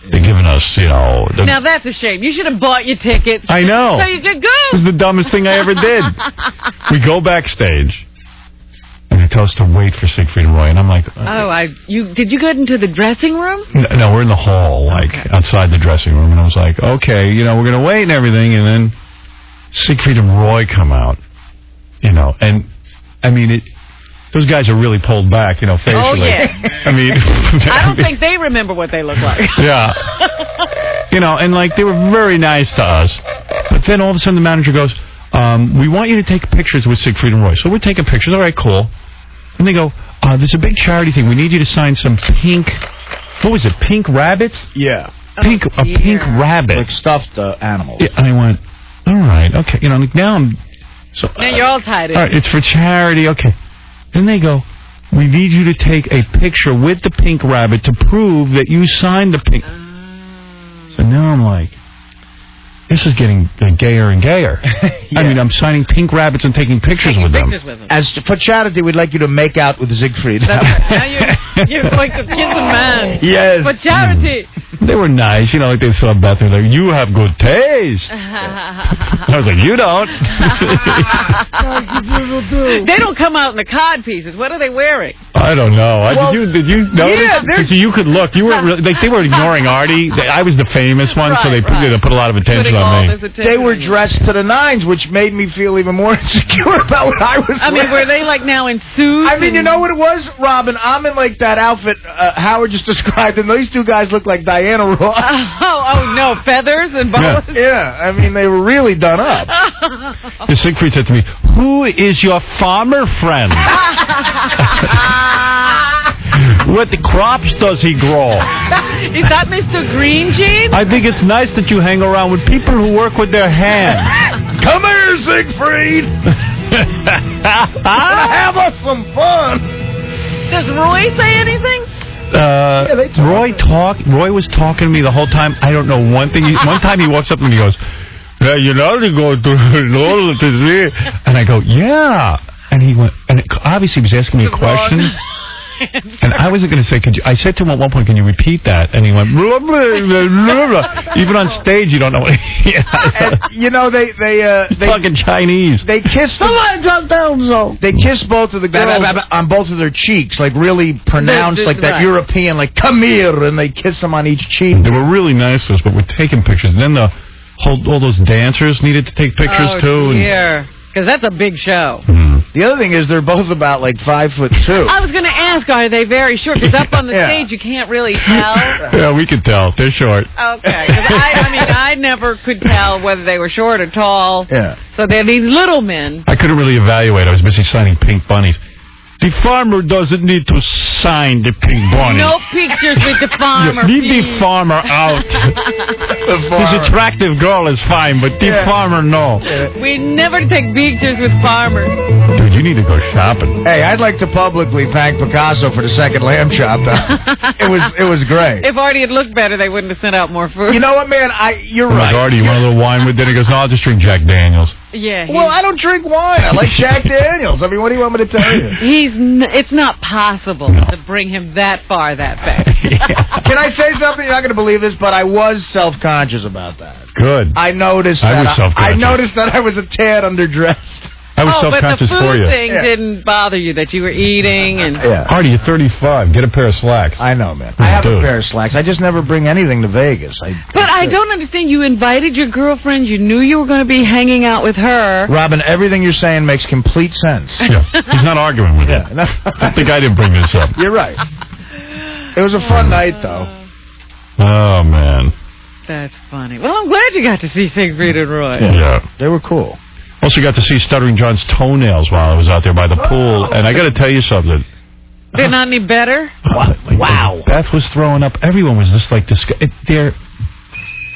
They're giving us, Now that's a shame. You should have bought your tickets. I know. So you could go. This is the dumbest thing I ever did. We go backstage. And they tell us to wait for Siegfried and Roy. And I'm like... did you get into the dressing room? No, we're in the hall, outside the dressing room. And I was like, okay, we're going to wait and everything. And then Siegfried and Roy come out. And I mean, those guys are really pulled back, facially. Oh, yeah. I mean, I don't think they remember what they look like. Yeah. And they were very nice to us. But then all of a sudden the manager goes, we want you to take pictures with Siegfried and Roy. So we're taking pictures. All right, cool. And they go, there's a big charity thing. We need you to sign some pink, what was it, pink rabbits? Yeah. A pink rabbit. Like stuffed animals. Yeah, and I went, all right, okay. Now So Now you're all tied in. all right, it's for charity. Okay. Then they go, we need you to take a picture with the pink rabbit to prove that you signed the pink. So now I'm like, this is getting gayer and gayer. Yeah. I mean, I'm signing pink rabbits and taking pictures with them. As for charity, we'd like you to make out with Siegfried. Now you're going to kiss a man. Yes. For charity. They were nice, like they saw Beth. They're like, you have good taste. I was like, you don't. They don't come out in the cod pieces. What are they wearing? I don't know. Well, Did you notice? yeah, So you could look. You were they were ignoring Artie. I was the famous one, so they put a lot of attention on me. They were dressed to the nines, which made me feel even more insecure about what I was I mean, were they like now in suits? I mean, you know what it was, Robin? I'm in like that outfit Howard just described, and these two guys look like Diana Ross. Oh no, feathers and boas. Yeah, I mean, they were really done up. The Siegfried said to me, "Who is your farmer friend? What the crops does he grow?" Is that Mr. Green Jeans? I think it's nice that you hang around with people who work with their hands. Come here, Siegfried. Have us some fun. Does Roy say anything? Roy was talking to me the whole time. I don't know one thing. One time he walks up and he goes, "Yeah, you know to go to and I go, "Yeah." And he went, and obviously he was asking me a question. And I wasn't going to say, I said to him at one point, "Can you repeat that?" And he went, blah, blah, blah, blah, blah. Even on stage, you don't know what they fucking Chinese. They kissed They kissed both of the girls on both of their cheeks, like really pronounced, like that European, like "come here," and they kiss them on each cheek. They were really nice to us, but we're taking pictures. And then all those dancers needed to take pictures too. Yeah. Because that's a big show. The other thing is they're both about like 5'2". I was going to ask, are they very short? Because up on the stage you can't really tell. Yeah, we could tell. They're short. Okay. I never could tell whether they were short or tall. Yeah. So they're these little men. I couldn't really evaluate. I was busy signing pink bunnies. The farmer doesn't need to sign the pink bunny. No pictures with the farmer. Leave the farmer out. This attractive girl is fine, but the farmer, no. We never take pictures with farmers. Dude, you need to go shopping. Hey, I'd like to publicly thank Picasso for the second lamb chop. It was great. If Artie had looked better, they wouldn't have sent out more food. You know what, man? You're right. Like, Artie, you want a little wine with dinner? He goes, "No, I'll just drink Jack Daniels." Yeah. Well, I don't drink wine. I like Jack Daniels. I mean, what do you want me to tell you? It's not possible to bring him that far that fast. Can I say something? You're not going to believe this, but I was self-conscious about that. Good. I noticed I that. was self-conscious. I noticed that I was a tad underdressed. I was self-conscious for you. But the food thing didn't bother you, that you were eating and... Artie, you're 35. Get a pair of slacks. I know, man. I have a pair of slacks. I just never bring anything to Vegas. But I don't understand. You invited your girlfriend. You knew you were going to be hanging out with her. Robin, everything you're saying makes complete sense. Yeah. He's not arguing with you. I think I didn't bring this up. You're right. It was a fun night, though. Oh, man. That's funny. Well, I'm glad you got to see Siegfried and Roy. Yeah. They were cool. Also got to see Stuttering John's toenails while I was out there by the pool. And I got to tell you something. They're not any better? Wow. Beth was throwing up. Everyone was just like, they're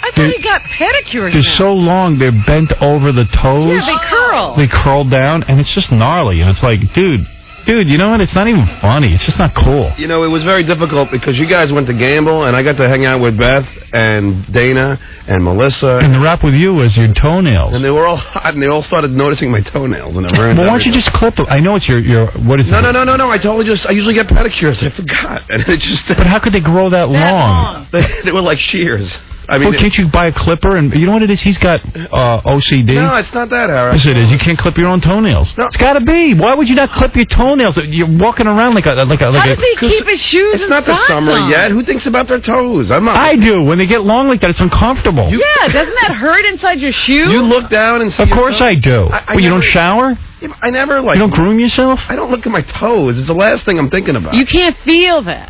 I thought he got pedicures. They're so long, they're bent over the toes. Yeah, they curl. They curl down, and it's just gnarly. And it's like, dude, you know what? It's not even funny. It's just not cool. You know, it was very difficult because you guys went to gamble, and I got to hang out with Beth and Dana and Melissa. And the rap with you was your toenails. And they were all hot, and they all started noticing my toenails. And well, why don't you just clip them? I know it's your what is it? No. I usually get pedicures. I forgot. And it just. But how could they grow that long? They were like shears. I mean, well, can't you buy a clipper? And you know what it is? He's got OCD. No, it's not that, Harry. Yes, it is. You can't clip your own toenails. No. It's got to be. Why would you not clip your toenails? You're walking around like a. How does he keep his shoes? It's not the summer yet. Who thinks about their toes? I'm not. I do. When they get long like that, it's uncomfortable. Yeah, doesn't that hurt inside your shoe? You look down and see. Of course I do. But you don't shower? Yeah, I never like. You don't groom yourself? I don't look at my toes. It's the last thing I'm thinking about. You can't feel that.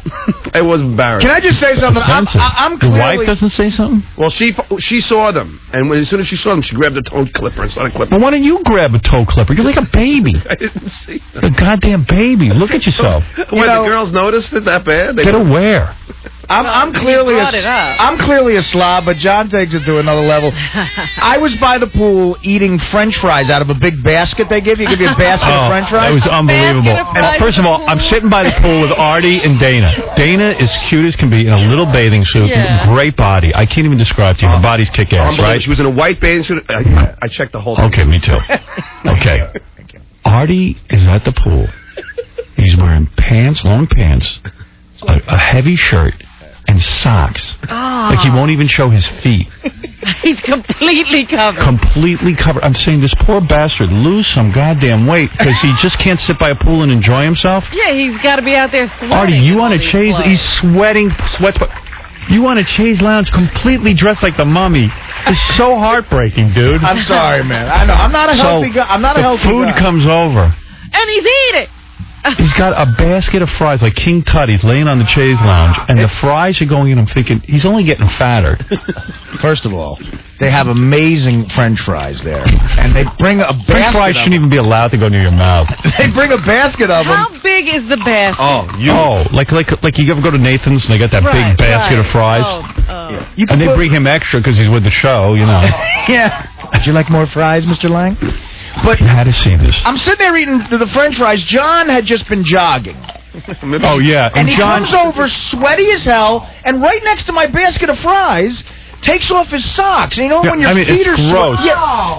It was embarrassing. Can I just say something? I'm Your clearly... wife doesn't say something? Well, she saw them, and as soon as she saw them, she grabbed a toe clipper and started clipping. Well, why don't you grab a toe clipper? You're like a baby. I didn't see them. You're a goddamn baby. Look at yourself. What, the girls noticed it that bad? Get aware. I'm clearly a slob, but John takes it to another level. I was by the pool eating French fries out of a big basket they give you. Give you a basket of French fries. It was unbelievable. And first of all, I'm sitting by the pool with Artie and Dana. Dana is cute as can be in a little bathing suit. Yeah. Great body. I can't even describe to you. Her body's kick-ass, right? She was in a white bathing suit. I checked the whole thing. Okay, me too. Okay. Artie is at the pool. He's wearing pants, long pants, a heavy shirt, and socks. Oh. Like he won't even show his feet. He's completely covered. Completely covered. I'm saying this poor bastard lose some goddamn weight because he just can't sit by a pool and enjoy himself. Yeah, he's got to be out there sweating. Artie, you want to chase? He's sweating, sweats. You want to chase lounge completely dressed like the mummy. It's so heartbreaking, dude. I'm sorry, man. I know. I'm not a healthy guy. I'm not a healthy guy. The food comes over. And he's eating. He's got a basket of fries like King Tut. He's laying on the chaise lounge, and the fries are going in. I'm thinking, he's only getting fatter. First of all, they have amazing French fries there. And they bring a basket French fries shouldn't even be allowed to go near your mouth. They bring a basket of them. How big is the basket? Like you ever go to Nathan's and they got that big basket of fries? Yeah. And they bring him extra because he's with the show, you know. Yeah. Would you like more fries, Mr. Lang? But you had to see this. I'm sitting there eating the French fries. John had just been jogging. Oh, yeah. And he comes over sweaty as hell, and right next to my basket of fries, takes off his socks. And you know when your feet are gross.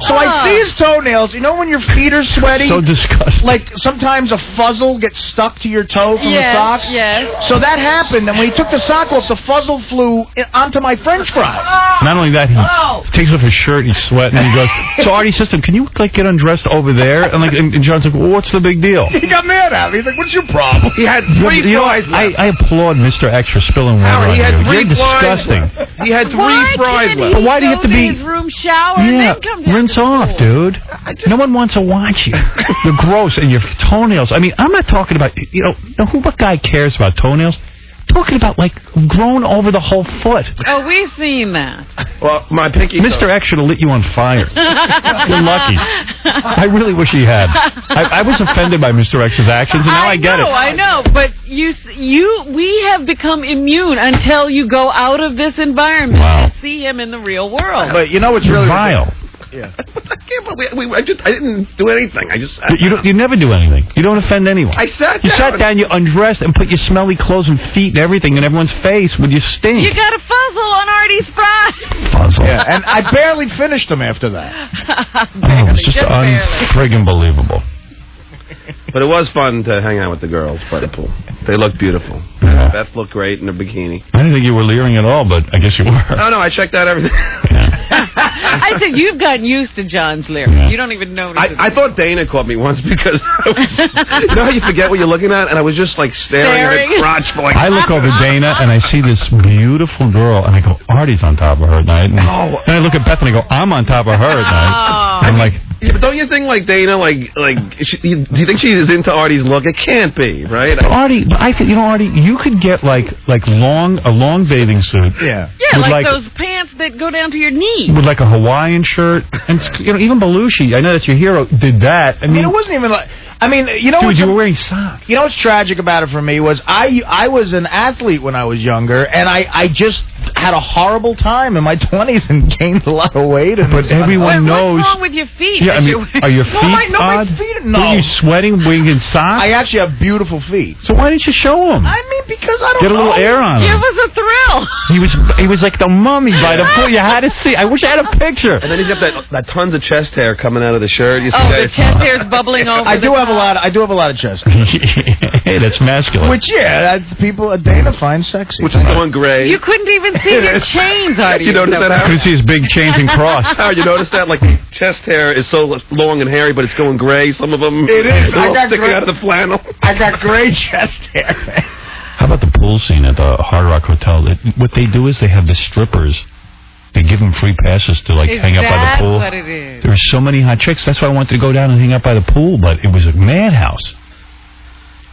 So I see his toenails. You know when your feet are sweaty? So disgusting. Like sometimes a fuzzle gets stuck to your toe from the socks? Yes. So that happened, and when he took the sock off, the fuzzle flew onto my French fries. Not only that, he takes off his shirt, he's sweating, and he goes, so Artie says to him, can you get undressed over there? And John's like, well, what's the big deal? He got mad at me. He's like, what's your problem? He had three fries left. I applaud Mr. X for spilling water on you. You're disgusting. He had three fries left. But why do you have to be his room, shower, and then come down rinse to the off, pool? dude? No one wants to watch you. You're gross, and your toenails. I mean, I'm not talking about what guy cares about toenails? Talking about like grown over the whole foot. Oh, we've seen that. Well, my pinky. Mr. X should have lit you on fire. You're lucky. I really wish he had. I was offended by Mr. X's actions, and now I get it. I know, but we have become immune until you go out of this environment and see him in the real world. But you know what's really vile. Yeah. I can't believe I didn't do anything. You never do anything. You don't offend anyone. I sat down. You sat down, you undressed, and put your smelly clothes and feet and everything in everyone's face with your stink. You got a fuzzle on Artie's fries. Fuzzle. Yeah, and I barely finished them after that. It's just unfriggin' believable. But it was fun to hang out with the girls by the pool. They looked beautiful. Yeah. Beth looked great in her bikini. I didn't think you were leering at all, but I guess you were. Oh, no, I checked out everything. I said you've gotten used to John's lyrics. Yeah. You don't even notice it. I thought Dana caught me once because you know how you forget what you're looking at? And I was just like staring at her crotch for like... I look over Dana and I see this beautiful girl and I go, Artie's on top of her at night. And then I look at Beth and I go, I'm on top of her at night. I'm like... Yeah, but don't you think like Dana, do you think she is into Artie's look? It can't be, right? Artie, I think, Artie, you could get a long bathing suit. Yeah. Yeah, like those pants that go down to your knees. With like a Hawaiian shirt. And, even Belushi, I know that's your hero, did that. I mean, it wasn't even like... you know... Dude, you were wearing socks. You know what's tragic about it for me was I was an athlete when I was younger, and I just had a horrible time in my 20s and gained a lot of weight. And but everyone knows... What's wrong with your feet? Yeah, are your feet odd? My feet... No. Are you sweating, wearing socks? I actually have beautiful feet. So why didn't you show them? Because I don't Get a little air on them. Give us a thrill. He was like the mummy by the pool. You had to see. I wish I had a picture. And then he's got that tons of chest hair coming out of the shirt. You see the chest hair's bubbling over. I do have a lot of chest hair. Hey, that's masculine. Which Dana finds sexy. Which is going gray. You couldn't even see your chains, Artie. You notice that? I couldn't see his big chains and cross. Howard, you notice that? Like chest hair is so long and hairy, but it's going gray. Some of them it is. I got sticking out of the flannel. I got gray chest hair. How about the pool scene at the Hard Rock Hotel? What they do is they have the strippers. They give them free passes to hang out by the pool. What it is? There were so many hot chicks. That's why I wanted to go down and hang out by the pool, but it was a madhouse.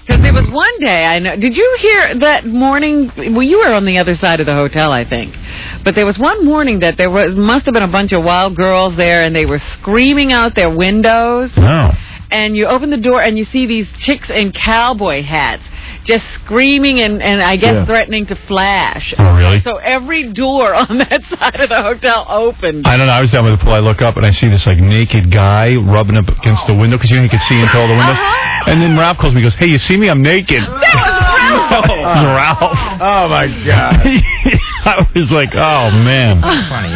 Because there was one day, I know. Did you hear that morning? Well, you were on the other side of the hotel, I think. But there was one morning that must have been a bunch of wild girls there, and they were screaming out their windows. No. And you open the door, and you see these chicks in cowboy hats just screaming and I guess threatening to flash. Oh, really? So every door on that side of the hotel opened. I don't know. I was down by the pool. I look up and I see this like naked guy rubbing up against the window because you could see into all the windows. And then Ralph calls me and goes, "Hey, you see me? I'm naked." That was Ralph. Oh, my God. I was like, oh, man. Funny.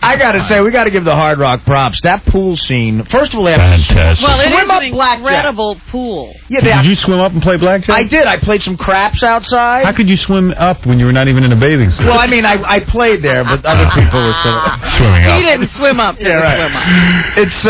I got to say, we got to give the Hard Rock props. That pool scene, first of all, they have fantastic. Well, it is swim up an blackjack. incredible pool. Yeah, Did you swim up and play blackjack? I did. I played some craps outside. How could you swim up when you were not even in a bathing suit? Well, I mean, I played there, but other people were swimming up. He didn't swim up. Yeah, right. Swim up. It's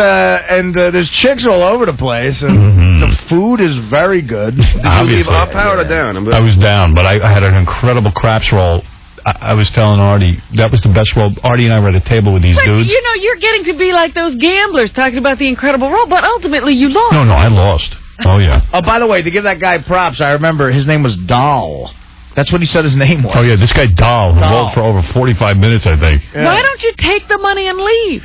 and there's chicks all over the place, and the food is very good. Did you leave up, Howard, or down? I was down, but I had an incredible craps roll. I was telling Artie, that was the best roll. Artie and I were at a table with these But, dudes. you know, you're getting to be like those gamblers talking about the incredible roll, but ultimately you lost. No, I lost. Oh, yeah. Oh, by the way, to give that guy props, I remember his name was Dahl. That's what he said his name was. Oh, yeah, this guy Dahl, who rolled for over 45 minutes, I think. Yeah. Why don't you take the money and leave?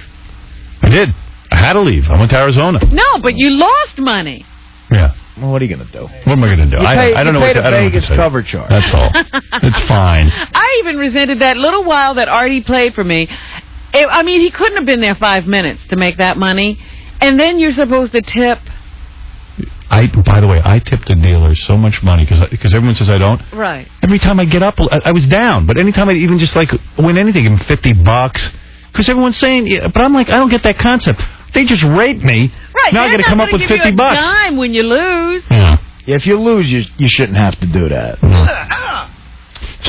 I did. I had to leave. I went to Arizona. No, but you lost money. Yeah. Well, what are you going to do? What am I going to do? I don't know what to say. You paid a Vegas cover charge. That's all. It's fine. I even resented that little while that Artie played for me. I mean, he couldn't have been there 5 minutes to make that money. And then you're supposed to tip. By the way, I tip the dealers so much money because everyone says I don't. Right. Every time I get up, I was down. But anytime I even just like win anything, give them $50. Because everyone's saying, yeah, but I'm like, I don't get that concept. They just raped me. Right. Now I got to come up with $50. You a dime when you lose. Yeah. If you lose, you shouldn't have to do that.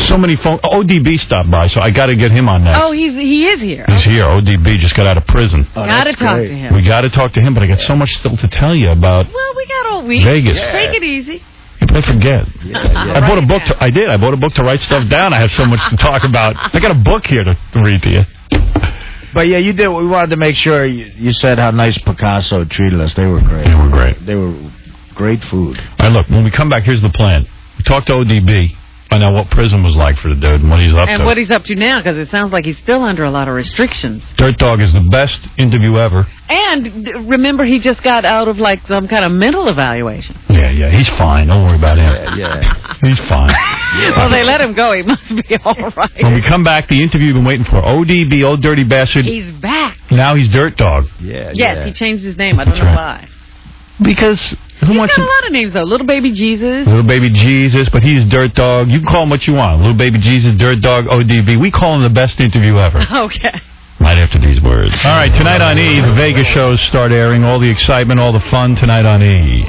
So many phone. ODB stopped by, so I got to get him on next. Oh, he is here. He's here. ODB just got out of prison. Got to talk to him. We got to talk to him, but I got so much still to tell you about. Well, we got all week. Vegas. Take it easy. I forget. I bought a book. I did. I bought a book to write stuff down. I have so much to talk about. I got a book here to read to you. But yeah, you did. We wanted to make sure you said how nice Picasso treated us. They were great. They were great. They were great food. All right, look, when we come back, here's the plan. We talk to ODB, find out what prison was like for the dude and what he's up to. And what he's up to now, because it sounds like he's still under a lot of restrictions. Dirt Dog is the best interview ever. And remember, he just got out of like some kind of mental evaluation. Yeah, he's fine. Don't worry about him. Yeah. He's fine. Well, they let him go. He must be all right. When we come back, the interview you've been waiting for. ODB, Old Dirty Bastard. He's back. Now he's Dirt Dog. Yes, he changed his name. I don't know why. Because who He's wants got to... a lot of names, though. Little Baby Jesus. Little Baby Jesus, but he's Dirt Dog. You can call him what you want. Little Baby Jesus, Dirt Dog, ODB. We call him the best interview ever. Okay. Right after these words. All right, tonight on E, the Vegas shows start airing. All the excitement, all the fun tonight on E.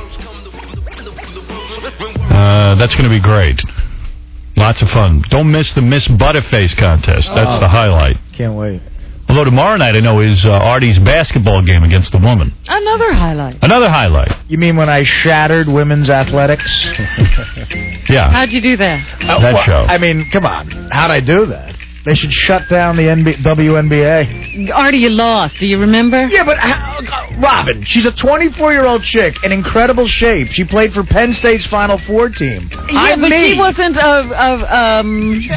That's going to be great. Lots of fun. Don't miss the Miss Butterface contest. That's the highlight. Can't wait. Although tomorrow night, I know, is Artie's basketball game against the woman. Another highlight. Another highlight. You mean when I shattered women's athletics? Yeah. How'd you do that? That show. I mean, come on. How'd I do that? They should shut down the WNBA. Artie, you lost. Do you remember? Yeah, but Robin, she's a 24-year-old chick in incredible shape. She played for Penn State's Final Four team. Yeah, but she wasn't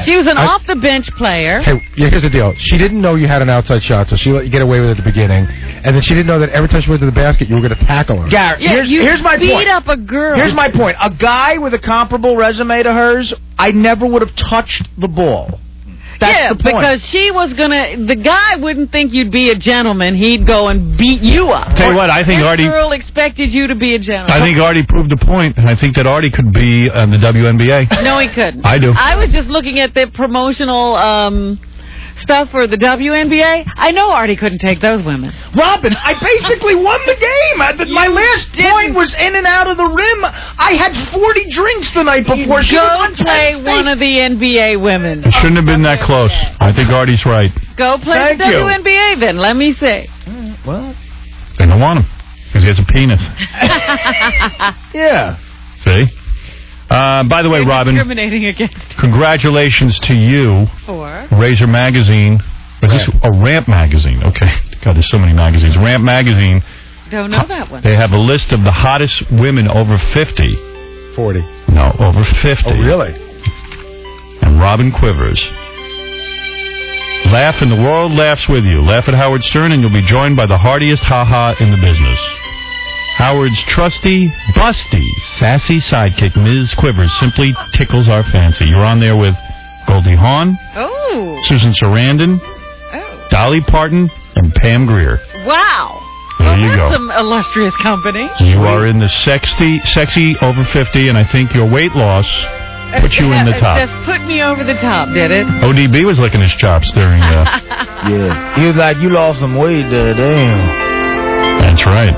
she was an off-the-bench player. Hey, here's the deal. She didn't know you had an outside shot, so she let you get away with it at the beginning. And then she didn't know that every time she went to the basket, you were going to tackle her. Garrett, Yeah, here's my point. beat up a girl. Here's my point. A guy with a comparable resume to hers, I never would have touched the ball. That's the point. Because she was the guy wouldn't think you'd be a gentleman. He'd go and beat you up. Tell you what, I think this Artie... girl expected you to be a gentleman. I think Artie proved the point, and I think that Artie could be in the WNBA. No, he couldn't. I do. I was just looking at the promotional stuff for the WNBA. I know Artie couldn't take those women. Robin, I basically won the game. My last point was in and out of the rim. I had 40 drinks the night before. She Go was on play Penn State. one of the NBA women. It shouldn't have been that close. I think Artie's right. Go play Thank the you. WNBA then. Let me see. Well, They don't want him because he has a penis. yeah. See? By the way, They're Robin, discriminating against congratulations to you, for Razor Magazine. Is this a Ramp Magazine? Okay. God, there's so many magazines. Ramp Magazine. don't know that one. They have a list of the hottest women over 50. 40. No, over 50. Oh, really? And Robin Quivers. Laugh and the world laughs with you. Laugh at Howard Stern and you'll be joined by the hardiest ha-ha in the business. Howard's trusty, busty, sassy sidekick, Ms. Quivers, simply tickles our fancy. You're on there with Goldie Hawn, Susan Sarandon, Dolly Parton, and Pam Grier. Wow. There you go. That's some illustrious company. You are in the sexy over 50, and I think your weight loss put you in the top. Just put me over the top, did it? ODB was licking his chops during... Yeah. He was like, you lost some weight there, damn. That's right.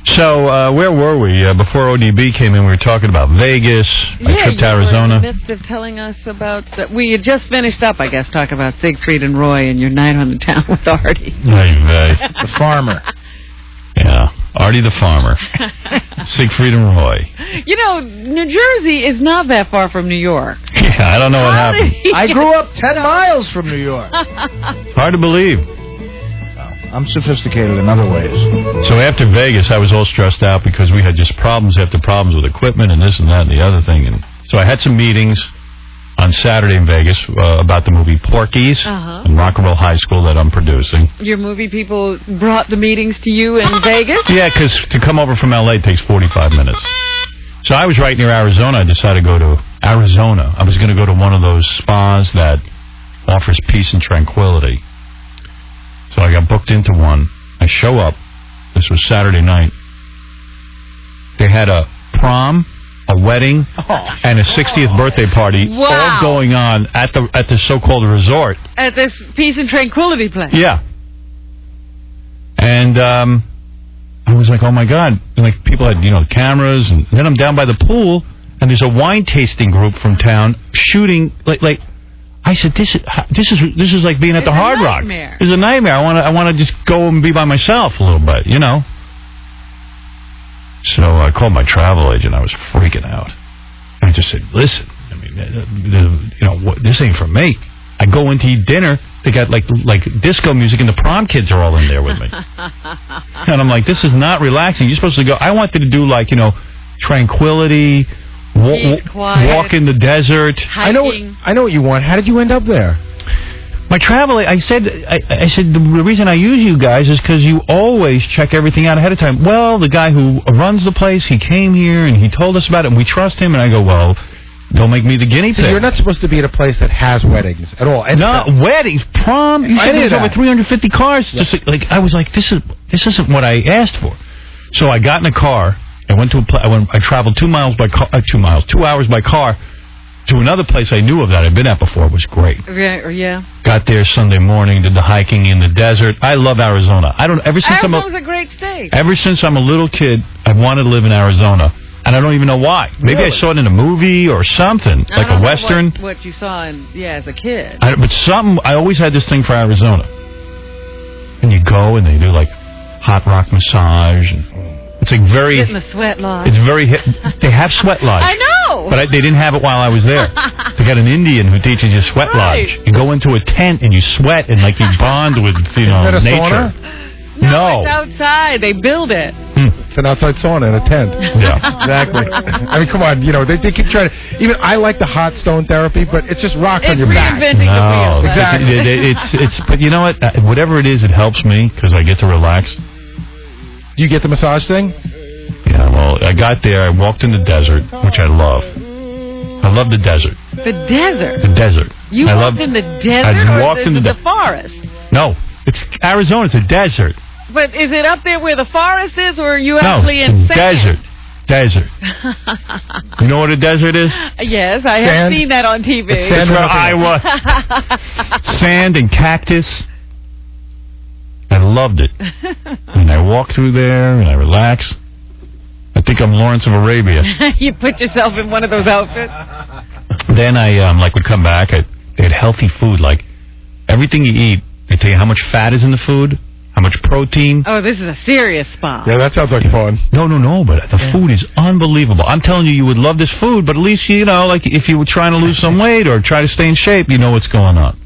So, where were we? Before ODB came in, we were talking about Vegas, my trip to Arizona. You were in the midst of telling us about... we had just finished up, I guess, talking about Siegfried and Roy and your night on the town with Artie. The farmer. Yeah, Artie the farmer. Siegfried and Roy. You know, New Jersey is not that far from New York. Yeah, I don't know what happened. I grew up 10 miles from New York. Hard to believe. I'm sophisticated in other ways. So after Vegas, I was all stressed out because we had just problems after problems with equipment and this and that and the other thing. And so I had some meetings on Saturday in Vegas about the movie Porky's in Rock and Roll High School that I'm producing. Your movie people brought the meetings to you in Vegas? Yeah, because to come over from L.A. takes 45 minutes. So I was right near Arizona. I decided to go to Arizona. I was going to go to one of those spas that offers peace and tranquility. So I got booked into one. I show up. This was Saturday night. They had a prom, a wedding, and a 60th birthday party all going on at the so-called resort. At this peace and tranquility place. Yeah. And I was like, oh my God. And like people had, cameras, and then I'm down by the pool, and there's a wine tasting group from town shooting like I said, this is like being at the Hard Rock. It's a nightmare. I want to just go and be by myself a little bit, So I called my travel agent. I was freaking out. I just said, listen, I mean, this ain't for me. I go in to eat dinner. They got like disco music, and the prom kids are all in there with me. And I'm like, this is not relaxing. You're supposed to go. I wanted to do tranquility. Walk in the desert. Hiking. I know what you want. How did you end up there? My travel, I said the reason I use you guys is because you always check everything out ahead of time. Well, the guy who runs the place, he came here and he told us about it, and we trust him. And I go, well, don't make me the guinea pig. So you're not supposed to be at a place that has weddings at all. And weddings, prom. You said there's over 350 cars. Yeah. Just I was like, this isn't what I asked for. So I got in a car. I went to I traveled 2 hours by car to another place I knew of that I'd been at before. It was great. Yeah. Got there Sunday morning, did the hiking in the desert. I love Arizona. Arizona's a great state. Ever since I'm a little kid, I've wanted to live in Arizona, and I don't even know why. Maybe I saw it in a movie or something, like a Western. What you saw as a kid. I always had this thing for Arizona. And you go and they do like hot rock massage and... It's like very... Get in the sweat lodge. It's very... They have sweat lodge. I know. But they didn't have it while I was there. They got an Indian who teaches you sweat lodge. You go into a tent and you sweat and like you bond with, nature. Sauna? No. It's outside. They build it. It's an outside sauna in a tent. Yeah. Exactly. I mean, come on. They keep trying to... Even I like the hot stone therapy, but it's just rocks on your back. It's reinventing the wheel. Exactly. But you know what? Whatever it is, it helps me because I get to relax. Do you get the massage thing? Yeah, well, I got there. I walked in the desert, which I love. I love the desert. The desert? The desert. You walked in the desert or the forest? No, it's Arizona. It's a desert. But is it up there where the forest is, or are you actually in sand? Desert. You know what a desert is? Yes, I have seen that on TV. It's where I was. Sand and cactus. I loved it. And I walk through there and I relax. I think I'm Lawrence of Arabia. You put yourself in one of those outfits? Then I would come back. They had healthy food. Like everything you eat, they tell you how much fat is in the food, how much protein. Oh, this is a serious spa. Yeah, that sounds like fun. No, but the food is unbelievable. I'm telling you would love this food, but at least, like if you were trying to lose some weight or try to stay in shape, you know what's going on.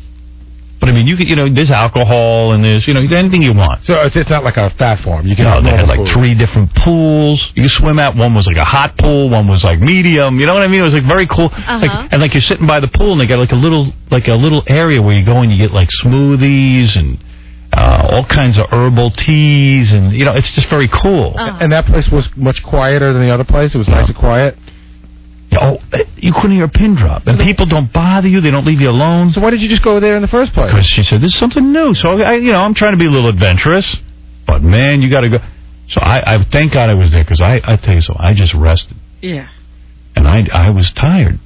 But I mean, you could, there's alcohol and there's, anything you want. So it's not like a fat farm. You can they had like 3 different pools you swim at. One was like a hot pool, one was like medium. You know what I mean? It was like very cool. And like you're sitting by the pool and they got like a little area where you go and you get like smoothies and all kinds of herbal teas, and it's just very cool. And that place was much quieter than the other place. It was nice and quiet. You couldn't hear a pin drop. And people don't bother you. They don't leave you alone. So why did you just go there in the first place? Because she said, this is something new. So, I'm trying to be a little adventurous. But, man, you got to go. So I thank God I was there, because I tell you something. I just rested. Yeah. And I was tired.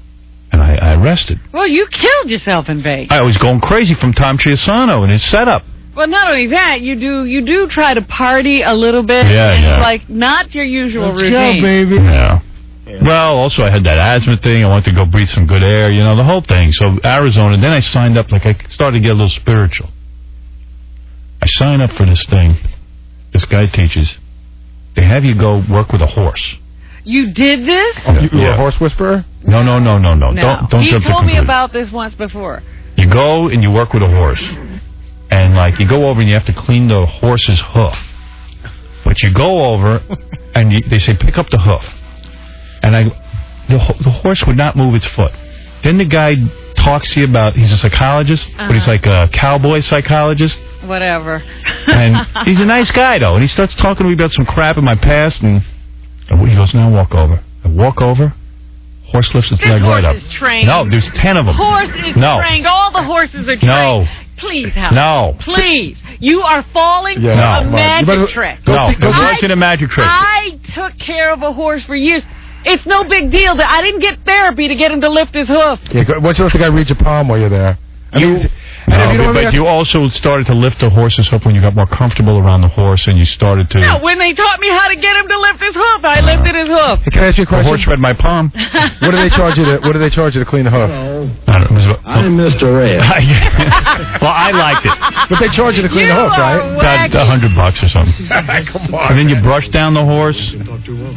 And I rested. Well, you killed yourself in Vegas. I was going crazy from Tom Chiasano and his setup. Well, not only that, you do try to party a little bit. Yeah, and yeah. It's like not your usual routine. Go, baby. Yeah. Well, also I had that asthma thing. I wanted to go breathe some good air, the whole thing. So Arizona, then I signed up, I started to get a little spiritual. I signed up for this thing. This guy teaches. They have you go work with a horse. You did this? You were a horse whisperer? No. No. Don't He jump to told me conclusions. about this once before. You go and you work with a horse. And, you go over and you have to clean the horse's hoof. But you go over and they say, pick up the hoof. And the horse would not move its foot. Then the guy talks to you about, he's a psychologist, but he's like a cowboy psychologist. Whatever. And he's a nice guy, though. And he starts talking to me about some crap in my past. And he goes, now walk over. I walk over. Horse lifts its leg right up. This horse is trained. No, there's 10 of them. Horse is trained. All the horses are trained. No. Please, Howard. No. Please. You are falling for No. a magic trick. No, it wasn't a magic trick. I took care of a horse for years. It's no big deal. I didn't get therapy to get him to lift his hoof. Yeah, why don't you let the guy read your palm while you're there? But you also started to lift the horse's hoof when you got more comfortable around the horse, and you started to... No, when they taught me how to get him to lift his hoof, I lifted his hoof. Hey, can I ask you a question? The horse read my palm. What do they charge you to clean the hoof? I'm Mr. Red. Well, I liked it. But they charge you to clean the hoof, right? About $100 or something. Come on. And then you brush down the horse.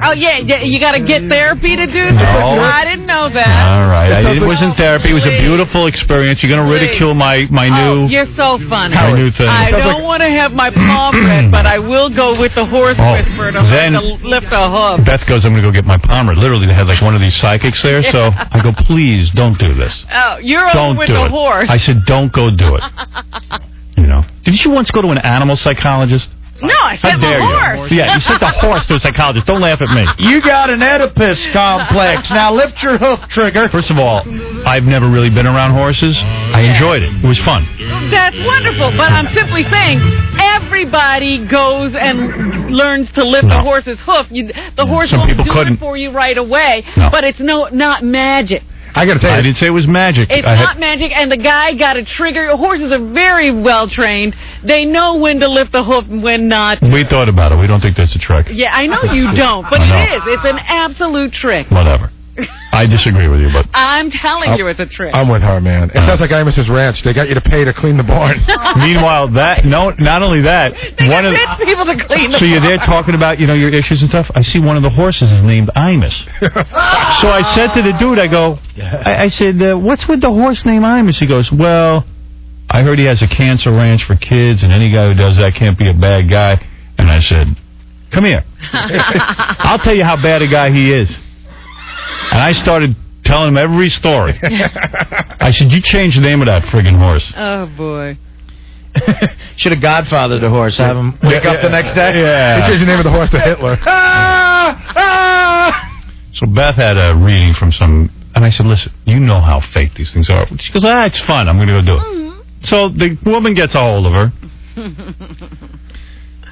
Oh, yeah, you got to get therapy to do this? No. I didn't know that. All right. It wasn't therapy. It was a beautiful experience. You're going to ridicule my new... You're so funny. My new thing. I don't want to have my palm read, but I will go with the horse whisperer to lift a hoof. Beth goes, I'm going to go get my palm read. Literally, they had one of these psychics there. So I go, please, don't do this. Oh, you're Don't over with do the it. horse. I said, don't go do it. Didn't you once go to an animal psychologist? No, I said the horse. Yeah, you sent the horse to a psychologist. Don't laugh at me. You got an Oedipus complex. Now lift your hoof trigger. First of all, I've never really been around horses. I enjoyed it. It was fun. That's wonderful, but I'm simply saying everybody goes and learns to lift the horse's hoof. The horse Some won't people do couldn't. it for you right away, No. but it's not magic. I got to tell you, I didn't say it was magic. It's not magic, and the guy got a trigger. Horses are very well trained. They know when to lift the hoof and when not. We thought about it. We don't think that's a trick. Yeah, I know you don't, but I know. it is. It's an absolute trick. Whatever. I disagree with you, but... I'm telling you it's a trick. I'm with her, man. It sounds like Amos's Ranch. They got you to pay to clean the barn. Meanwhile, not only that... They get rich people to clean the So you're barn. there talking about, your issues and stuff. I see one of the horses is named Imus. So I said to the dude, I said, what's with the horse named Imus? He goes, well, I heard he has a cancer ranch for kids, and any guy who does that can't be a bad guy. And I said, come here. I'll tell you how bad a guy he is. And I started telling him every story. I said, you change the name of that friggin' horse. Oh, boy. Should have Godfathered the horse. Have him wake up the next day. Yeah. He changed the name of the horse to Hitler. So Beth had a reading from some... And I said, listen, you know how fake these things are. She goes, it's fun. I'm going to go do it. So the woman gets a hold of her.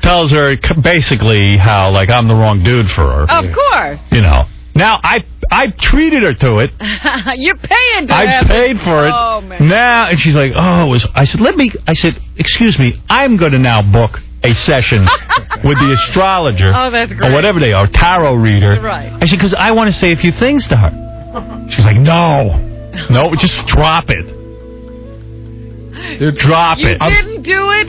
Tells her basically how, I'm the wrong dude for her. Of course. Now, I treated her to it. You're paying to I have paid for it. Oh, man. Now, and she's like, I said, excuse me, I'm going to now book a session with the astrologer. Oh, that's great. Or whatever they are, tarot reader. Right. I said, because I want to say a few things to her. She's like, no, just drop it. Dude, drop You it. didn't do it?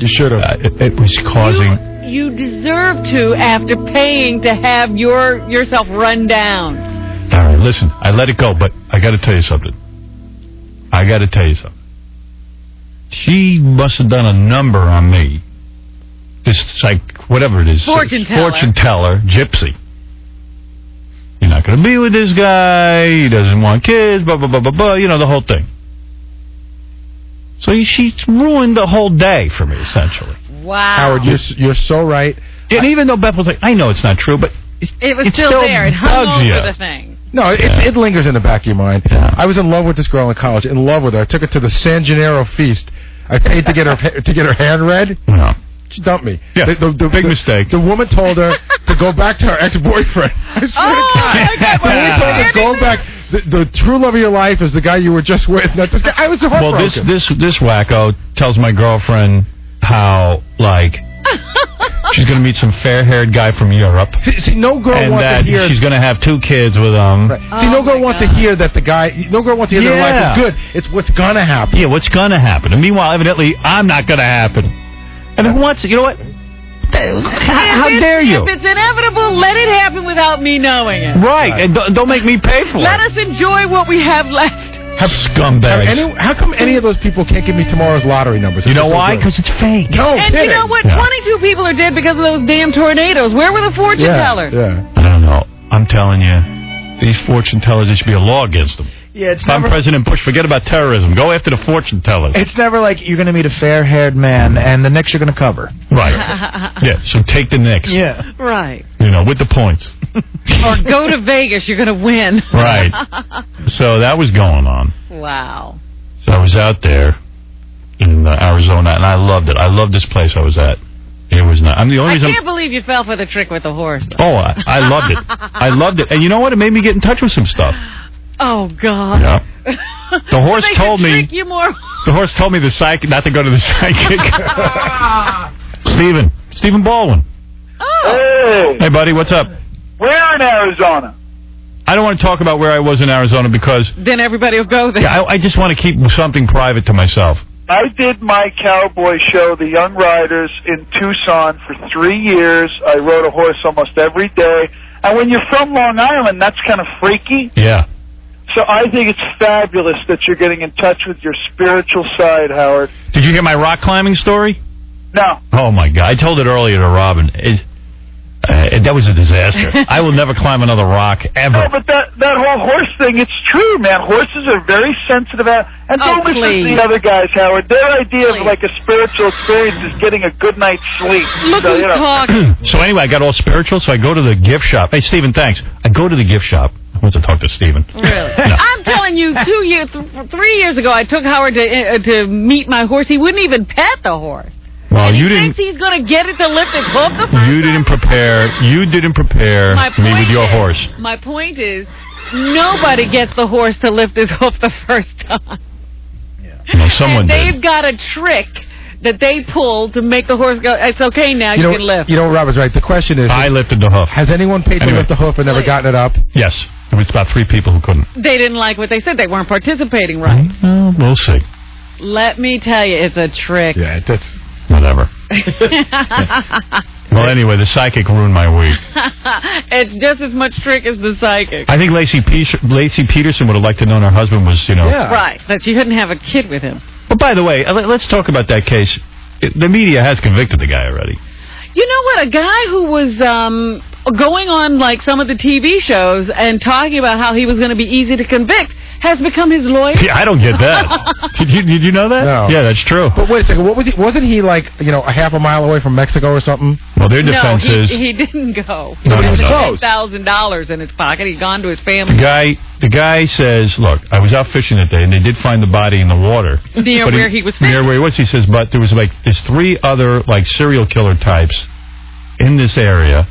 You should have. It was causing... You deserve to after paying to have yourself run down. All right, listen, I let it go, but I got to tell you something. She must have done a number on me. This, whatever it is. Fortune teller, gypsy. You're not going to be with this guy. He doesn't want kids, blah, blah, blah, blah, blah. The whole thing. So she's ruined the whole day for me, essentially. Wow. Howard, you're so right. And even though Beth was like, I know it's not true, but It was it still there. It hung over the thing. No, it lingers in the back of your mind. Yeah. I was in love with this girl in college. In love with her. I took her to the San Gennaro feast. I paid to get her hand read. No. She dumped me. Yeah, big mistake. The woman told her to go back to her ex-boyfriend. I swear to God. The woman told her to go back. The true love of your life is the guy you were just with. Not this guy. I was heartbroken. Well, this wacko tells my girlfriend how, like, she's going to meet some fair-haired guy from Europe. See, no girl and wants that to hear... she's going to have 2 kids with him. Right. See, no girl wants to hear that the guy... No girl wants to hear that her life is good. It's what's going to happen. Yeah, what's going to happen. And meanwhile, evidently, I'm not going to happen. And who wants it? You know what? How dare you? If it's inevitable, let it happen without me knowing it. Right. And don't make me pay for Let it. us enjoy what we have left. Scumbags. How come any of those people can't give me tomorrow's lottery numbers? You know why? Because it's fake. No, And you know what? Yeah. 22 people are dead because of those damn tornadoes. Where were the fortune tellers? Yeah. I don't know. I'm telling you, these fortune tellers, there should be a law against them. Yeah, it's If I'm never, President Bush, forget about terrorism. Go after the fortune tellers. it's never like you're going to meet a fair-haired man and the Knicks are going to cover. Right. Yeah, so take the Knicks. Yeah. Right. You know, with the points. Or go to Vegas. You're going to win. Right. So that was going on. Wow. So I was out there in Arizona, and I loved it. I loved this place I was at. It was not. I'm the only I reason. can't believe you fell for the trick with the horse. Oh, I loved it. I loved it. And you know what? It made me get in touch with some stuff. Oh, God. Yeah. The horse They told should me. trick you more. The horse told me the psychic not to go to the psychic. Stephen Baldwin. Oh. Hey, buddy, what's up? We're in Arizona. I don't want to talk about where I was in Arizona because Then everybody will go there. yeah, I just want to keep something private to myself. I did my cowboy show, The Young Riders, in Tucson for 3 years. I rode a horse almost every day. And when you're from Long Island, that's kind of freaky. Yeah. So I think it's fabulous that you're getting in touch with your spiritual side, Howard. Did you hear my rock climbing story? No. Oh, my God. I told it earlier to Robin. That was a disaster. I will never climb another rock, ever. No, but that whole horse thing, it's true, man. Horses are very sensitive. And don't listen to the other guys, Howard. Their idea of like a spiritual experience is getting a good night's sleep. Look so, who's you know. talking. So anyway, I got all spiritual, so I go to the gift shop. Hey, Stephen, thanks. I go to the gift shop. I want to talk to Stephen. Really? No. I'm telling you, 3 years ago, I took Howard to meet my horse. He wouldn't even pet the horse. Well, and you he didn't. thinks he's going to get it to lift his hoof the first You didn't prepare. You didn't prepare me with your horse. My point is, nobody gets the horse to lift his hoof the first time. No, someone And did. they've got a trick that they pull to make the horse go, it's okay now, you can lift. You know, Robert's right. The question is... I lifted the hoof. Has anyone paid to lift the hoof and never gotten it up? Yes. There was about 3 people who couldn't. They didn't like what they said. They weren't participating right. Well, we'll see. Let me tell you, it's a trick. Yeah, that's... Whatever. Well, anyway, the psychic ruined my week. It's just as much trick as the psychic. I think Lacey Peterson would have liked to know her husband was, Right, that she couldn't have a kid with him. But by the way, let's talk about that case. The media has convicted the guy already. You know what? A guy who was going on like some of the TV shows and talking about how he was going to be easy to convict has become his lawyer. Yeah, I don't get that. Did you know that? No. Yeah, that's true. But wait a second. What was he? Wasn't he like a half a mile away from Mexico or something? Well, their defense is he didn't go. No, he no, had no. $10,000 in his pocket. He'd gone to his family. the guy says, "Look, I was out fishing that day, and they did find the body in the water Near But where he was fishing. Near where he was, he says, but there's 3 other serial killer types in this area."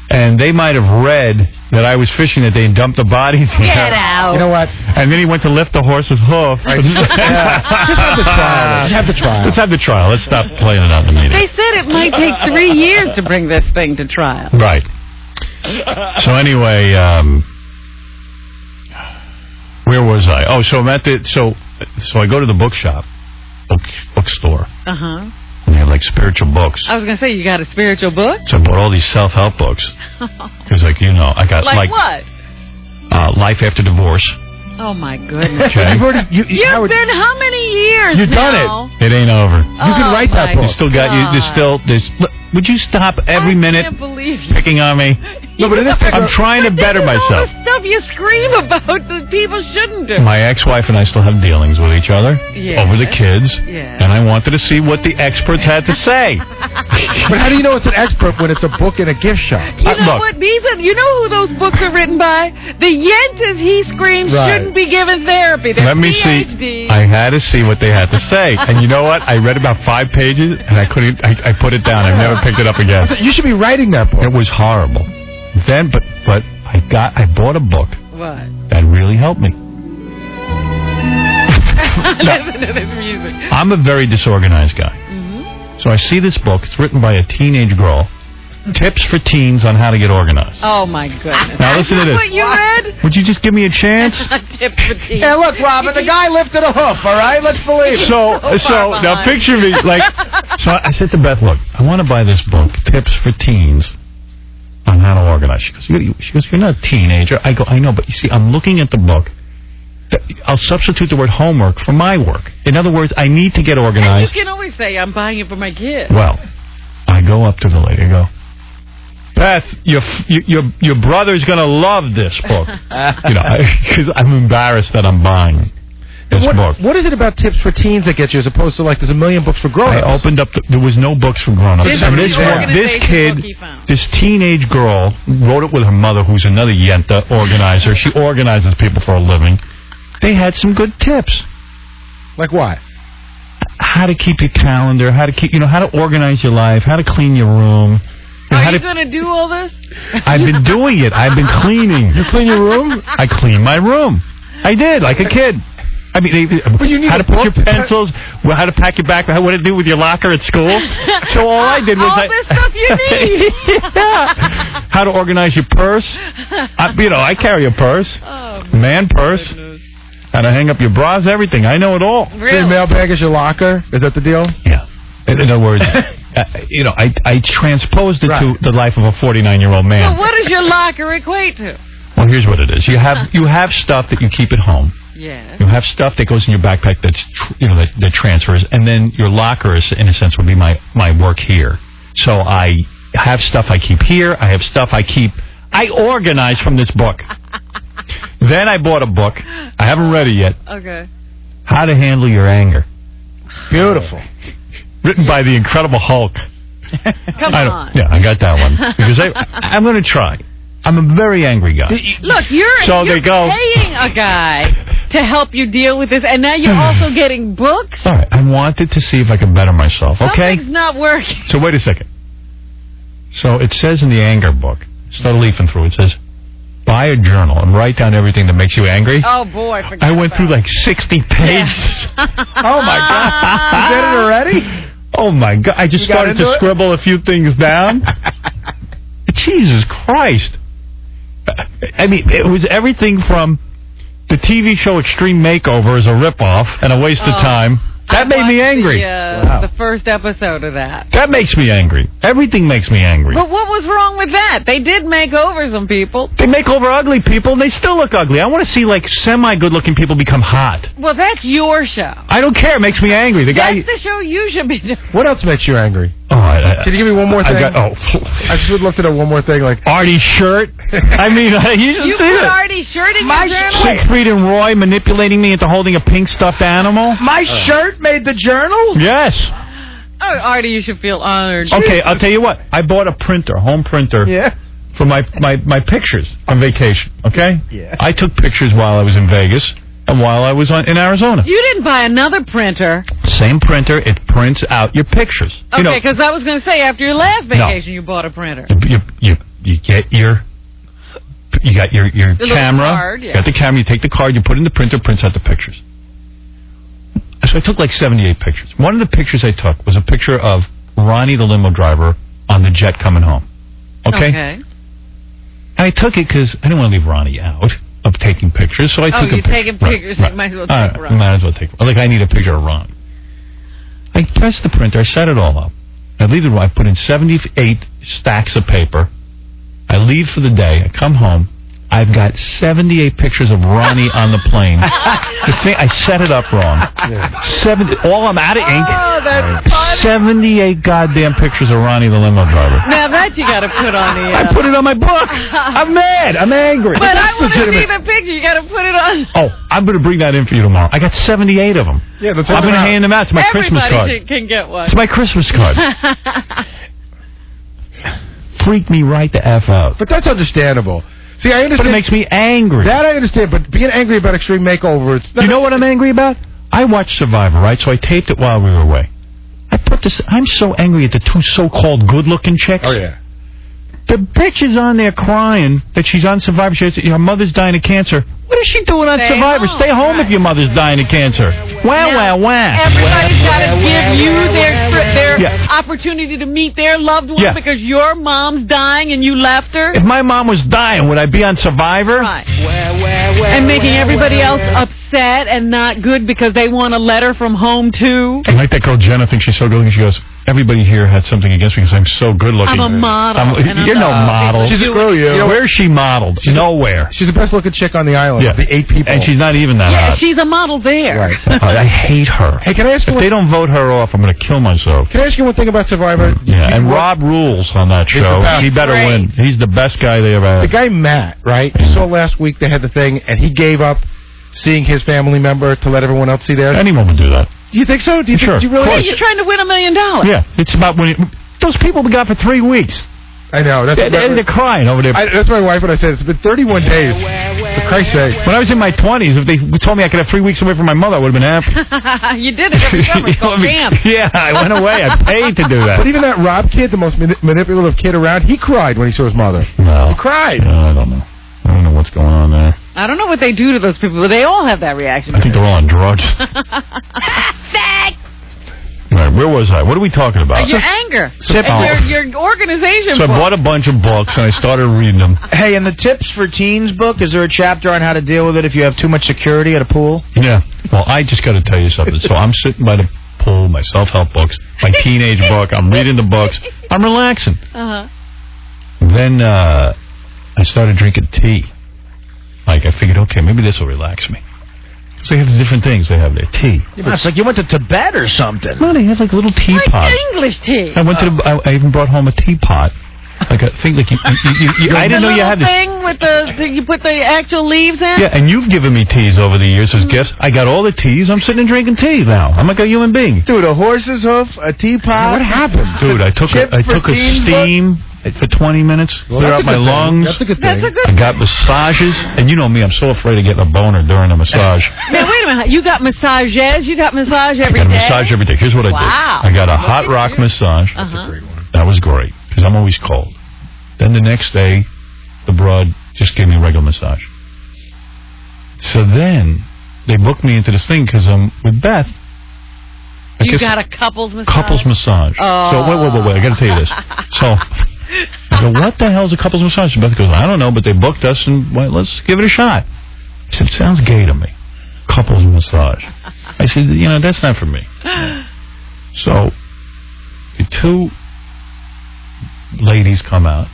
And they might have read that I was fishing that day and dumped the body there. Get out. You know what? And then he went to lift the horse's hoof. Right. Just have the trial. Just have the trial. Let's have the trial. Let's stop playing it out in the media. They said it might take 3 years to bring this thing to trial. Right. So anyway, where was I? Oh, so I'm at so I go to the bookshop, bookstore. Uh-huh. And they have spiritual books. I was going to say, you got a spiritual book? So I bought all these self-help books. Because, I got like what? Life After Divorce. Oh, my goodness. Okay. You've been how many years You've now? done it. It ain't over. You can write that book. You still got you. Would you stop every minute I can't believe you. picking on me? No, but in this I'm trying to better All myself. the stuff you scream about that people shouldn't do. My ex-wife and I still have dealings with each other over the kids, Yeah. and I wanted to see what the experts had to say. But how do you know it's an expert when it's a book in a gift shop? You know look. what? You know who those books are written by? The Yentas he screams Right. shouldn't be given therapy. They're Let me PhDs. see. I had to see what they had to say, and you know what? I read about 5 pages, and I couldn't. I put it down. I've never picked it up again. You should be writing that book. It was horrible. Then, but I bought a book What? that really helped me. Listen to this music. I'm a very disorganized guy. So I see this book. It's written by a teenage girl. Tips for teens on how to get organized. Oh, my goodness. Now listen to Is that this. what you read? Would you just give me a chance? Tip for teens. Hey, look, Robin, the guy lifted a hoof, all right? Let's believe it. So now picture me like. So I said to Beth, look, I want to buy this book, Tips for Teens on how to organize. She goes, you're not a teenager. I go, I know, but you see, I'm looking at the book. I'll substitute the word homework for my work. In other words, I need to get And organized. you can always say, I'm buying it for my kid. Well, I go up to the lady and go, Beth, your brother's going to love this book. Because I'm embarrassed that I'm buying this book. What is it about Tips for Teens that gets you as opposed to like there's a million books for grown-ups? I opened up, there was no books for grown-ups. This And is the this organization kid, book he found. this teenage girl, wrote it with her mother, who's another Yenta organizer. She organizes people for a living. They had some good tips. Like what? How to keep your calendar, how to organize your life, how to clean your room. Are you going to do all this? I've been doing it. I've been cleaning. You clean your room? I clean my room. I did, like a kid. I mean, But you need how a to put book your pencils, how to pack your back, what to do with your locker at school. So all I did was all this stuff you need. yeah. How to organize your purse. I carry a purse, man purse. How to hang up your bras, everything. I know it all. Really? Your mailbag is your locker? Is that the deal? Yeah. In other words, I transposed it to the life of a 49-year-old man. So what does your locker equate to? Well, here's what it is. You have stuff that you keep at home. Yeah. You have stuff that goes in your backpack that's that transfers, and then your locker is, in a sense, would be my work here. So I have stuff I keep here. I have stuff I organize from this book. Then I bought a book. I haven't read it yet. Okay. How to Handle Your Anger. Beautiful. Written by the Incredible Hulk. Come on. Yeah, I got that one. Because I'm going to try. I'm a very angry guy. Look, you're they go. paying a guy to help you deal with this, and now you're also getting books? All right, I wanted to see if I could better myself, okay? Something's not working. So wait a second. So it says in the anger book, start leafing through, it says, buy a journal and write down everything that makes you angry. Oh, boy, I went through like 60 pages. Oh, my God. You did it already? Oh, my God. I just started to scribble a few things down. Jesus Christ. I mean, it was everything from the TV show Extreme Makeover as a ripoff and a waste of time. That made me angry. The first episode of that. That makes me angry. Everything makes me angry. But what was wrong with that? They did make over some people. They make over ugly people, and they still look ugly. I want to see, like, semi-good-looking people become hot. Well, that's your show. I don't care. It makes me angry. The guy. That's the show you should be doing. What else makes you angry? Oh, Can you give me one more thing? I just would look at one more thing, like Artie's shirt. I mean, you should You see put it. Artie's shirt in your journal? Siegfried and Roy manipulating me into holding a pink stuffed animal. My shirt made the journal? Yes. Oh, Artie, you should feel honored. Okay, I'll tell you what. I bought a printer, home printer. Yeah. For my pictures on vacation. Okay. Yeah. I took pictures while I was in Vegas and while I was in Arizona. You didn't buy another printer. Same printer. It prints out your pictures. Okay, because I was going to say, after your last vacation, you bought a printer. You get your The camera. card, yeah. You got the camera. You take the card. You put it in the printer. Prints out the pictures. So I took like 78 pictures. One of the pictures I took was a picture of Ronnie, the limo driver, on the jet coming home. Okay. And I took it because I didn't want to leave Ronnie out of taking pictures, so I took a picture. Taking pictures, Right. you might as well take Ron. Might as well take. Like I need a picture of Ron. I pressed the printer. I set it all up. I leave the room. I put in 78 stacks of paper. I leave for the day. I come home. I've got 78 pictures of Ronnie on the plane. The thing, I set it up wrong. I'm out of ink. Oh, that's funny. 78 goddamn pictures of Ronnie the limo driver. Now that you got to put on the... I put it on my book. I'm mad. I'm angry. But I want to see the picture. You got to put it on. Oh, I'm going to bring that in for you tomorrow. I got 78 of them. Yeah, that's I'm going to hand them out. It's my Christmas card. Everybody can get one. It's my Christmas card. Freak me right the F out. But that's understandable. See, I understand. But it makes me angry. That I understand, but being angry about Extreme Makeover, it's... You know what I'm angry about? I watched Survivor, right? So I taped it while we were away. I'm so angry at the two so-called good-looking chicks. Oh, yeah. The bitch is on there crying that she's on Survivor. She says her mother's dying of cancer. What is she doing on Survivor? Stay home if your mother's dying of cancer. Wow. Everybody's got to give you their opportunity to meet their loved one because your mom's dying and you left her. If my mom was dying, would I be on Survivor? Right. And making everybody else upset and not good because they want a letter from home, too. I like that girl Jenna thinks she's so good looking. She goes, everybody here had something against me because I'm so good looking. I'm a model. You're no model. She's a girl, where's she modeled? Nowhere. She's the best looking chick on the island. Yeah. The 8 people. And she's not even that hot. She's a model there. Right. I hate her. Hey, can I ask you if they don't vote her off, I'm going to kill myself. Can I ask you one thing about Survivor? Yeah, and Rob rules on that show. He better win. He's the best guy they ever had. The guy Matt, right? You saw last week they had the thing, and he gave up seeing his family member to let everyone else see theirs. Anyone would do that. Do you think so? Do you sure. think you really? You're trying to win $1 million. Yeah, it's about winning. Those people we got for 3 weeks. I know. They're crying over there. That's my wife when I said it's been 31 days. For Christ's sake. When I was in my 20s, if they told me I could have 3 weeks away from my mother, I would have been happy. You did it every summer. It's called camp. Yeah, I went away. I paid to do that. But even that Rob kid, the most manipulative kid around, he cried when he saw his mother. No. He cried. I don't know. I don't know what's going on there. I don't know what they do to those people, but they all have that reaction. I think they're all on drugs. Right, where was I? What are we talking about? Your anger. Your organization. So I bought a bunch of books and I started reading them. Hey, in the Tips for Teens book, is there a chapter on how to deal with it if you have too much security at a pool? Yeah. Well, I just got to tell you something. So I'm sitting by the pool, my self-help books, my teenage book. I'm reading the books. I'm relaxing. Then I started drinking tea. Like, I figured, okay, maybe this will relax me. So they have different things. They have their tea. Yeah, it's like you went to Tibet or something. No, they have like little teapots. English tea. I went to I even brought home a teapot. Like a thing like you I didn't know you had this thing with you put the actual leaves in. Yeah, and you've given me teas over the years as gifts. I got all the teas. I'm sitting and drinking tea now. I'm like a human being. Dude, a horse's hoof, a teapot. What happened? Dude, I took a steam for 20 minutes, clear out my lungs. That's a good thing. I got massages, and you know me, I'm so afraid of getting a boner during a massage. Now, wait a minute. You got massages? You got massage every day? I got a massage every day. Here's what I did. I got a hot rock massage. That's a great one. That was great, because I'm always cold. Then the next day, the broad just gave me a regular massage. So then, they booked me into this thing, because I'm with Beth. You got a couples massage? Couples massage. Oh. So, wait. I got to tell you this. So, I go, what the hell is a couples massage? And Beth goes, I don't know, but they booked us, and let's give it a shot. I said, sounds gay to me. Couples massage. I said, that's not for me. So, the two ladies come out,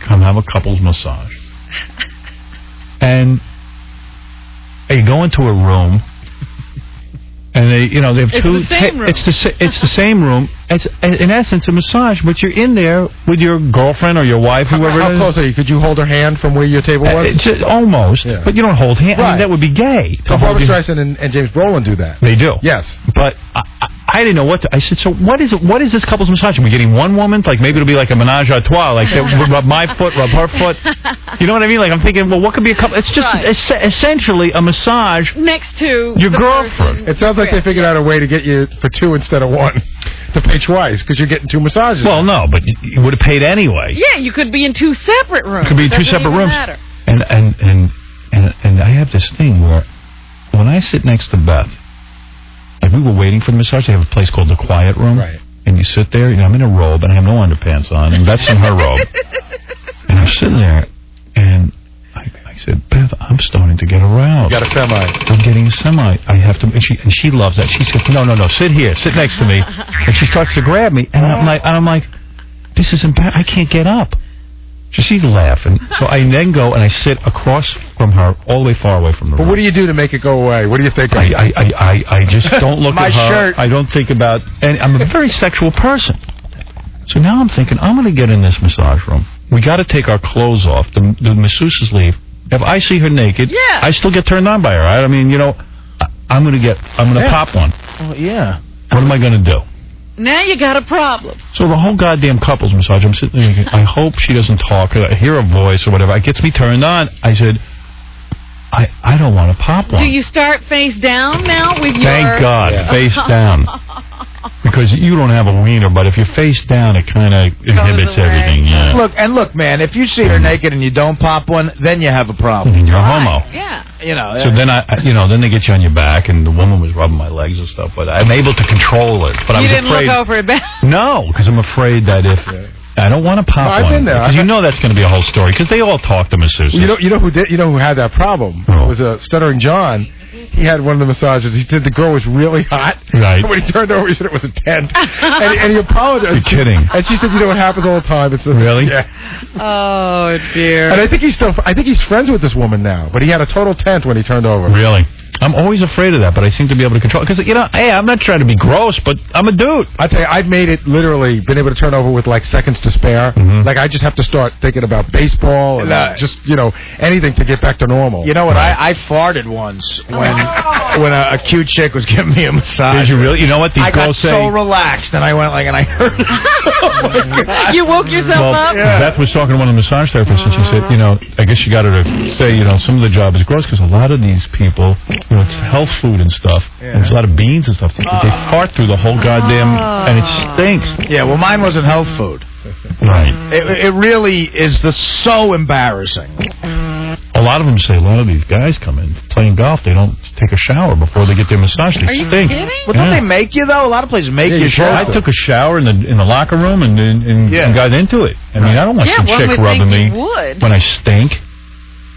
come have a couples massage. And you go into a room, and they have two. It's the same room. It's the same room. It's in essence a massage, but you're in there with your girlfriend or your wife, whoever. How close are you? Could you hold her hand from where your table was? Almost, but you don't hold hands. Right. I mean, that would be gay. Barbra Streisand and James Brolin do that. They do. Yes, but I didn't know what to. I said, so what is it? What is this couples massage? Are we getting one woman? Like maybe it'll be like a menage a trois, like rub my foot, rub her foot. You know what I mean? Like I'm thinking, well, what could be a couple? It's just essentially a massage next to your girlfriend. It sounds like they figured out a way to get you for two instead of one. To pay twice because you're getting two massages. Well, no, but you would have paid anyway. Yeah, you could be in two separate rooms. It could be in two separate rooms. Matter. And I have this thing where when I sit next to Beth, like we were waiting for the massage, they have a place called the Quiet Room. Right. And you sit there, I'm in a robe and I have no underpants on, and Beth's in her robe. And I'm sitting there, and I said, Beth, I'm starting to get aroused. You got a semi. I'm getting a semi. I have to, and she loves that. She says, no, sit here, sit next to me. And she starts to grab me, and I'm like, this is embarrassing. I can't get up. So she's laughing. So I then go and I sit across from her, all the way far away from the room. But what do you do to make it go away? What do you think? I just don't look My at her. shirt. I don't think about... And I'm a very sexual person. So now I'm thinking, I'm going to get in this massage room. We got to take our clothes off. The masseuses leave. If I see her naked, I still get turned on by her, right? I mean, you know, I'm going to pop one. Oh, yeah. What am I going to do? Now you got a problem. So the whole goddamn couples massage, I'm sitting there thinking, I hope she doesn't talk. I hear a voice or whatever. It gets me turned on. I said, I don't want to pop one. Do you start face down now with your... Thank God, face down. Because you don't have a wiener, but if you're face down, it kind of inhibits everything. Yeah. Look, man, if you see her naked and you don't pop one, then you have a problem. You're a homo. Yeah. You know. So then then they get you on your back, and the woman was rubbing my legs and stuff. But I'm able to control it. But I was didn't afraid. look over at Beth? No, because I'm afraid that if I don't want to pop one. I've been there. Because you know that's going to be a whole story. Because they all talk to masseuses. You know who had that problem? It was Stuttering John. He had one of the massages. He said the girl was really hot. Right. And when he turned over, he said it was a tent. and he apologized. You're kidding. And she said, you know what happens all the time. Really? Yeah. Oh, dear. And I think he's friends with this woman now. But he had a total tent when he turned over. Really? I'm always afraid of that, but I seem to be able to control it. Because, hey, I'm not trying to be gross, but I'm a dude. I tell you, I've made it literally, been able to turn over with like seconds to spare. Mm-hmm. Like I just have to start thinking about baseball and just, anything to get back to normal. You know what? I farted once when a cute chick was giving me a massage. Did you really? You know what? These I girls got say... so relaxed, and I went and I heard it. You woke yourself up? Yeah. Beth was talking to one of the massage therapists, and she said, I guess you got her to say, some of the job is gross, because a lot of these people, it's health food and stuff, and there's a lot of beans and stuff. They fart through the whole goddamn, and it stinks. Yeah, well, mine wasn't health food. Right. It really is so embarrassing. A lot of them say, a lot of these guys come in playing golf, they don't take a shower before they get their massage. They Are you stink. kidding? Well, don't they make you, though? A lot of places make you shower. I took a shower in the locker room and got into it. I mean, I don't want some chick rubbing me when I stink.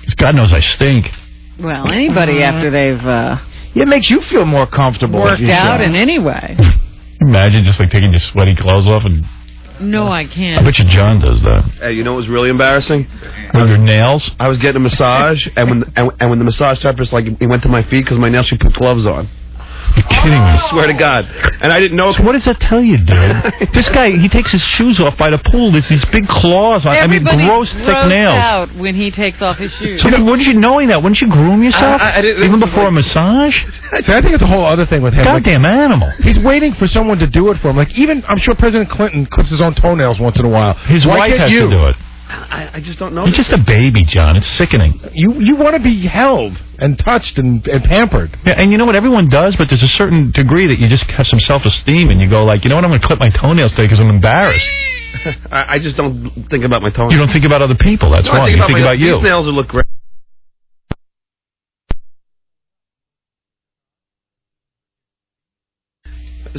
Because God knows I stink. Well, anybody after they've it makes you feel more comfortable. worked out in any way. Imagine just like taking your sweaty clothes off and... No, I I can't. bet you John does that. Hey, you know what was really embarrassing? With your nails? I was getting a massage, and when the massage therapist, he went to my feet because my nails, she put gloves on. You're kidding me. I swear to God. And I didn't know... So what does that tell you, dude? This guy, he takes his shoes off by the pool. There's these big claws on. Everybody's gross, thick nails. out when he takes off his shoes. So wouldn't you, knowing that, wouldn't you groom yourself? I didn't, even before a massage? See, I think it's a whole other thing with him. Goddamn animal. He's waiting for someone to do it for him. Like, even, I'm sure President Clinton clips his own toenails once in a while. His wife has to do it. I just don't know. You're just a baby, John. It's sickening. You want to be held and touched and pampered. Yeah, and you know what? Everyone does, but there's a certain degree that you just have some self-esteem, and you go like, you know what? I'm going to clip my toenails today because I'm embarrassed. I just don't think about my toenails. You don't think about other people. That's why. You think about you. These nails will look great.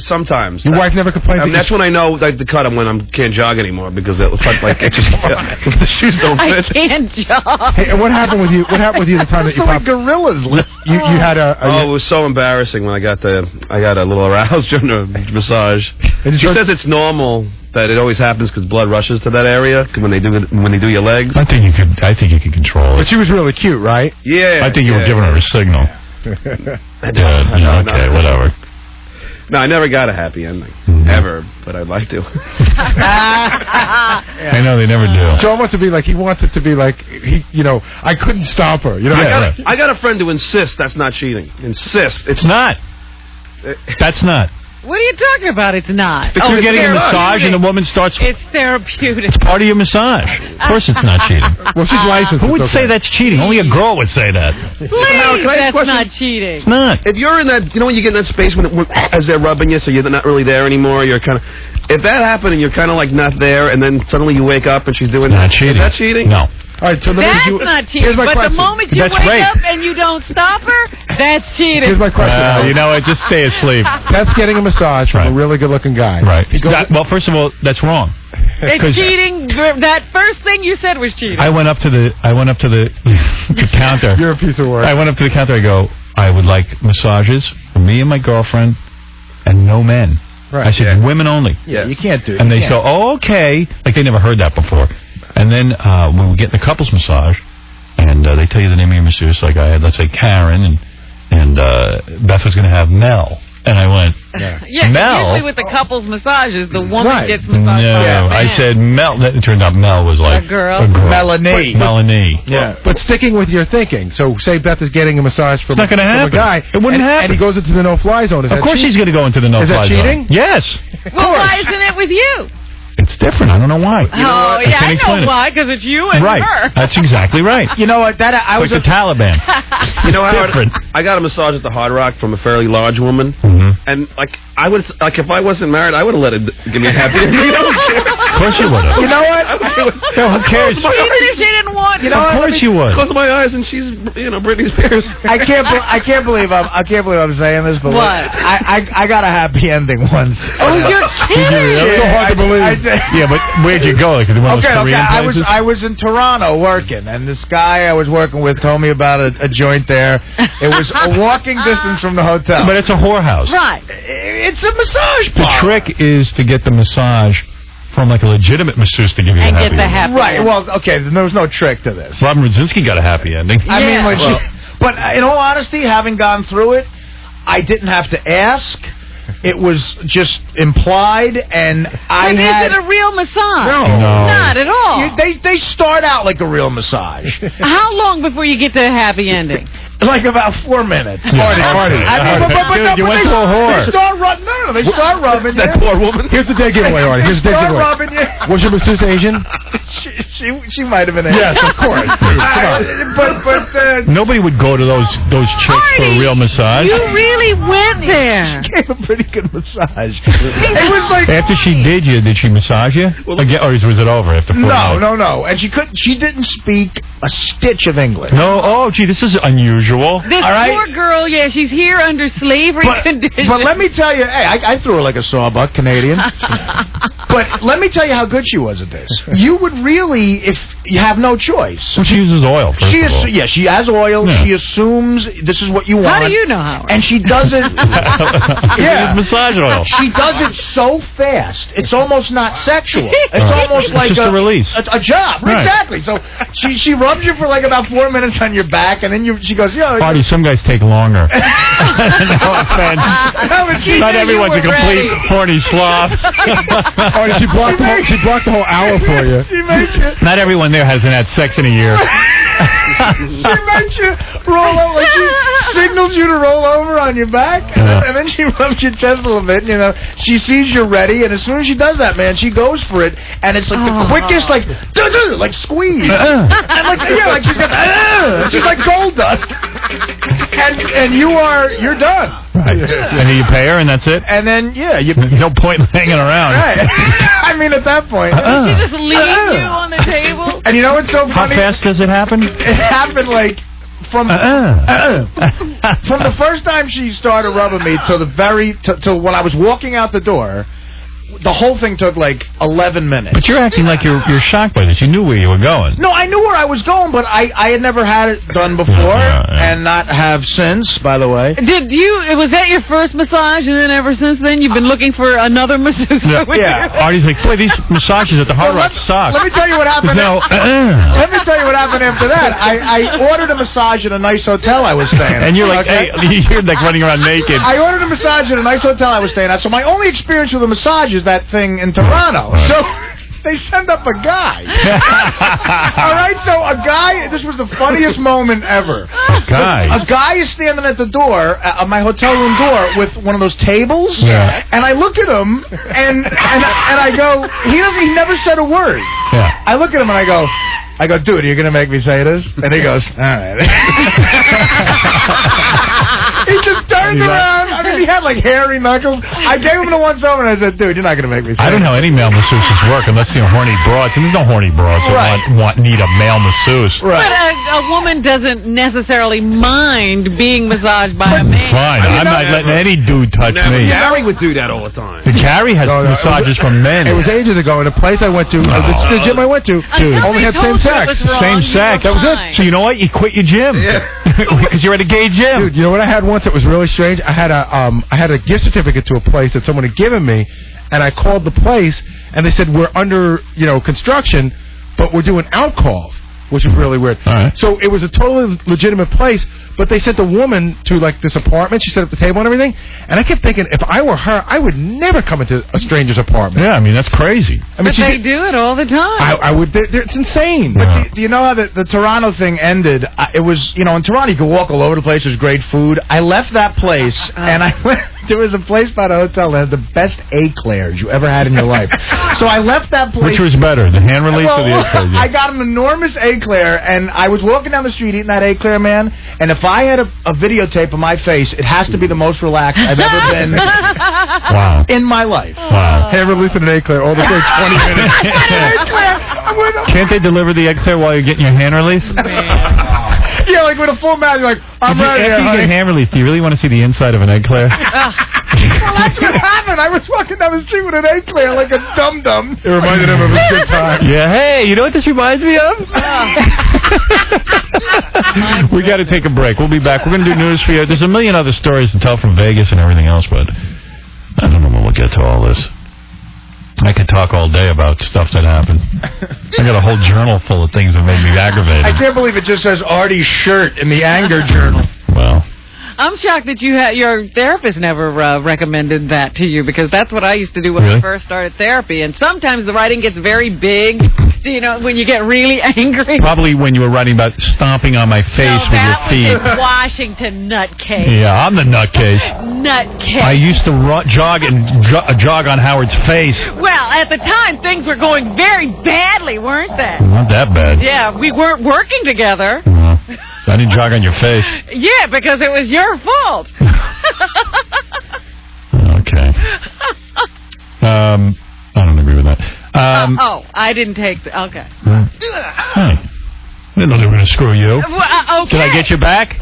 Sometimes. Your wife never complains. That's when I know to cut them when I can't jog anymore because it looks like it just if the shoes don't fit. I can't jog. Hey, and what happened with you? What happened with you the time that you popped? Gorillas. You had a it was so embarrassing when I got a little aroused during the massage. She says it's normal that it always happens because blood rushes to that area when they do your legs. I think you could control it. But she was really cute, right? Yeah. I think you were giving her a signal. Okay, whatever. No, I never got a happy ending. Ever, but I'd like to. I know, they never do. John wants to be like, he wants it to be like, I couldn't stop her. I got a friend who insists that's not cheating. It's not. That's not. What are you talking about? It's not. Because you're getting a massage and the woman starts... It's therapeutic. It's part of your massage. Of course it's not cheating. Well, she's licensed. Who would say that's cheating? Only a girl would say that. Please, that's not cheating. It's not. If you're in that, when you get in that space as they're rubbing you, so you're not really there anymore, you're kind of... If that happened and you're kind of like not there, and then suddenly you wake up and she's doing not cheating. Is that cheating? No. All right, so that's not cheating. But question. the moment you wake up and you don't stop her, that's cheating. Here's my question. You know what? Just stay asleep. That's getting a massage from a really good-looking guy. Right. Well, first of all, that's wrong. It's cheating. That first thing you said was cheating. I went up to the counter. You're a piece of work. I went up to the counter. I go, I would like massages for me and my girlfriend, and no men. Right. I said, women only. Yeah, you can't do it. And they go, oh, okay. Like they never heard that before. And then when we get in the couples massage, and they tell you the name of your masseuse, like I had, let's say, Karen, and Beth was going to have Mel. And I went, yeah, Mel? usually with the couples massages, the woman gets massaged by No, a man. I said Mel. It turned out Mel was like A girl. Melanie. Melanie. Yeah. But sticking with your thinking, so say Beth is getting a massage from, It's not gonna from a happen. guy. It wouldn't happen. And he goes into the no-fly zone. Is Of that course he's going to go into the no-fly zone. Is that cheating? Yes. Well, why isn't it with you? It's different. I don't know why. Oh, yeah, I know why, because it's you and right. her. That's exactly right. You know what? That I It's was like the Taliban. You know, Howard, different. I got a massage at the Hard Rock from a fairly large woman, and like I would, like if I wasn't married, I would have let her give me a happy ending. Of course you would have. You know what? No, who cares? Even if she didn't want You know Of what? course you would. Close my eyes, and she's, Britney Spears. I can't believe I'm saying this, but What? I got a happy ending once. Oh, you're kidding! Really? so hard to believe. Yeah, but where'd you go? Like one of those Korean places? I was in Toronto working, and this guy I was working with told me about a joint there. It was a walking distance from the hotel. But it's a whorehouse. Right. It's a massage The parlor. trick is to get the massage from like a legitimate masseuse to give you And the get happy the ending. happy Right. ending. Well, okay. There was no trick to this. Robin Rudzinski got a happy ending. I mean, Yeah. like, but in all honesty, having gone through it, I didn't have to ask. It was just implied, and I But had. is it a real massage? No. Not at all. They start out like a real massage, How long before you get to a happy ending? like about 4 minutes. Party. I mean, Dude, you went to a whore. They start rubbing. No, they start rubbing you. That poor woman. Here's the dead giveaway, Artie. Here's the dead Start giveaway. rubbing you. Was your masseuse Asian? She might have been. Yes, of course. Dude, come on. But Nobody would go to those chicks for a real massage. You really went there. gave a pretty good massage. It was like After she did she massage you? Again, or was it over after 4 nights? no, and she didn't speak a stitch of English. No, oh, gee, this is unusual. This All right. poor girl, she's here under slavery conditions. But let me tell you, hey, I threw her like a sawbuck, Canadian. But let me tell you how good she was at this. You would really, if you have no choice. Well, she uses oil, first of all. She has oil. Yeah. She assumes this is what you want. How do you know, Howard? And she does it. She uses massage oil. She does it so fast. It's almost not sexual. It's Right. almost It's like just a release. A job. Right. Exactly. So she rubs you for like about 4 minutes on your back, and then she goes, Artie, some guys take longer. No offense. Not everyone's a complete horny sloth. Artie, she blocked the whole hour for you. She makes you. Not everyone there hasn't had sex in a year. She makes you roll over, like she signals you to roll over on your back, and then she rubs your chest a little bit. She sees you're ready, and as soon as she does that, man, she goes for it, and it's like the quickest, like squeeze, and like she's got she's like gold dust, and you're done. Right. And then you pay her, and that's it? And then no point in hanging around. Right. I mean, at that point, She just leaves you on the table. and you know what's so How funny? fast does it happen? It happened like from from the first time she started rubbing me till when I was walking out the door. The whole thing took like 11 minutes. But you're acting like you're shocked by this. You knew where you were going. No, I knew where I was going, but I had never had it done before, and not have since, by the way. Was that your first massage, and then ever since then you've been looking for another masseuse? Yeah. Artie's like, boy, these massages at the Hard Rock suck. Let me tell you what happened. Let me tell you what happened after that. I ordered a massage at a nice hotel I was staying at. And you're like, hey, you're like running around naked. I ordered a massage at a nice hotel I was staying at, so my only experience with a massage is that thing in Toronto. Right. So they send up a guy. All right, so a guy, this was the funniest moment ever. A guy is standing at the door, my hotel room door, with one of those tables. Yeah. And I look at him, and I go, he never said a word. Yeah. I look at him and I go, dude, are you going to make me say this? And he goes, all right. He just turned around. I mean, he had like hairy knuckles. I gave him the once over and I said, dude, you're not going to make me say I don't know how any male masseuses work unless you're horny broads. And there's no horny broads that need a male masseuse. Right. But a woman doesn't necessarily mind being massaged by a man. Fine. I'm not letting any dude touch me. Gary would do that all the time. Gary has massages from men. It was ages ago in a place I went to. The gym I went to only had same sex. Same sex. That was it. So you know what? You quit your gym because you're at a gay gym. Dude, you know what I had once that was really strange? I had a gift certificate to a place that someone had given me, and I called the place, and they said, we're under construction, but were doing out calls, which was really weird. All right. So it was a totally legitimate place, but they sent a woman to like this apartment. She set up the table and everything, and I kept thinking, if I were her, I would never come into a stranger's apartment. Yeah, I mean that's crazy. I mean, But they do it all the time. I would. It's insane. But do you know how the Toronto thing ended? It was, in Toronto you could walk all over the place. There's great food. I left that place, and I went. There was a place by the hotel that had the best eclairs you ever had in your life. So I left that place. Which was better, the hand release or the eclair? I got an enormous eclair, and I was walking down the street eating that eclair, man. And if I had a videotape of my face, it has to be the most relaxed I've ever been Wow. in my life. Wow. Hand releasing an eclair all the way 20 minutes. Can't they deliver the eclair while you're getting your hand release? Yeah, like with a full mouth, you're like, I'm ready. After you get hand release, do you really want to see the inside of an eclair? Well, that's what happened. I was walking down the street with an eclair like a dum-dum. It reminded him of his good time. Yeah, hey, you know what this reminds me of? We got to take a break. We'll be back. We're going to do news for you. There's a million other stories to tell from Vegas and everything else, but I don't know when we'll get to all this. I could talk all day about stuff that happened. I got a whole journal full of things that made me aggravated. I can't believe it just says Artie's shirt in the anger journal. Well, I'm shocked that your therapist never recommended that to you, because that's what I used to do when Really? I first started therapy. And sometimes the writing gets very big, when you get really angry. probably when you were writing about stomping on my face with your feet. Was Washington nutcase. Yeah, I'm the nutcase. Nutcase. I used to jog on Howard's face. Well, at the time, things were going very badly, weren't they? Not that bad. Yeah, we weren't working together. No, I didn't jog on your face. Yeah, because it was your fault. Okay. I don't agree with that. I didn't take okay. Hey, I didn't know they were going to screw you. Well, okay. Did I get you back?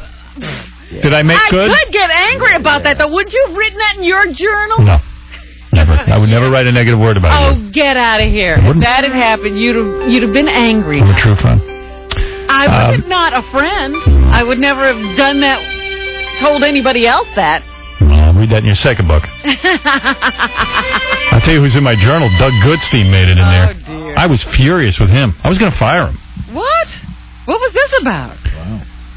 Did I make good? I could get angry about that, though. Wouldn't you have written that in your journal? No. Never. I would never write a negative word about you. Oh, get out of here. I If wouldn't. that had happened, you'd have been angry. I'm a true friend. I would have not a friend. I would never have done that, told anybody else that. I'll read that in your second book. I'll tell you who's in my journal. Doug Goodstein made it in there. Dear. I was furious with him. I was going to fire him. What? What was this about?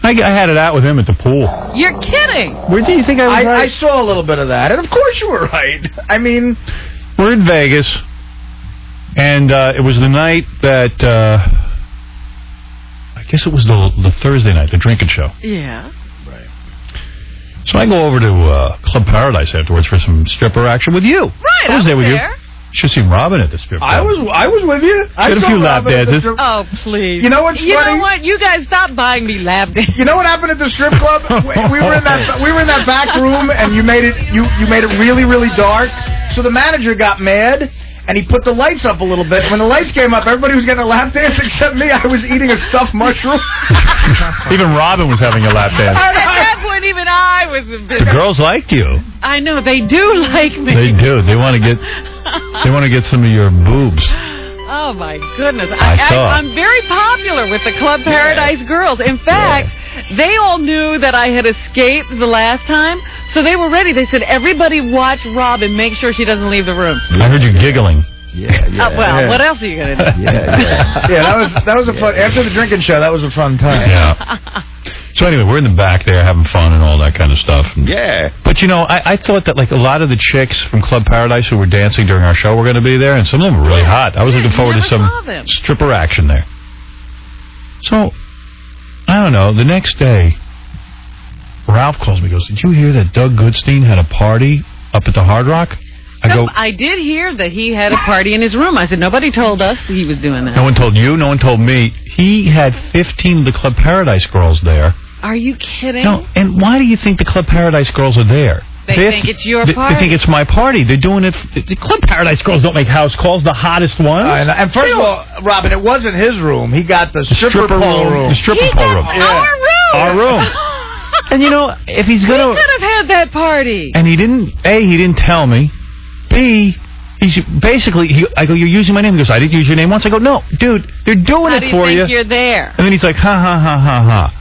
I had it out with him at the pool. You're kidding. Where do you think I was right? I saw a little bit of that, and of course you were right. I mean, we're in Vegas, and it was the night that, I guess it was the Thursday night, the drinking show. Yeah. So I go over to Club Paradise afterwards for some stripper action with you. Right, I was there with you. there. Should have seen Robin at the strip club. I was with you. I Did a saw few lap Robin at the dances. strip- Oh, please. You know what's You funny? know what? You guys stop buying me lap dances. You know what happened at the strip club? we were in that back room, and you made it really, really dark. So the manager got mad, and he put the lights up a little bit. When the lights came up, everybody was getting a lap dance except me. I was eating a stuffed mushroom. Even Robin was having a lap dance. At that point, even I was a bit. The girls liked you. I know they do like me. They do. They want to get some of your boobs. Oh my goodness! I saw. I'm very popular with the Club Paradise girls. In fact, they all knew that I had escaped the last time, so they were ready. They said, "Everybody watch Robin. Make sure she doesn't leave the room." I heard you giggling. What else are you gonna do? Yeah, that was a fun. After the drinking show, that was a fun time. Yeah. So anyway, we're in the back there having fun and all that kind of stuff. Yeah. But I thought that like a lot of the chicks from Club Paradise who were dancing during our show were going to be there, and some of them were really hot. I was looking forward to some stripper action there. So I don't know. The next day, Ralph calls me. Goes, "Did you hear that Doug Goodstein had a party up at the Hard Rock?" I did hear that he had a party in his room. I said, nobody told us he was doing that. No one told you. No one told me. He had 15 of the Club Paradise girls there. Are you kidding? No, and why do you think the Club Paradise girls are there? They think it's your They party. think it's my party. They're doing it. The Club Paradise girls don't make house calls. The hottest ones. And first of all, Robin, it wasn't his room. He got the stripper pole room. The stripper pole room. Our room. Our room. And if he's gonna, we could have had that party. And he didn't. He didn't tell me. B, he's basically. I go, "You're using my name." He goes, "I didn't use your name once." I go, "No, dude, they're doing How it do you for think you." You're there. And then he's like, "Ha ha ha ha ha."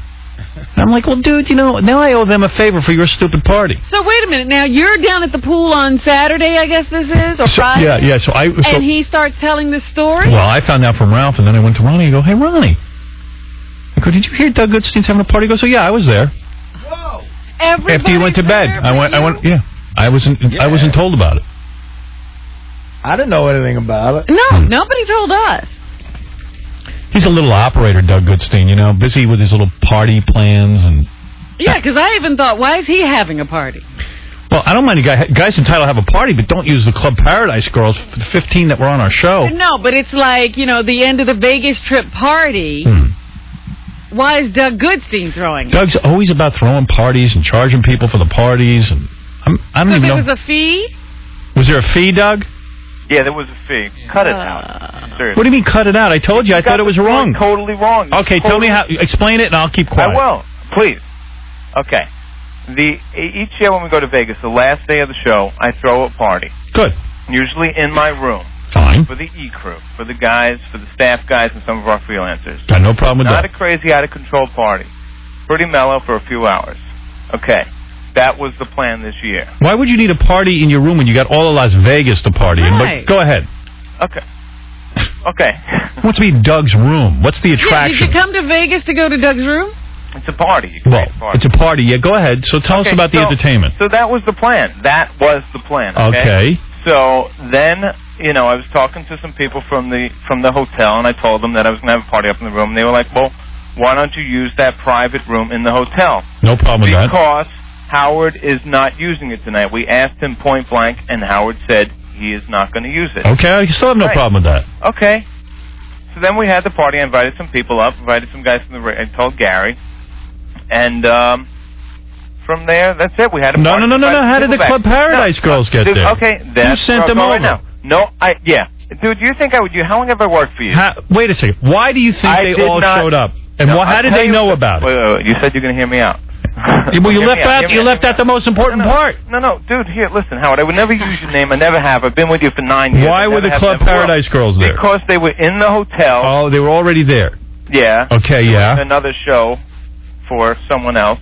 I'm like, well, dude, now I owe them a favor for your stupid party. So wait a minute. Now you're down at the pool on Saturday, I guess this is, or Friday? Yeah. And he starts telling the story? Well, I found out from Ralph, and then I went to Ronnie. I go, hey, Ronnie. I go, did you hear Doug Goodstein's having a party? He goes, I was there. Whoa. After you went to bed. I went. Yeah. I wasn't told about it. I didn't know anything about it. No, nobody told us. He's a little operator, Doug Goodstein, busy with his little party plans. And yeah, because I even thought, why is he having a party? Well, I don't mind guys entitled to have a party, but don't use the Club Paradise girls for the 15 that were on our show. No, but it's like, the end of the Vegas trip party. Why is Doug Goodstein throwing it? Doug's always about throwing parties and charging people for the parties. And I don't even know. So there was a fee? Was there a fee, Doug? Yeah, there was a fee. Cut it out. Seriously. What do you mean cut it out? I told you. I thought it was wrong. Totally wrong. Okay, tell me how. Explain it, and I'll keep quiet. I will. Please. Okay. Each year when we go to Vegas, the last day of the show, I throw a party. Good. Usually in my room. Fine. For the E-crew, for the guys, for the staff guys, and some of our freelancers. Got no problem with that. Not a crazy, out-of-control party. Pretty mellow for a few hours. Okay. That was the plan this year. Why would you need a party in your room when you got all of Las Vegas to party in? But go ahead. Okay. What's to be Doug's room? What's the attraction? Yeah, did you come to Vegas to go to Doug's room? It's a party. It's a party. Yeah, go ahead. So tell us about the entertainment. So that was the plan. That was the plan. Okay. So then, I was talking to some people from the hotel, and I told them that I was going to have a party up in the room. And they were like, well, why don't you use that private room in the hotel? No problem with that. Because Howard is not using it tonight. We asked him point blank, and Howard said he is not going to use it. Okay, I still have no problem with that. Okay. So then we had the party. I invited some people up, invited some guys from I told Gary. And from there, that's it. We had a party. No. How did the Club Paradise girls get there? Okay, who sent them over? Right now. No, yeah. Dude, do you think I would? How long have I worked for you? Wait a second. Why do you think they all showed up? And how did they know about it? Wait. You said you're going to hear me out. Well, you left out the most important part. No, dude, here, listen, Howard, I would never use your name. I never have. I've been with you for 9 years. Why were the Club Paradise girls there? Because they were in the hotel. Oh, they were already there. Yeah. Okay, yeah. Another show for someone else.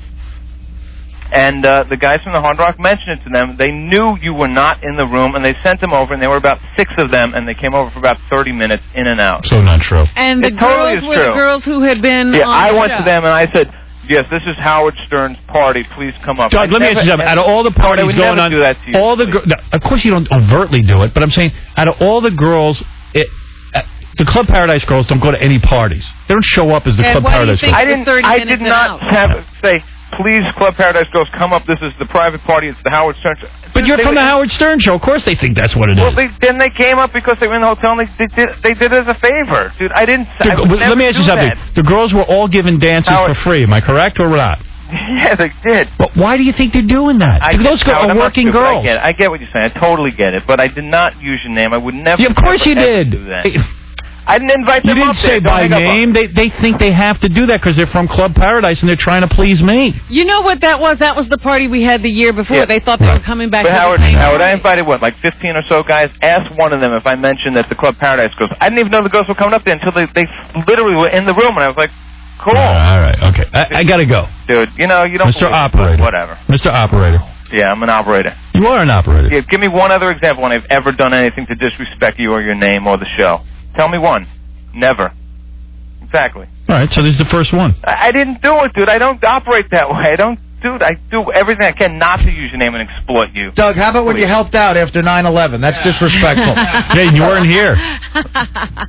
And the guys from the Hard Rock mentioned it to them. They knew you were not in the room, and they sent them over, and there were about 6 of them, and they came over for about 30 minutes in and out. So not true. And the girls were the girls who had been on I the went show. to them, and I said, yes, this is Howard Stern's party. Please come up. Doug, let me ask you something. Out of all the parties going on, do that to you. all the of course you don't overtly do it, but I'm saying out of all the girls, the Club Paradise girls don't go to any parties. They don't show up as the Club Paradise girls. I did not say, please, Club Paradise girls, come up. This is the private party. It's the Howard Stern show. But you're from the Howard Stern show. Of course they think that's what it is. Well, then they came up because they were in the hotel, and they did it as a favor. Dude, I didn't... Let me ask you something. The girls were all given dances for free. Am I correct or not? Yeah, they did. But why do you think they're doing that? Those are working girls. I get what you're saying. I totally get it. But I did not use your name. I would never... Yeah, of course you did. Do that. I didn't invite them up there. You didn't say by name. They think they have to do that because they're from Club Paradise and they're trying to please me. You know what that was? That was the party we had the year before. Yeah. They thought they were coming back. But Howard, I invited, like 15 or so guys? Ask one of them if I mentioned that the Club Paradise girls... I didn't even know the girls were coming up there until they literally were in the room, and I was like, cool. All right, okay. I got to go. Dude, you don't... Mr. Operator. Whatever. Mr. Operator. Yeah, I'm an operator. You are an operator. Yeah, give me one other example when I've ever done anything to disrespect you or your name or the show. Tell me one. Never. Exactly. All right, so this is the first one. I didn't do it, dude. I don't operate that way. I do everything I can not to use your name and exploit you. Doug, how about when you helped out after 9/11? That's disrespectful. Yeah, you weren't here.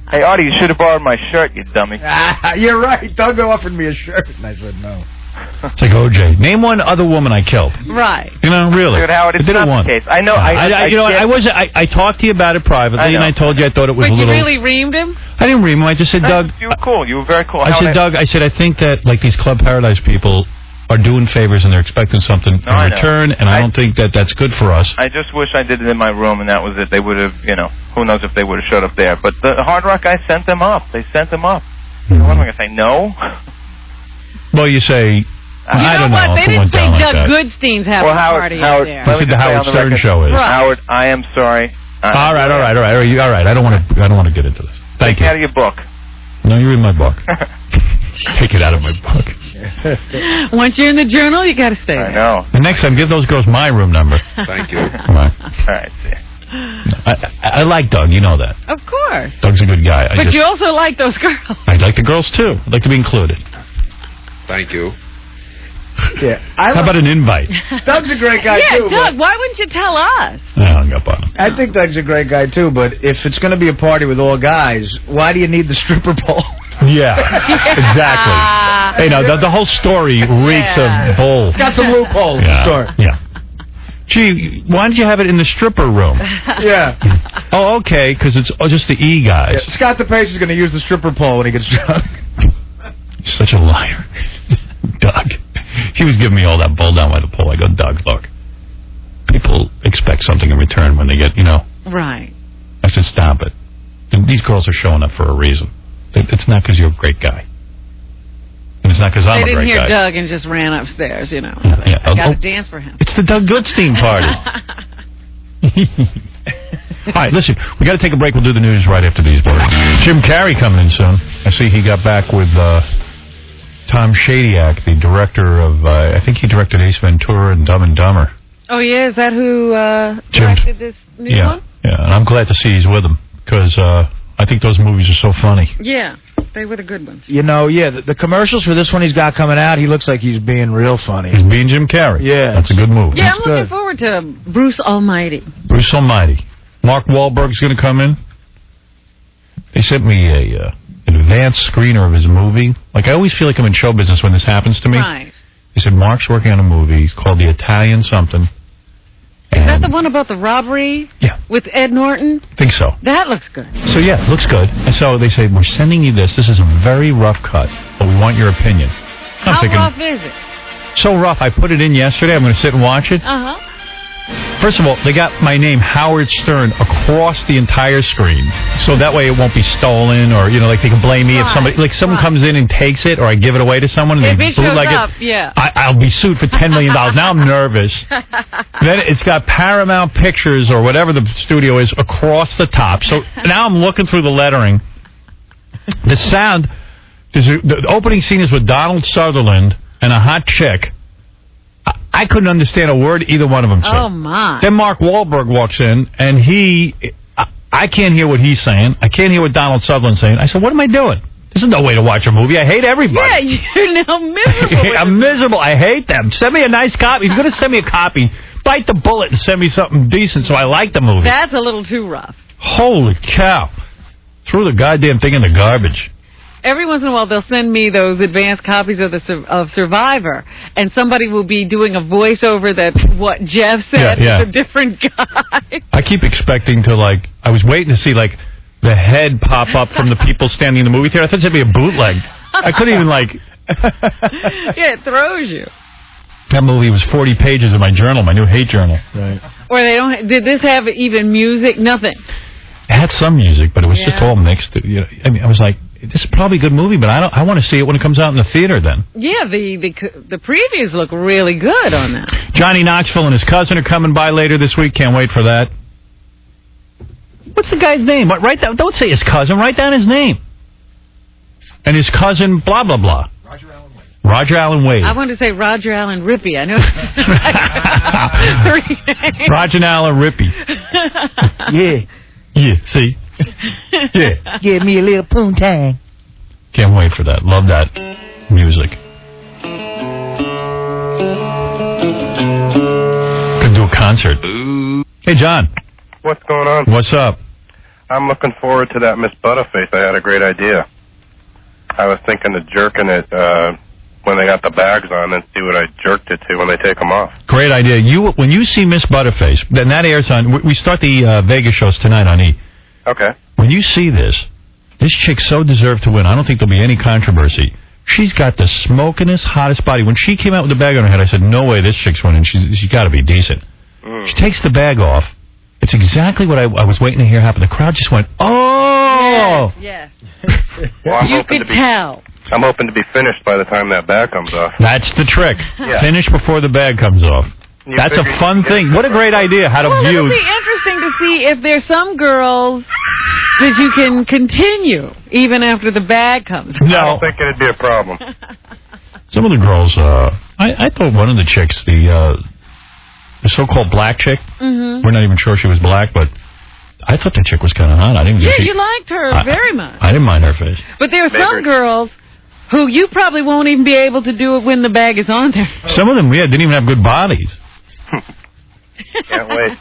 Hey, Artie, you should have borrowed my shirt, you dummy. You're right. Doug offered me a shirt, and I said no. It's like OJ. Name one other woman I killed. Right. Really. Dude, Howard, it's not the case. I know. I talked to you about it privately, and I told you I thought it was a little... But you really reamed him? I didn't ream him. I just said, Doug... You were cool. You were very cool. I said, Doug, I think that like these Club Paradise people are doing favors and they're expecting something in return, and I don't think that that's good for us. I just wish I did it in my room, and that was it. They would have, who knows if they would have showed up there. But the Hard Rock guys sent them up. They sent them up. What am I going to say, no? Well, you say... I don't know. They didn't say Doug Goodstein's having a party out there. That's what the Howard Stern show is. Right. Howard, I am sorry. All right. I don't want to get into this. Thank you. Take out of your book. No, you read my book. Take it out of my book. Once you're in the journal, you got to stay. I know. And next time, give those girls my room number. Thank you. Come on. All right, see. I like Doug, you know that. Of course. Doug's a good guy. But you also like those girls. I like the girls, too. I'd like to be included. Thank you. Yeah. How about an invite? Doug's a great guy, too. Doug, why wouldn't you tell us? I hung up on him. I think Doug's a great guy, too, but if it's going to be a party with all guys, why do you need the stripper pole? Yeah, exactly. Hey, now, the whole story reeks of bull. It's got some loopholes. Yeah. Gee, why didn't you have it in the stripper room? Yeah. Oh, okay, because it's just the E guys. Yeah, Scott DePace is going to use the stripper pole when he gets drunk. Such a liar. Doug. He was giving me all that bull down by the pole. I go, Doug, look. People expect something in return when they get, Right. I said, stop it. And these girls are showing up for a reason. It's not because you're a great guy. And it's not because I'm a great guy. They didn't hear Doug and just ran upstairs, Yeah. I got to dance for him. It's the Doug Goodstein party. All right, listen, we got to take a break. We'll do the news right after these words. Jim Carrey coming in soon. I see he got back with Tom Shadyac, the director of, I think he directed Ace Ventura and Dumb and Dumber. Oh, yeah? Is that who directed this new one? Yeah, and I'm glad to see he's with him, because I think those movies are so funny. Yeah, they were the good ones. The commercials for this one he's got coming out, he looks like he's being real funny. He's being Jim Carrey. Yeah. That's a good movie. Yeah, I'm looking forward to Bruce Almighty. Bruce Almighty. Mark Wahlberg's going to come in. They sent me an advanced screener of his movie. Like, I always feel like I'm in show business when this happens to me. Right. They said, Mark's working on a movie. It's called The Italian something. Is that the one about the robbery? Yeah. With Ed Norton? I think so. That looks good. So, yeah, it looks good. And so they say, we're sending you this. This is a very rough cut, but we want your opinion. I'm How thinking, rough is it? So rough. I put it in yesterday. I'm going to sit and watch it. Uh-huh. First of all, they got my name, Howard Stern, across the entire screen. So that way it won't be stolen or, like they can blame me if somebody, like someone comes in and takes it or I give it away to someone and if they it shows bootleg up, it. yeah. I'll be sued for $10 million. Now I'm nervous. Then it's got Paramount Pictures or whatever the studio is across the top. So now I'm looking through the lettering. The sound, the opening scene is with Donald Sutherland and a hot chick. I couldn't understand a word either one of them said. Oh, my. Then Mark Wahlberg walks in, and I can't hear what he's saying. I can't hear what Donald Sutherland's saying. I said, what am I doing? This is no way to watch a movie. I hate everybody. Yeah, you're now miserable. I'm miserable. I hate them. Send me a nice copy. If you're going to send me a copy, bite the bullet and send me something decent so I like the movie. That's a little too rough. Holy cow. Threw the goddamn thing in the garbage. Every once in a while, they'll send me those advanced copies of Survivor, and somebody will be doing a voiceover that what Jeff said is a different guy. I keep expecting to, I was waiting to see, the head pop up from the people standing in the movie theater. I thought it'd be a bootleg. I couldn't even, Yeah, it throws you. That movie was 40 pages in my journal, my new hate journal. Right. Or they don't. Did this have even music? Nothing. It had some music, but it was just all mixed. I mean, I was like, this is probably a good movie, but I want to see it when it comes out in the theater then. Yeah, the previews look really good on that. Johnny Knoxville and his cousin are coming by later this week. Can't wait for that. What's the guy's name? Write down. Don't say his cousin. Write down his name. And his cousin, blah, blah, blah. Roger Allen Wade. I wanted to say Roger Allen Rippey. I know. Roger Allen Rippey. Yeah, see? Yeah. Give me a little poontang. Can't wait for that. Love that music. Could do a concert. Hey, John. What's going on? What's up? I'm looking forward to that Miss Butterface. I had a great idea. I was thinking of jerking it when they got the bags on and see what I jerked it to when they take them off. Great idea. When you see Miss Butterface, then that airs on. We start the Vegas shows tonight on E. Okay. When you see this chick so deserved to win. I don't think there'll be any controversy. She's got the smokingest, hottest body. When she came out with the bag on her head, I said, no way this chick's winning. She's got to be decent. She takes the bag off. It's exactly what I was waiting to hear happen. The crowd just went, oh! Yes. Well, you could tell. I'm hoping to be finished by the time that bag comes off. That's the trick. Yeah. Finish before the bag comes off. That's a fun thing. What a great idea. How to view. It would be interesting to see if there's some girls that you can continue even after the bag comes. No. I don't think it'd be a problem. Some of the girls, I thought one of the chicks, the so-called black chick, we're not even sure she was black, but I thought the chick was kind of hot. I didn't. Yeah, you liked her very much. I didn't mind her face. But there are some girls who you probably won't even be able to do it when the bag is on there. Some of them, didn't even have good bodies. Can't wait.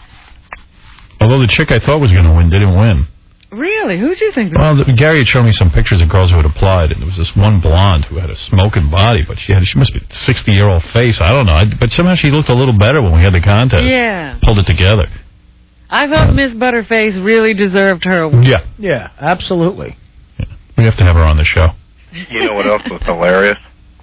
Although the chick I thought was going to win didn't win. Really? Who'd you think? Well, Gary had shown me some pictures of girls who had applied, and there was this one blonde who had a smoking body, but she must be a 60-year-old face. I don't know. But somehow she looked a little better when we had the contest. Yeah. Pulled it together. I thought Miss Butterface really deserved her award. Yeah. Yeah, absolutely. Yeah. We have to have her on the show. You know what else was hilarious?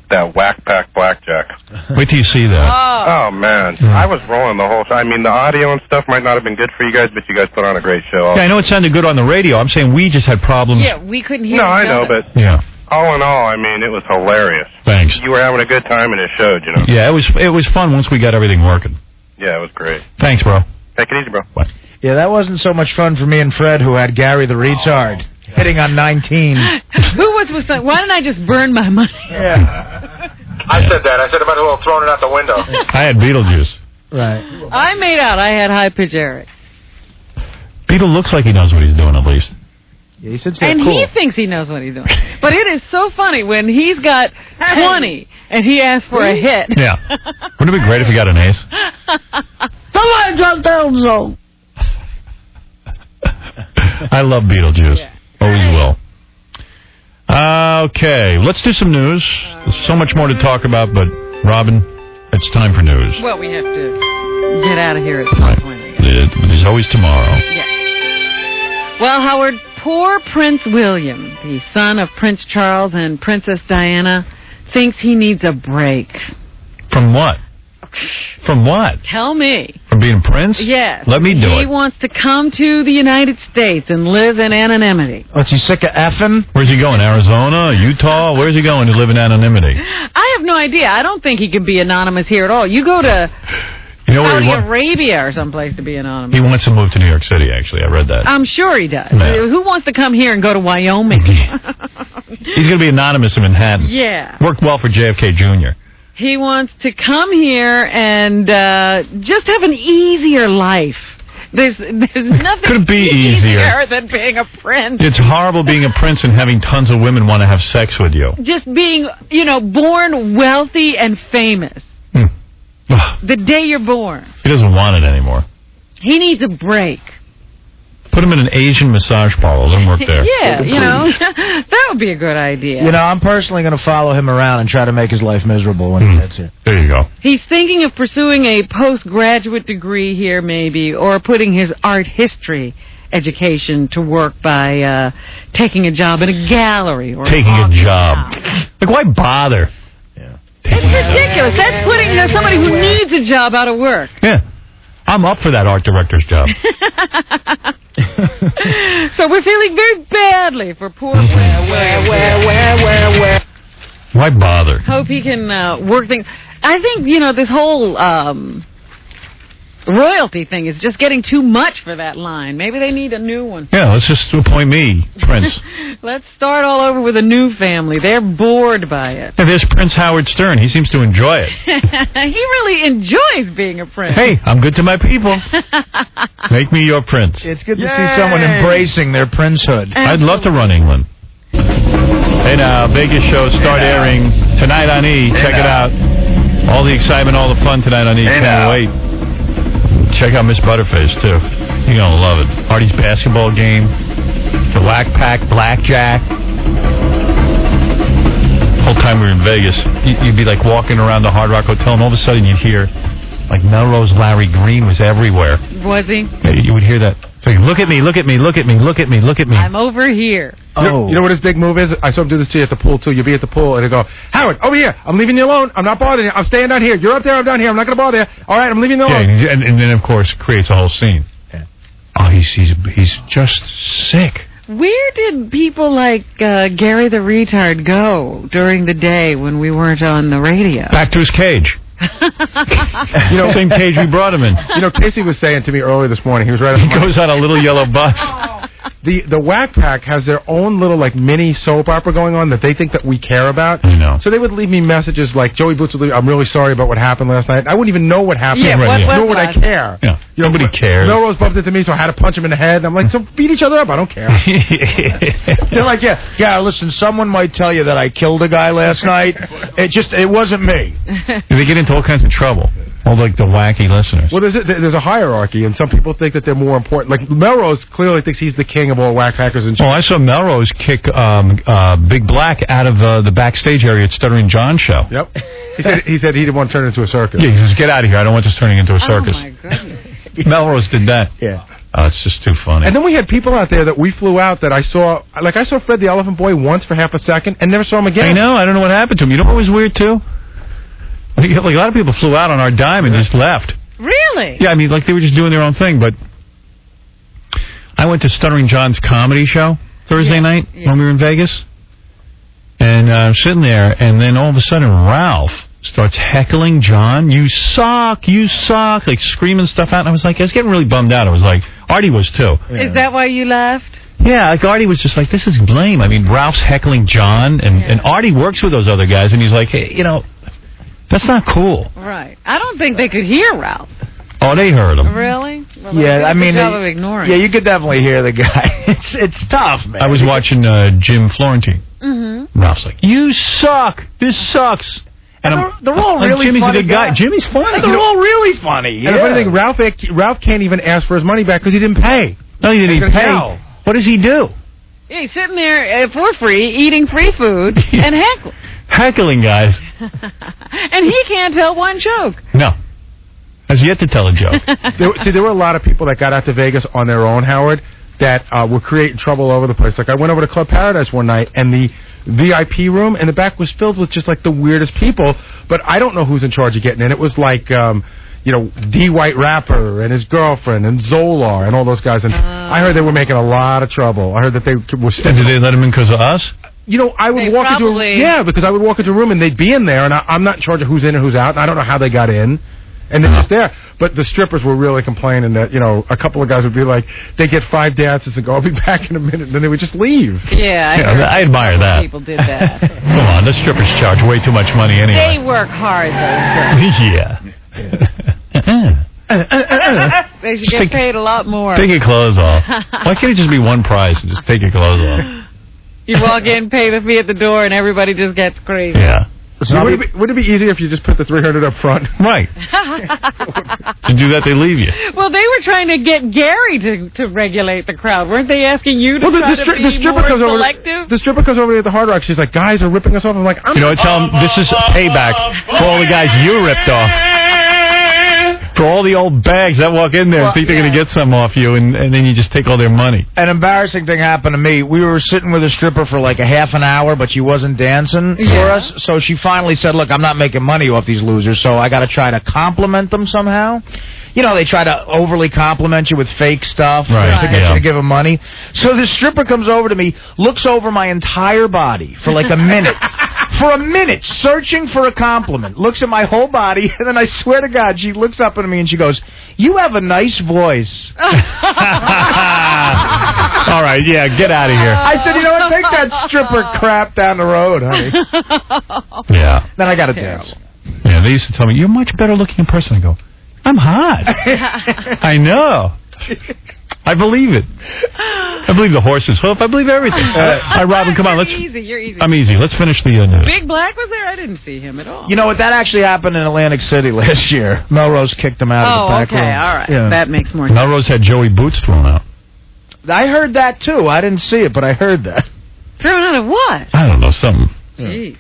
That Whack Pack Blackjack. Wait till you see that. Oh, man. I was rolling the whole time. I mean, the audio and stuff might not have been good for you guys, but you guys put on a great show. Yeah, I know it sounded good on the radio. I'm saying we just had problems. Yeah, we couldn't hear No, I know, but all in all, I mean, it was hilarious. Thanks. You were having a good time, and it showed, you know. Yeah, it was fun once we got everything working. Yeah, it was great. Thanks, bro. Take it easy, bro. Bye. Yeah, that wasn't so much fun for me and Fred, who had Gary the retard hitting on 19. Who was saying, why didn't I just burn my money? Yeah. I said that. I said about throwing it out the window. I had Beetlejuice. Right. I made out I had High Pitch Eric. Beetle looks like he knows what he's doing, at least. Yeah, he said and cool. he thinks he knows what he's doing. But it is so funny when he's got 20 and he asks for a hit. Yeah. Wouldn't it be great if he got an ace? Somebody drop down zone. I love Beetlejuice. Yeah. Always will. Okay, let's do some news. There's so much more to talk about, but Robin, it's time for news. Well, we have to get out of here at some point. There's always tomorrow. Yes. Well, Howard, poor Prince William, the son of Prince Charles and Princess Diana, thinks he needs a break. From what? From what? Tell me. From being Prince? Yes. Let me do it. He wants to come to the United States and live in anonymity. Oh, is he sick of effing? Where's he going? Arizona? Utah? Where's he going to live in anonymity? I have no idea. I don't think he can be anonymous here at all. You go to Saudi Arabia or someplace to be anonymous. He wants to move to New York City, actually. I read that. I'm sure he does. Yeah. Who wants to come here and go to Wyoming? He's going to be anonymous in Manhattan. Yeah. Worked well for JFK Jr. He wants to come here and just have an easier life. There's nothing Could be easier than being a prince. It's horrible being a prince and having tons of women want to have sex with you. Just being, born wealthy and famous. The day you're born. He doesn't want it anymore. He needs a break. Put him in an Asian massage parlor. Let him work there. Yeah, that would be a good idea. I'm personally going to follow him around and try to make his life miserable when he gets here. There you go. He's thinking of pursuing a postgraduate degree here, maybe, or putting his art history education to work by taking a job in a gallery. Or taking a job. Like, why bother? Yeah. It's ridiculous. That's putting somebody who needs a job out of work. Yeah. I'm up for that art director's job. So we're feeling very badly for poor where. Why bother? Hope he can work things. I think, this whole royalty thing is just getting too much for that line. Maybe they need a new one. Yeah, let's just appoint me, Prince. Let's start all over with a new family. They're bored by it. Hey, there's Prince Howard Stern. He seems to enjoy it. He really enjoys being a prince. Hey, I'm good to my people. Make me your prince. It's good to see someone embracing their princehood. I'd love to run England. Hey, now, Vegas shows start airing tonight on E. Check it out. All the excitement, all the fun tonight on E. Can't wait. Check out Miss Butterface, too. You're going to love it. Artie's basketball game, the Whack Pack Blackjack. The whole time we were in Vegas, you'd be like walking around the Hard Rock Hotel, and all of a sudden you'd hear, like, Melrose Larry Green was everywhere. Was he? You would hear that. It's like, look at me, look at me, look at me, look at me, look at me. I'm over here. You know what his big move is? I saw him do this to you at the pool, too. You'll be at the pool, and he'll go, Howard, over here. I'm leaving you alone. I'm not bothering you. I'm staying down here. You're up there. I'm down here. I'm not going to bother you. All right, I'm leaving you alone. Yeah, and then, of course, creates a whole scene. Yeah. Oh, he's just sick. Where did people like Gary the Retard go during the day when we weren't on the radio? Back to his cage. Same cage we brought him in. Casey was saying to me earlier this morning, he was right. He goes on a little yellow bus. The Whack Pack has their own little mini soap opera going on that they think that we care about. I know. So they would leave me messages like Joey Boots would leave, I'm really sorry about what happened last night. I wouldn't even know what happened. Nor would I care. Yeah. Nobody cares. Melrose bumped into me, so I had to punch him in the head. And I'm like, so beat each other up. I don't care. They're like, yeah. Listen, someone might tell you that I killed a guy last night. It wasn't me. They get into all kinds of trouble. All the wacky listeners. Well, there's a hierarchy, and some people think that they're more important. Like Melrose clearly thinks he's the king of all Whack Packers. And I saw Melrose kick Big Black out of the backstage area at Stuttering John's show. Yep. He said he didn't want to turn it into a circus. Yeah, he says, get out of here. I don't want this turning into a circus. Oh, my goodness. Melrose did that. Yeah. It's just too funny. And then we had people out there that we flew out that I saw. Like, I saw Fred the Elephant Boy once for half a second and never saw him again. I know. I don't know what happened to him. You know what was weird, too? Like a lot of people flew out on our dime and just left. Really? Yeah, I mean, they were just doing their own thing. But I went to Stuttering John's comedy show Thursday night when we were in Vegas. And I'm sitting there, and then all of a sudden Ralph starts heckling John. You suck, like screaming stuff out. And I was getting really bummed out. I was like, Artie was too. Yeah. Is that why you left? Yeah, like Artie was just like, this is lame. I mean, Ralph's heckling John, and Artie works with those other guys, and he's like, hey, that's not cool. Right. I don't think they could hear Ralph. Oh, they heard him. Really? Well, I mean, job of ignoring. Yeah, you could definitely hear the guy. It's tough, man. I was watching Jim Florentine. Mm-hmm. Ralph's like, you suck. This sucks. And they're all really Jimmy's funny a good guy. Jimmy's funny. They're all really funny. And the funny thing, Ralph can't even ask for his money back because he didn't pay. No, he didn't pay. What does he do? Yeah, he's sitting there for free, eating free food, and heckling. Heckling, guys. And he can't tell one joke. No. Has yet to tell a joke. There were a lot of people that got out to Vegas on their own, Howard, that were creating trouble all over the place. Like, I went over to Club Paradise one night, and the VIP room in the back was filled with just, the weirdest people, but I don't know who's in charge of getting in. It was like, D. White Rapper and his girlfriend and Zolar and all those guys. And I heard they were making a lot of trouble. I heard that they were... And did they let him in because of us? I would walk into because I would walk into a room and they'd be in there, and I'm not in charge of who's in and who's out, and I don't know how they got in. And they're just there. But the strippers were really complaining that, a couple of guys would be like, they get 5 dances and go, I'll be back in a minute, and then they would just leave. Yeah, I admire that. People did that. Come on, the strippers charge way too much money anyway. They work hard, They should get paid a lot more. Take your clothes off. Why can't it just be one price and just take your clothes off? You walk in, pay the fee at the door, and everybody just gets crazy. Yeah. So would it be easier if you just put the $300 up front? Right. To do that, they leave you. Well, they were trying to get Gary to regulate the crowd. Weren't they asking you to try to be more selective? The stripper comes over at the Hard Rock. She's like, guys are ripping us off. I'm like, tell them this is payback for all the guys you ripped off. For all the old bags that walk in there and think they're going to get some off you, and then you just take all their money. An embarrassing thing happened to me. We were sitting with a stripper for like a half an hour, but she wasn't dancing for us. So she finally said, look, I'm not making money off these losers, so I got to try to compliment them somehow. They try to overly compliment you with fake stuff to get you to give them money. So the stripper comes over to me, looks over my entire body for like a minute. For a minute, searching for a compliment. Looks at my whole body, and then I swear to God, she looks up at me and she goes, you have a nice voice. All right, get out of here. I said, you know what, take that stripper crap down the road, honey. Yeah. Then I got to dance. Yeah, they used to tell me, you're a much better looking person. I go, I'm hot. I know. I believe it. I believe the horse's hoof. I believe everything. All right, Robin, come on. You're easy. I'm easy. Let's finish the news. Big Black was there? I didn't see him at all. You know what? That actually happened in Atlantic City last year. Melrose kicked him out of the back room. All right. Yeah. That makes more sense. Melrose had Joey Boots thrown out. I heard that, too. I didn't see it, but I heard that. Thrown out of what? I don't know. Something. Jeez.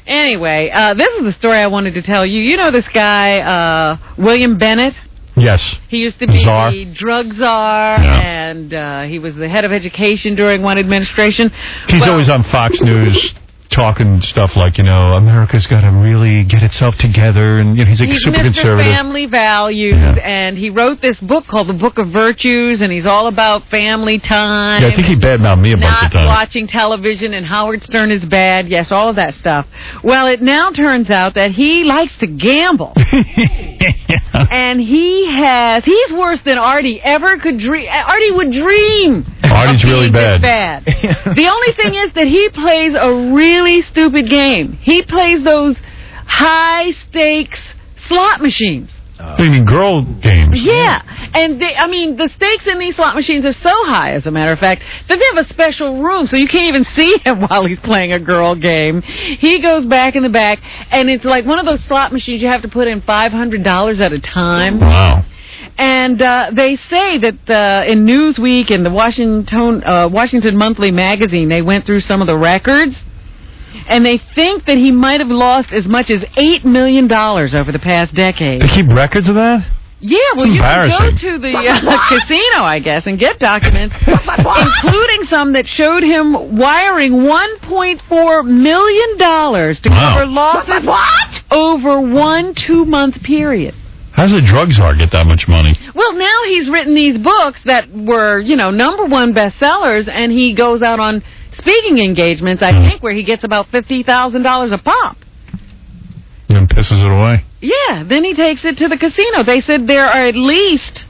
Anyway, this is the story I wanted to tell you. You know this guy, William Bennett? Yes. He used to be the drug czar, and he was the head of education during one administration. He's always on Fox News talking stuff like, America's got to really get itself together, and he's like super Mr. conservative. Family values, and he wrote this book called The Book of Virtues, and he's all about family time. Yeah, I think he badmouthed me a bunch of times. Not watching television, and Howard Stern is bad. Yes, all of that stuff. Well, it now turns out that he likes to gamble. And he's worse than Artie ever could dream. Artie would dream. Artie's really bad. The only thing is that he plays a really stupid game. He plays those high-stakes slot machines. You mean girl games? Yeah, and the stakes in these slot machines are so high, as a matter of fact, that they have a special room, so you can't even see him while he's playing a girl game. He goes back in the back, and it's like one of those slot machines you have to put in $500 at a time. Wow. And they say that in Newsweek and the Washington Monthly magazine, they went through some of the records, and they think that he might have lost as much as $8 million over the past decade. They keep records of that? Yeah, well, you can go to the casino, I guess, and get documents, including some that showed him wiring $1.4 million to cover losses over 1 2-month period. How does a drug czar get that much money? Well, now he's written these books that were, #1 bestsellers, and he goes out on speaking engagements, I think, where he gets about $50,000 a pop. And pisses it away. Yeah, then he takes it to the casino. They said there are at least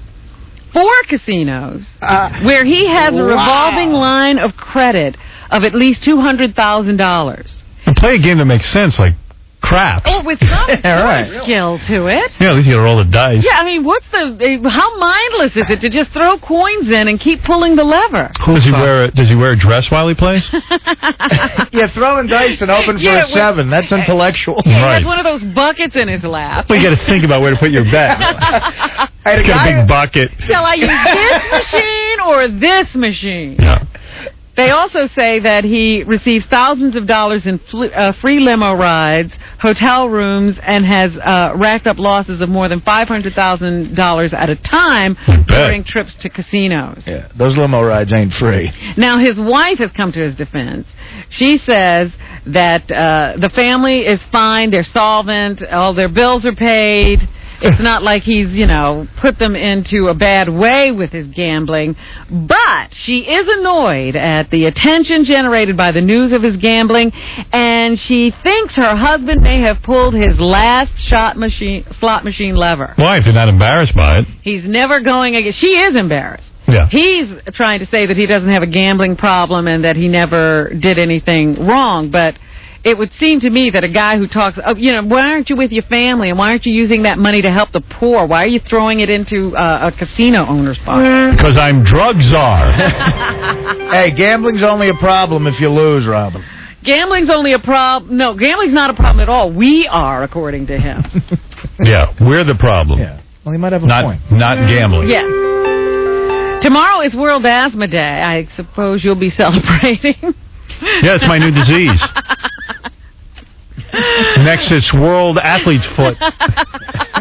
4 casinos where he has a revolving line of credit of at least $200,000. And play a game that makes sense, like crap. Oh, with some skill to it. Yeah, at least you roll the dice. Yeah, I mean, how mindless is it to just throw coins in and keep pulling the lever? Does he wear a dress while he plays? Yeah, throwing dice and hoping for a 7. That's intellectual. He has one of those buckets in his lap. Well, you got to think about where to put your bet. He's got a big bucket. Shall I use this machine or this machine? Yeah. They also say that he receives thousands of dollars in free limo rides, hotel rooms, and has racked up losses of more than $500,000 at a time during trips to casinos. Yeah, those limo rides ain't free. Now, his wife has come to his defense. She says that the family is fine, they're solvent, all their bills are paid. It's not like he's, put them into a bad way with his gambling, but she is annoyed at the attention generated by the news of his gambling, and she thinks her husband may have pulled his last slot machine lever. Why? If you're not embarrassed by it. He's never going again. She is embarrassed. Yeah. He's trying to say that he doesn't have a gambling problem and that he never did anything wrong, but it would seem to me that a guy who talks, why aren't you with your family and why aren't you using that money to help the poor? Why are you throwing it into a casino owner's pocket? Because I'm drug czar. Hey, gambling's only a problem if you lose, Robin. Gambling's only a problem. No, gambling's not a problem at all. We are, according to him. Yeah, we're the problem. Yeah. Well, he might have a point. Not gambling. Yeah. Tomorrow is World Asthma Day. I suppose you'll be celebrating. Yeah, it's my new disease. Next, it's World Athlete's Foot.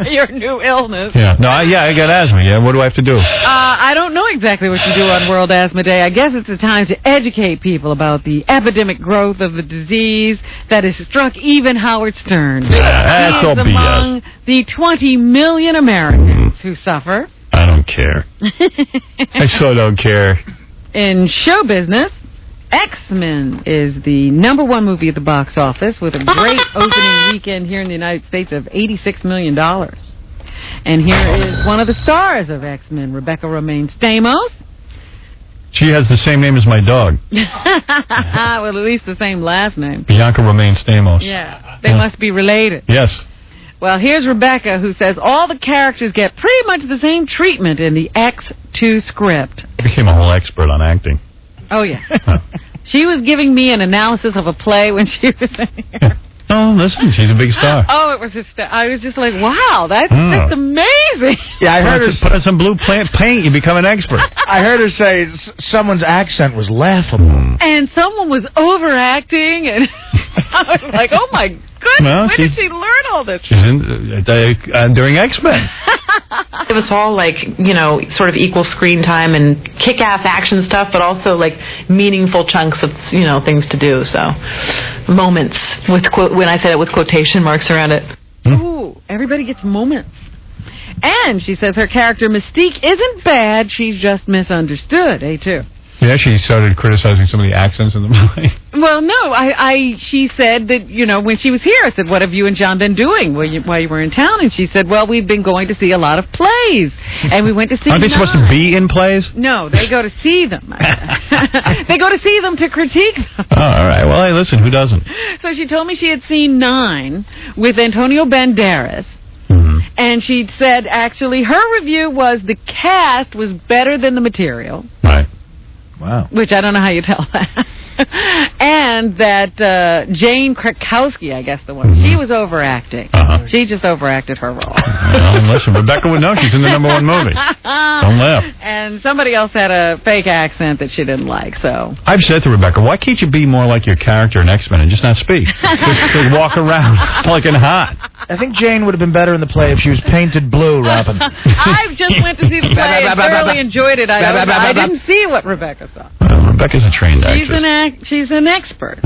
Your new illness. Yeah. No, I got asthma. Yeah. What do I have to do? I don't know exactly what you do on World Asthma Day. I guess it's a time to educate people about the epidemic growth of the disease that has struck even Howard Stern. That's all BS. Among the 20 million Americans who suffer. I don't care. I so don't care. In show business, X-Men is the #1 movie at the box office with a great opening weekend here in the United States of $86 million. And here is one of the stars of X-Men, Rebecca Romaine Stamos. She has the same name as my dog. Well, at least the same last name. Bianca Romaine Stamos. Yeah, they must be related. Yes. Well, here's Rebecca, who says all the characters get pretty much the same treatment in the X2 script. I became a whole expert on acting. Oh, yeah. She was giving me an analysis of a play when she was in here. Oh, listen, she's a big star. Oh, it was I was just like, wow, that's amazing. Yeah, I heard her put on some blue paint, you become an expert. I heard her say someone's accent was laughable. And someone was overacting, and I was like, oh, my goodness, where did she learn all this? She's in during X-Men. It was all like, sort of equal screen time and kick-ass action stuff, but also like meaningful chunks of, things to do. So moments when I said it with quotation marks around it. Ooh, everybody gets moments. And she says her character Mystique isn't bad, she's just misunderstood, too. Yeah, she started criticizing some of the accents in the movie. Well, no, she said that, when she was here, I said, what have you and John been doing while you were in town? And she said, well, we've been going to see a lot of plays. And we went to see Aren't they supposed to be in plays? No, they go to see them. They go to see them to critique them. Oh, all right. Well, hey, listen, who doesn't? So she told me she had seen 9 with Antonio Banderas. And she said, actually, her review was the cast was better than the material. Right. Wow. Which I don't know how you tell that. And that Jane Krakowski, I guess the one, she was overacting. She just overacted her role. Well, listen, Rebecca would know. She's in the #1 movie. Don't laugh. And somebody else had a fake accent that she didn't like, so. I've said to Rebecca, why can't you be more like your character in X-Men and just not speak? Just walk around like in hot. I think Jane would have been better in the play if she was painted blue, Robin. I just went to see the play and thoroughly enjoyed it. I didn't see what Rebecca saw. Rebecca's a trained actress. She's an expert.